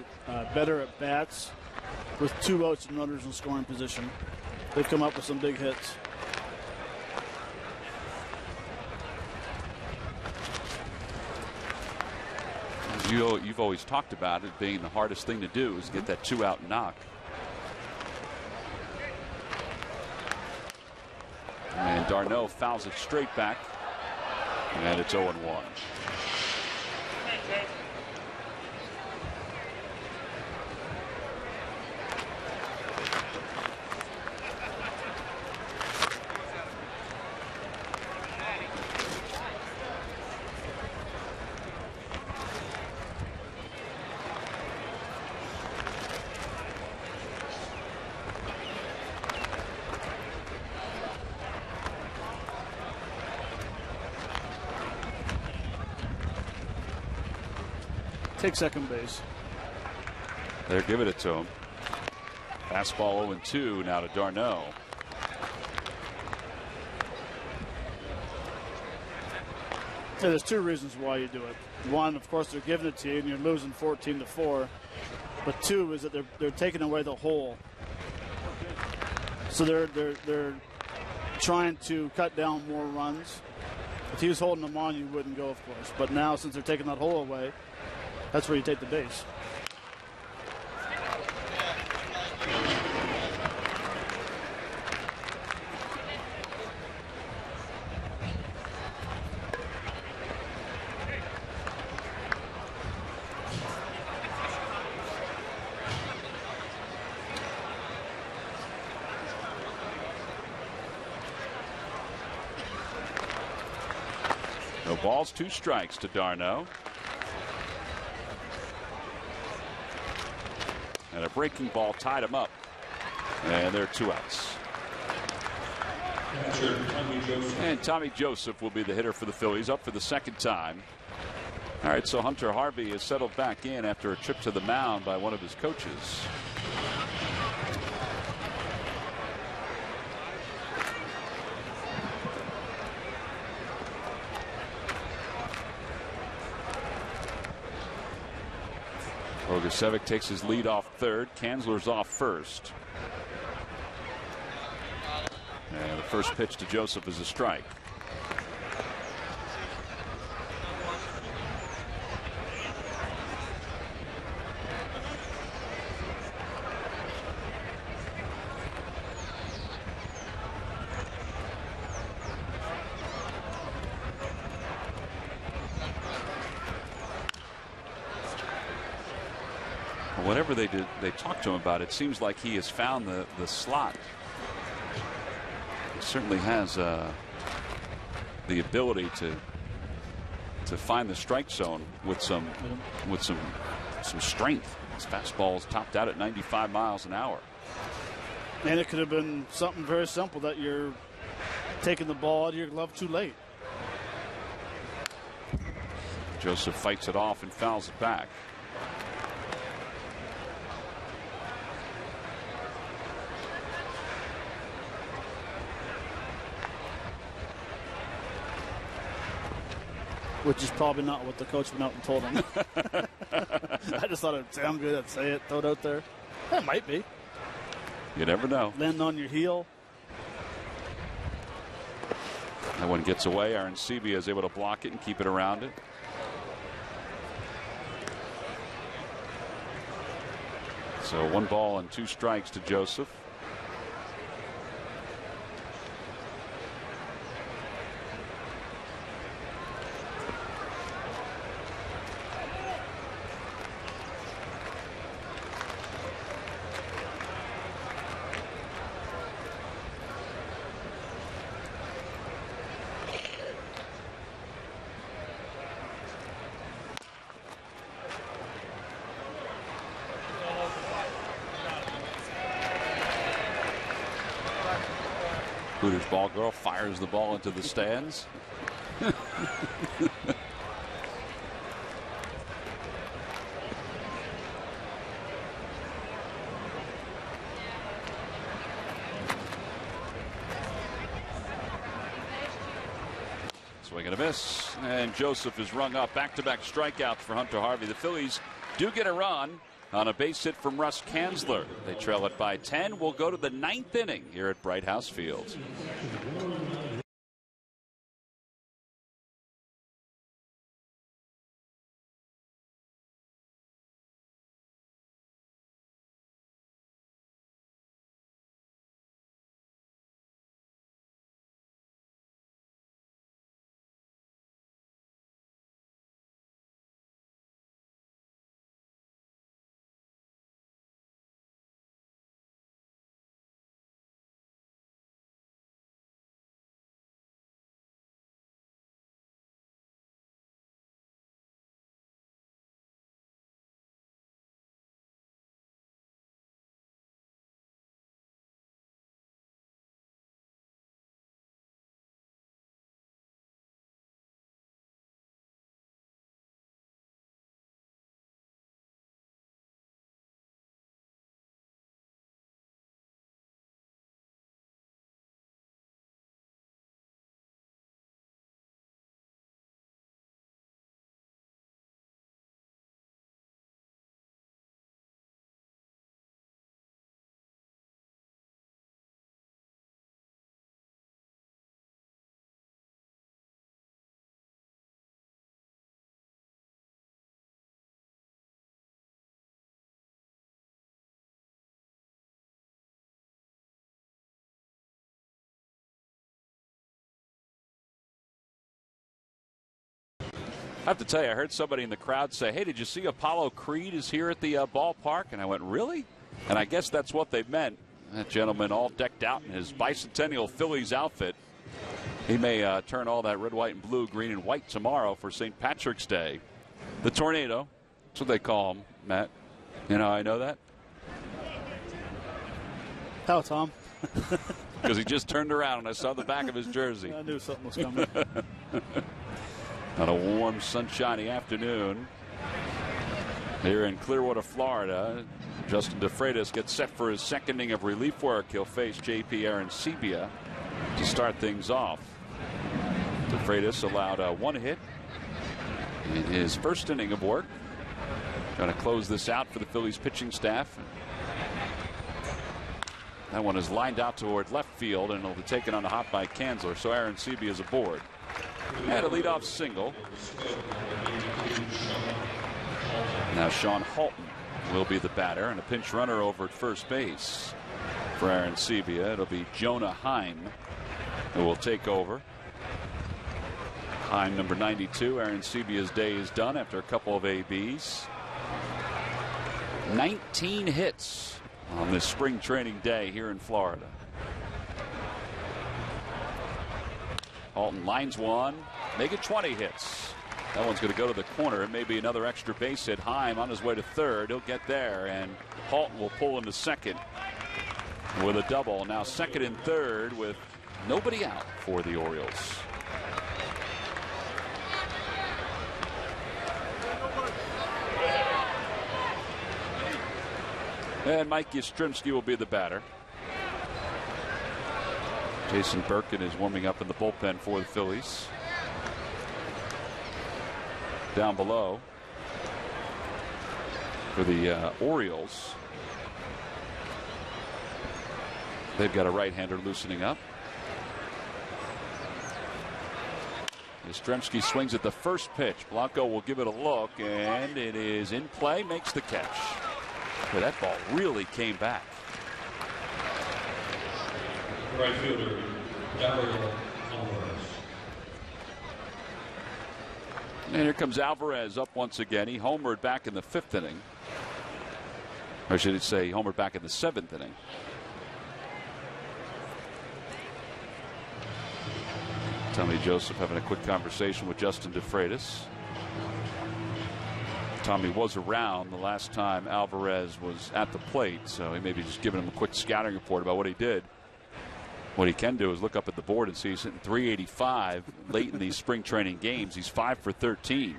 better at bats with 2 outs and runners in scoring position. They've come up with some big hits. You've always talked about it being the hardest thing to do is get that 2-out knock. And Darno fouls it straight back. And it's 0-1. Take second base. They're giving it to him. Fastball 0-2 now to Darno. Yeah, there's 2 reasons why you do it. One, of course, they're giving it to you and you're losing 14-4. But 2 is that they're taking away the hole. So they're trying to cut down more runs. If he was holding them on, you wouldn't go, of course. But now, since they're taking that hole away, that's where you take the base. No balls, 2 strikes to Darno. And a breaking ball tied him up. And there are 2 outs. And Tommy Joseph will be the hitter for the Phillies, up for the 2nd time. All right, so Hunter Harvey is settled back in after a trip to the mound by one of his coaches. Bogusevic takes his lead off third. Kinsler's off first. And the first pitch to Joseph is a strike. whatever they talked to him about, it seems like he has found the slot. He certainly has the ability to find the strike zone with some strength. His fastball is topped out at 95 miles an hour. And it could have been something very simple, that you're taking the ball out of your glove too late. Joseph fights it off and fouls it back. Which is probably not what the coach went out and told him. I just thought it'd sound good. I'd say it, throw it out there. That might be. You never know. Land on your heel. That one gets away. Arancibia is able to block it and keep it around it. So 1 ball and 2 strikes to Joseph. Hooters ball girl fires the ball into the stands. Swing and a miss, and Joseph is rung up. Back-to-back strikeouts for Hunter Harvey. The Phillies do get a run on a base hit from Russ Kanzler. They trail it by 10. We'll go to the 9th inning here at Bright House Field. I have to tell you, I heard somebody in the crowd say, hey, did you see Apollo Creed is here at the ballpark? And I went, really? And I guess that's what they meant. That gentleman all decked out in his bicentennial Phillies outfit. He may turn all that red, white, and blue, green, and white tomorrow for St. Patrick's Day. The Tornado. That's what they call him, Matt. You know, I know that. How, Tom? Because he just turned around and I saw the back of his jersey. I knew something was coming. On a warm, sunshiny afternoon here in Clearwater, Florida, Justin DeFreitas gets set for his second inning of relief work. He'll face J.P. Arancibia to start things off. DeFreitas allowed 1 hit in his first inning of work. Trying to close this out for the Phillies pitching staff. That one is lined out toward left field, and it'll be taken on the hop by Kanzler, so Arancibia is aboard. And a leadoff single. Now Sean Halton will be the batter, and a pinch runner over at first base for Arancibia. It'll be Jonah Heim who will take over. Heim, number 92. Arancibia's day is done after a couple of ABs. 19 hits on this spring training day here in Florida. Alton lines one, make it 20 hits. That one's going to go to the corner. It may be another extra base hit. Heim on his way to third. He'll get there, and Halton will pull into second with a double. Now second and third with nobody out for the Orioles. And Mike Yastrzemski will be the batter. Jason Birkin is warming up in the bullpen for the Phillies. Down below for the Orioles, they've got a right-hander loosening up. Yastrzemski swings at the first pitch. Blanco will give it a look, and it is in play, makes the catch. Boy, that ball really came back. Right fielder, Gabriel Alvarez. And here comes Alvarez up once again. He homered back in the 5th inning. Or should I say, he homered back in the 7th inning. Tommy Joseph having a quick conversation with Justin DeFreitas. Tommy was around the last time Alvarez was at the plate, so he may be just giving him a quick scouting report about what he did. What he can do is look up at the board and see he's hitting .385 late in these spring training games. He's 5 for 13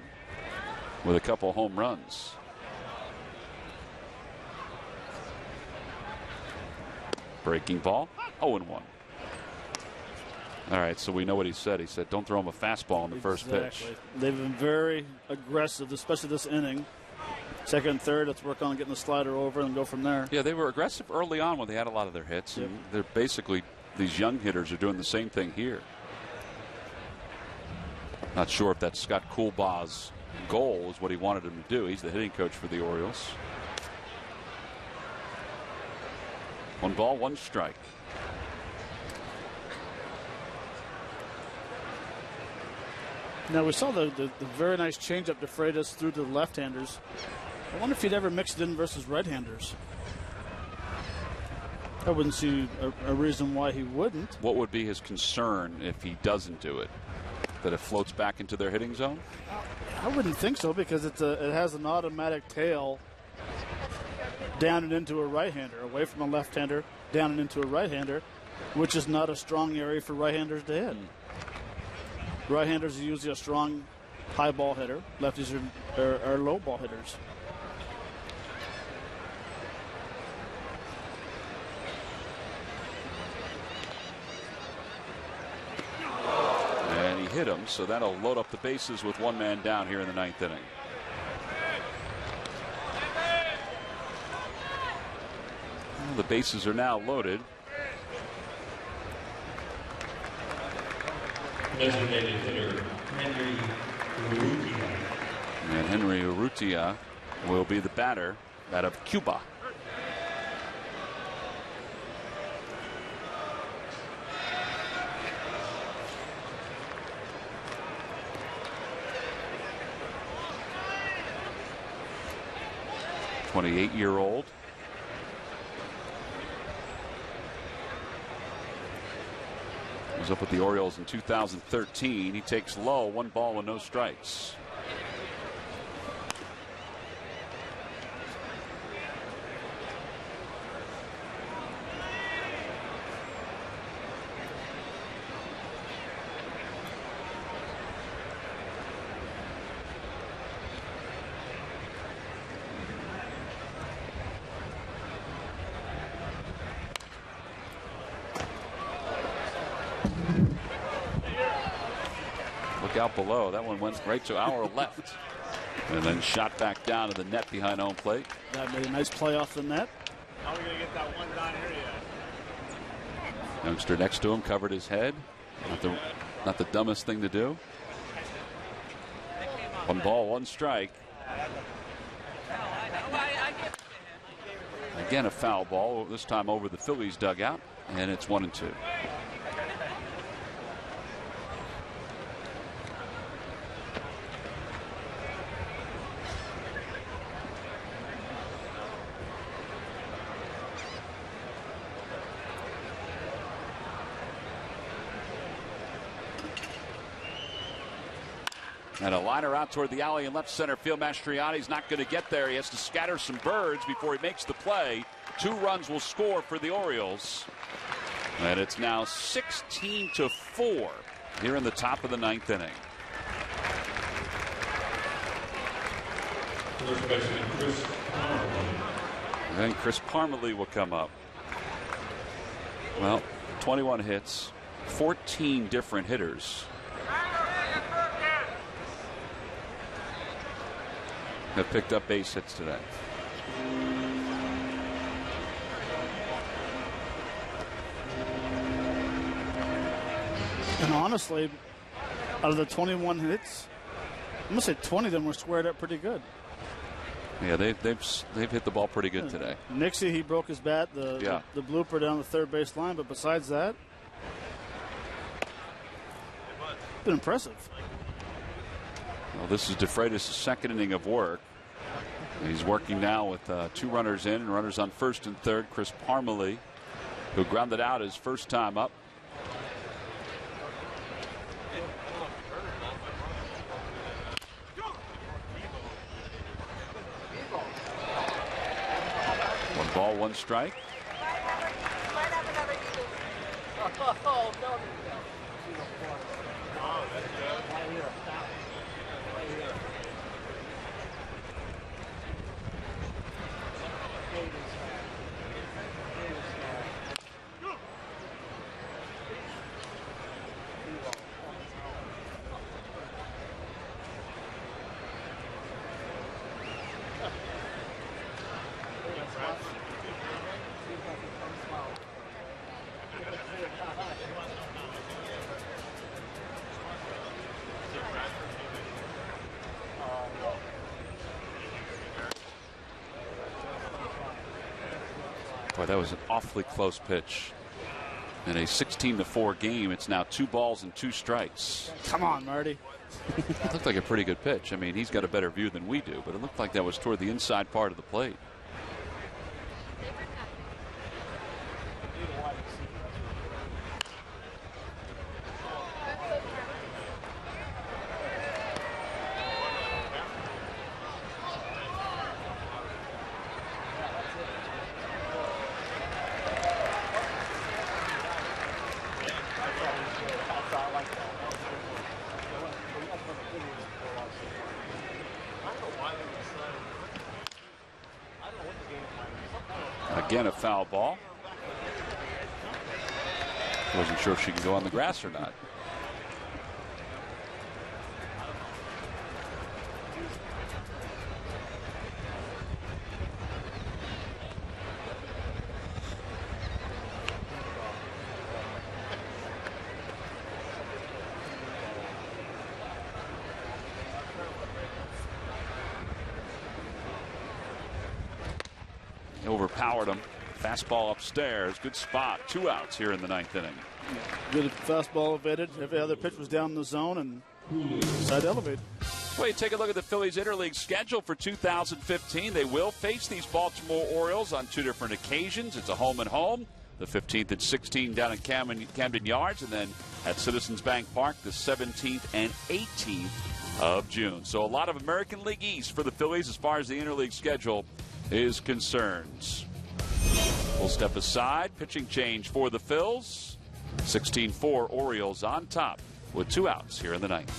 with a couple home runs. Breaking ball, 0-1. All right, so we know what he said. He said, don't throw him a fastball in the first pitch. They've been very aggressive, especially this inning. Second and third, let's work on getting the slider over and go from there. Yeah, they were aggressive early on when they had a lot of their hits. Yep. And they're basically, these young hitters are doing the same thing here. Not sure if that's Scott Coolbaugh's goal is what he wanted him to do. He's the hitting coach for the Orioles. 1 ball, 1 strike. Now, we saw the very nice changeup to DeFreitas through to the left-handers. I wonder if he'd ever mixed it in versus right-handers. I wouldn't see a reason why he wouldn't. What would be his concern if he doesn't do it? That it floats back into their hitting zone? I wouldn't think so, because it has an automatic tail down and into a right-hander, away from a left-hander, down and into a right-hander, which is not a strong area for right-handers to hit. Right-handers are usually a strong high ball hitter. Lefties are low ball hitters. And he hit him, so that'll load up the bases with 1 man down here in the 9th inning. Well, the bases are now loaded. Designated hitter, Henry Urrutia. And Henry Urrutia will be the batter out of Cuba. .28-year-old. Was up with the Orioles in 2013. He takes low, 1 ball and no strikes. Out below. That one went right to our left. And then shot back down to the net behind home plate. That made a nice play off the net. How are we going to get that one down here yet? Youngster next to him covered his head. Not the dumbest thing to do. 1 ball, 1 strike. Again, a foul ball, this time over the Phillies dugout, and it's 1-2. And a liner out toward the alley in left center field. Mastriotti's not going to get there. He has to scatter some birds before he makes the play. 2 runs will score for the Orioles. And it's now 16-4 here in the top of the 9th inning. I think Chris Parmelee will come up. Well, 21 hits, 14 different hitters have picked up base hits today. And honestly, out of the 21 hits, I'm going to say 20 of them were squared up pretty good. Yeah, they've hit the ball pretty good today. Nixie, he broke his bat, the blooper down the third base line, but besides that, it's been impressive. Well, this is DeFreitas' second inning of work. He's working now with 2 runners in and runners on first and third. Chris Parmelee, who grounded out his first time up. Ball, 1 strike. Boy, that was an awfully close pitch. In a 16-4 game, it's now 2 balls and 2 strikes. Come on, Marty. It looked like a pretty good pitch. I mean, he's got a better view than we do, but it looked like that was toward the inside part of the plate. Again, a foul ball. Wasn't sure if she could go on the grass or not. Overpowered him. Fastball upstairs. Good spot. 2 outs here in the 9th inning. Good fastball evaded. Every other pitch was down in the zone and decided to elevate. Well, you take a look at the Phillies interleague schedule for 2015. They will face these Baltimore Orioles on 2 different occasions. It's a home and home. The 15th and 16th down at Camden Yards, and then at Citizens Bank Park the 17th and 18th of June. So a lot of American League East for the Phillies as far as the interleague schedule is concerned. We'll step aside. Pitching change for the Phils. 16-4 Orioles on top with 2 outs here in the 9th.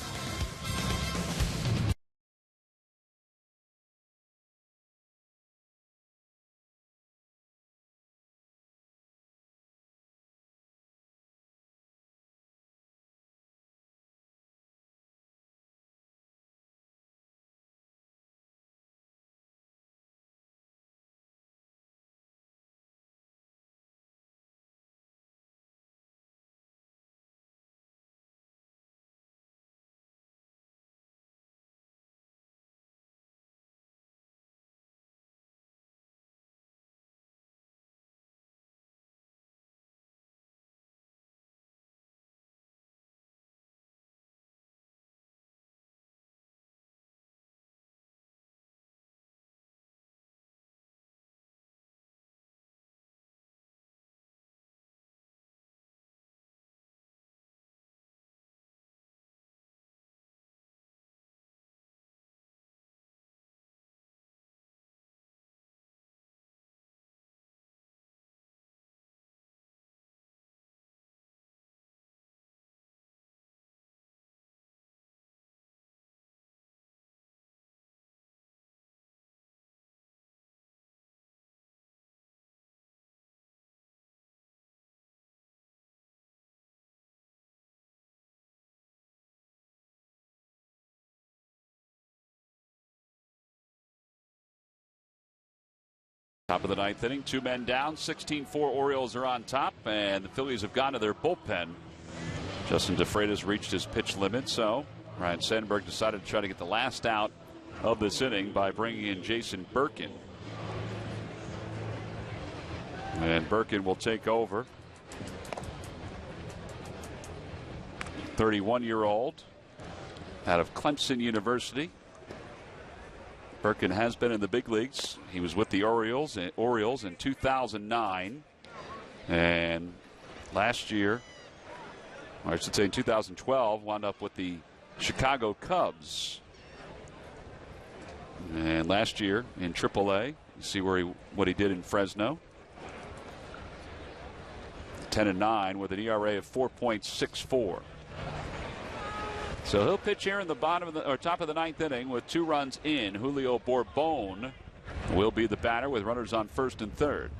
Top of the ninth inning, 2 men down, 16-4 Orioles are on top, and the Phillies have gone to their bullpen. Justin DeFreitas reached his pitch limit, so Ryan Sandberg decided to try to get the last out of this inning by bringing in Jason Birkin. And Birkin will take over. 31-year-old out of Clemson University. Birkin has been in the big leagues. He was with the Orioles in 2009. And last year, or I should say in 2012, wound up with the Chicago Cubs. And last year in AAA, you see what he did in Fresno. 10-9 with an ERA of 4.64. So he'll pitch here in the top of the ninth inning with 2 runs in. Julio Bourbon will be the batter with runners on first and third.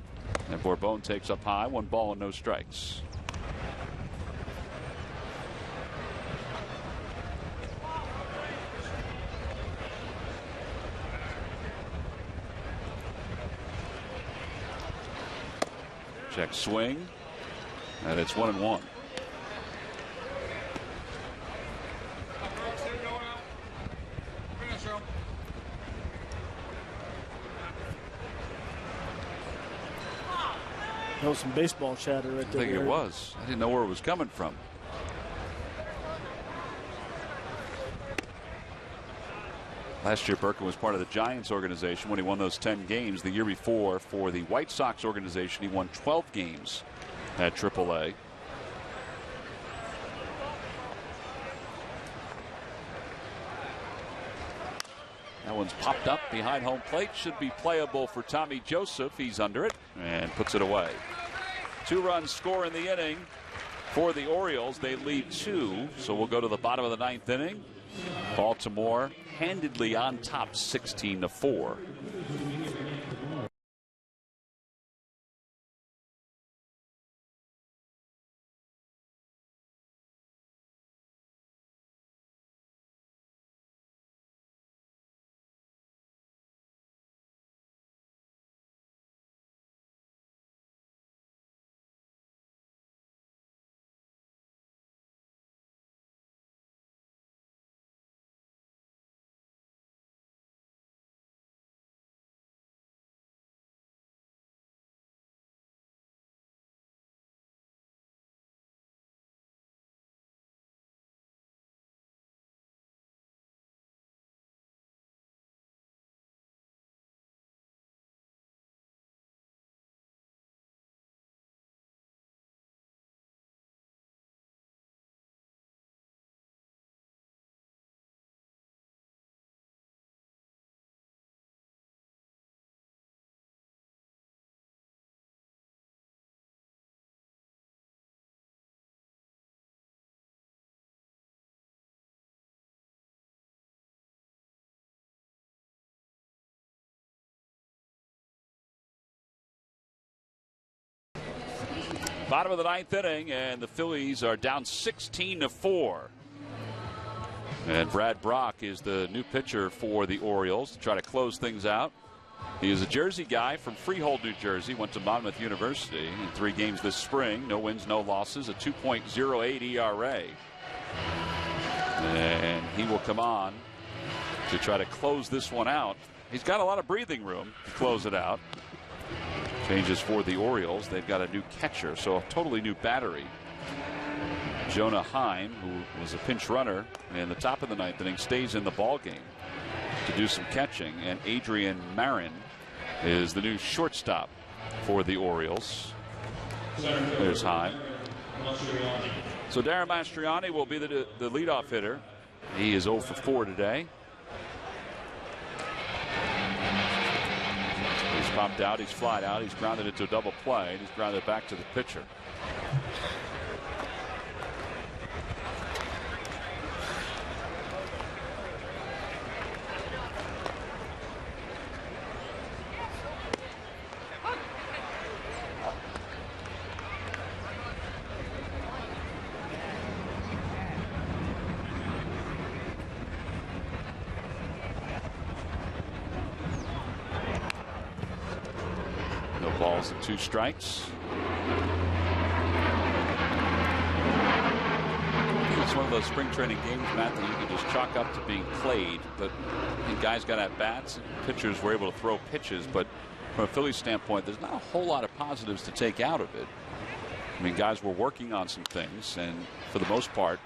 And Bourbon takes up high, 1 ball and no strikes. Check swing, and it's 1-1. That was some baseball chatter right there. I think it was. I didn't know where it was coming from. Last year, Birkin was part of the Giants organization when he won those 10 games. The year before, for the White Sox organization, he won 12 games at AAA. That one's popped up behind home plate. Should be playable for Tommy Joseph. He's under it and puts it away. 2 runs score in the inning for the Orioles. They lead 2, so we'll go to the bottom of the ninth inning. Baltimore handedly on top, 16-4. Bottom of the ninth inning, and the Phillies are down 16-4. And Brad Brock is the new pitcher for the Orioles to try to close things out. He is a Jersey guy from Freehold, New Jersey. Went to Monmouth University in 3 games this spring. No wins, no losses, a 2.08 ERA. And he will come on to try to close this one out. He's got a lot of breathing room to close it out. Changes for the Orioles. They've got a new catcher, so a totally new battery. Jonah Heim, who was a pinch runner in the top of the ninth inning, stays in the ball game to do some catching. And Adrian Marin is the new shortstop for the Orioles. There's Heim. So Darren Mastriani will be the leadoff hitter. He is 0 for 4 today. He's popped out, he's flied out, he's grounded into a double play, and he's grounded back to the pitcher. Balls and 2 strikes. It's one of those spring training games, Matt, that you can just chalk up to being played. But guys got at bats, and pitchers were able to throw pitches. But from a Phillies standpoint, there's not a whole lot of positives to take out of it. I mean, guys were working on some things, and for the most part,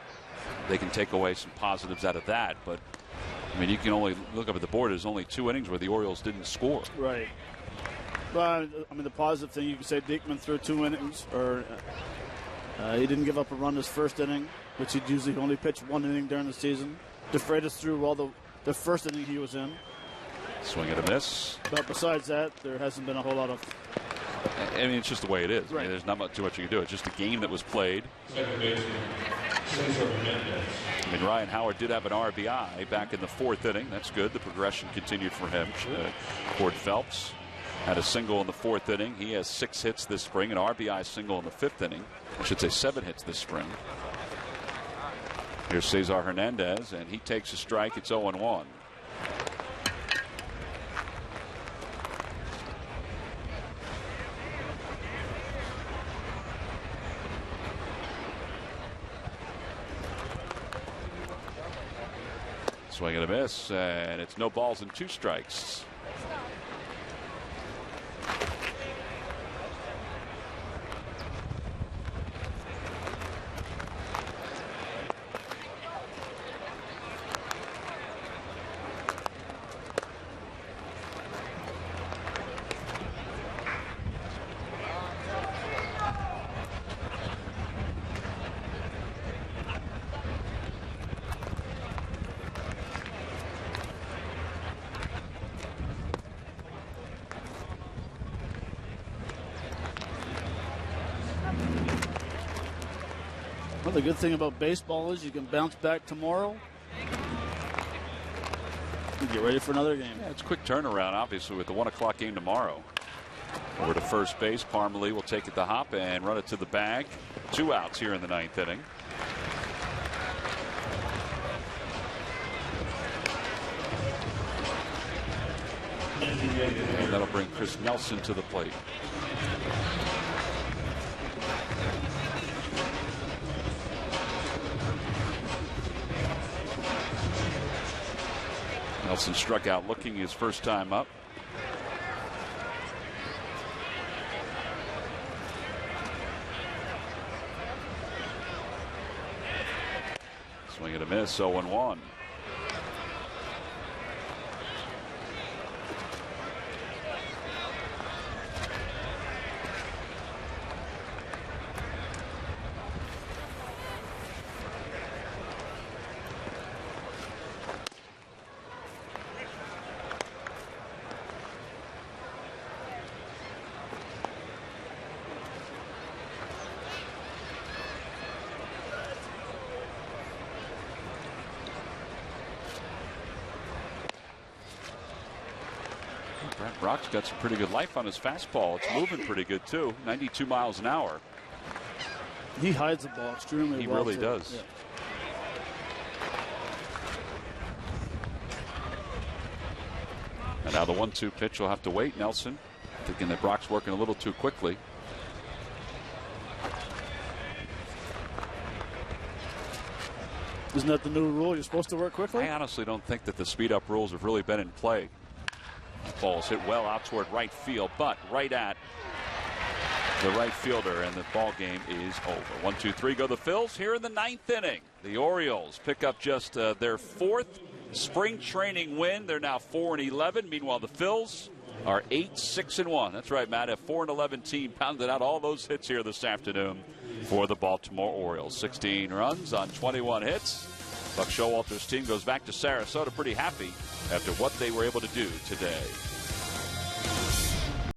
they can take away some positives out of that. But I mean, you can only look up at the board. There's only 2 innings where the Orioles didn't score. Right. But I mean, the positive thing, you can say Diekman threw 2 innings, or he didn't give up a run his first inning, which he'd usually only pitch 1 inning during the season. DeFreitas threw all the first inning he was in. Swing and a miss. But besides that, there hasn't been a whole lot of. I mean, it's just the way it is. Right. I mean, there's not too much you can do. It's just a game that was played. I mean, Ryan Howard did have an RBI back in the 4th inning. That's good. The progression continued for him. Cord Phelps had a single in the 4th inning. He has 6 hits this spring, an RBI single in the 5th inning. I should say 7 hits this spring. Here's Cesar Hernandez, and he takes a strike. It's 0-1. Swing and a miss, and it's no balls and 2 strikes. Well, the good thing about baseball is you can bounce back tomorrow and get ready for another game. Yeah, it's a quick turnaround, obviously, with the 1 o'clock game tomorrow. Over to first base. Parmelee will take it the hop and run it to the bag. 2 outs here in the 9th inning. And that'll bring Chris Nelson to the plate. Nelson struck out looking his first time up. Swing and a miss, 0-1. Brock's got some pretty good life on his fastball. It's moving pretty good, too. 92 miles an hour. He hides the ball extremely well. He really does. Yeah. And now the 1-2 pitch will have to wait. Nelson thinking that Brock's working a little too quickly. Isn't that the new rule? You're supposed to work quickly? I honestly don't think that the speed up rules have really been in play. Ball's hit well out toward right field, but right at the right fielder, and the ball game is over. 1-2-3 go the Phils here in the 9th inning. The Orioles pick up just their 4th spring training win. They're now 4-11. Meanwhile, the Phils are 8-6-1. That's right, Matt. A 4-11 team pounded out all those hits here this afternoon for the Baltimore Orioles. 16 runs on 21 hits. Buck Showalter's team goes back to Sarasota pretty happy after what they were able to do today.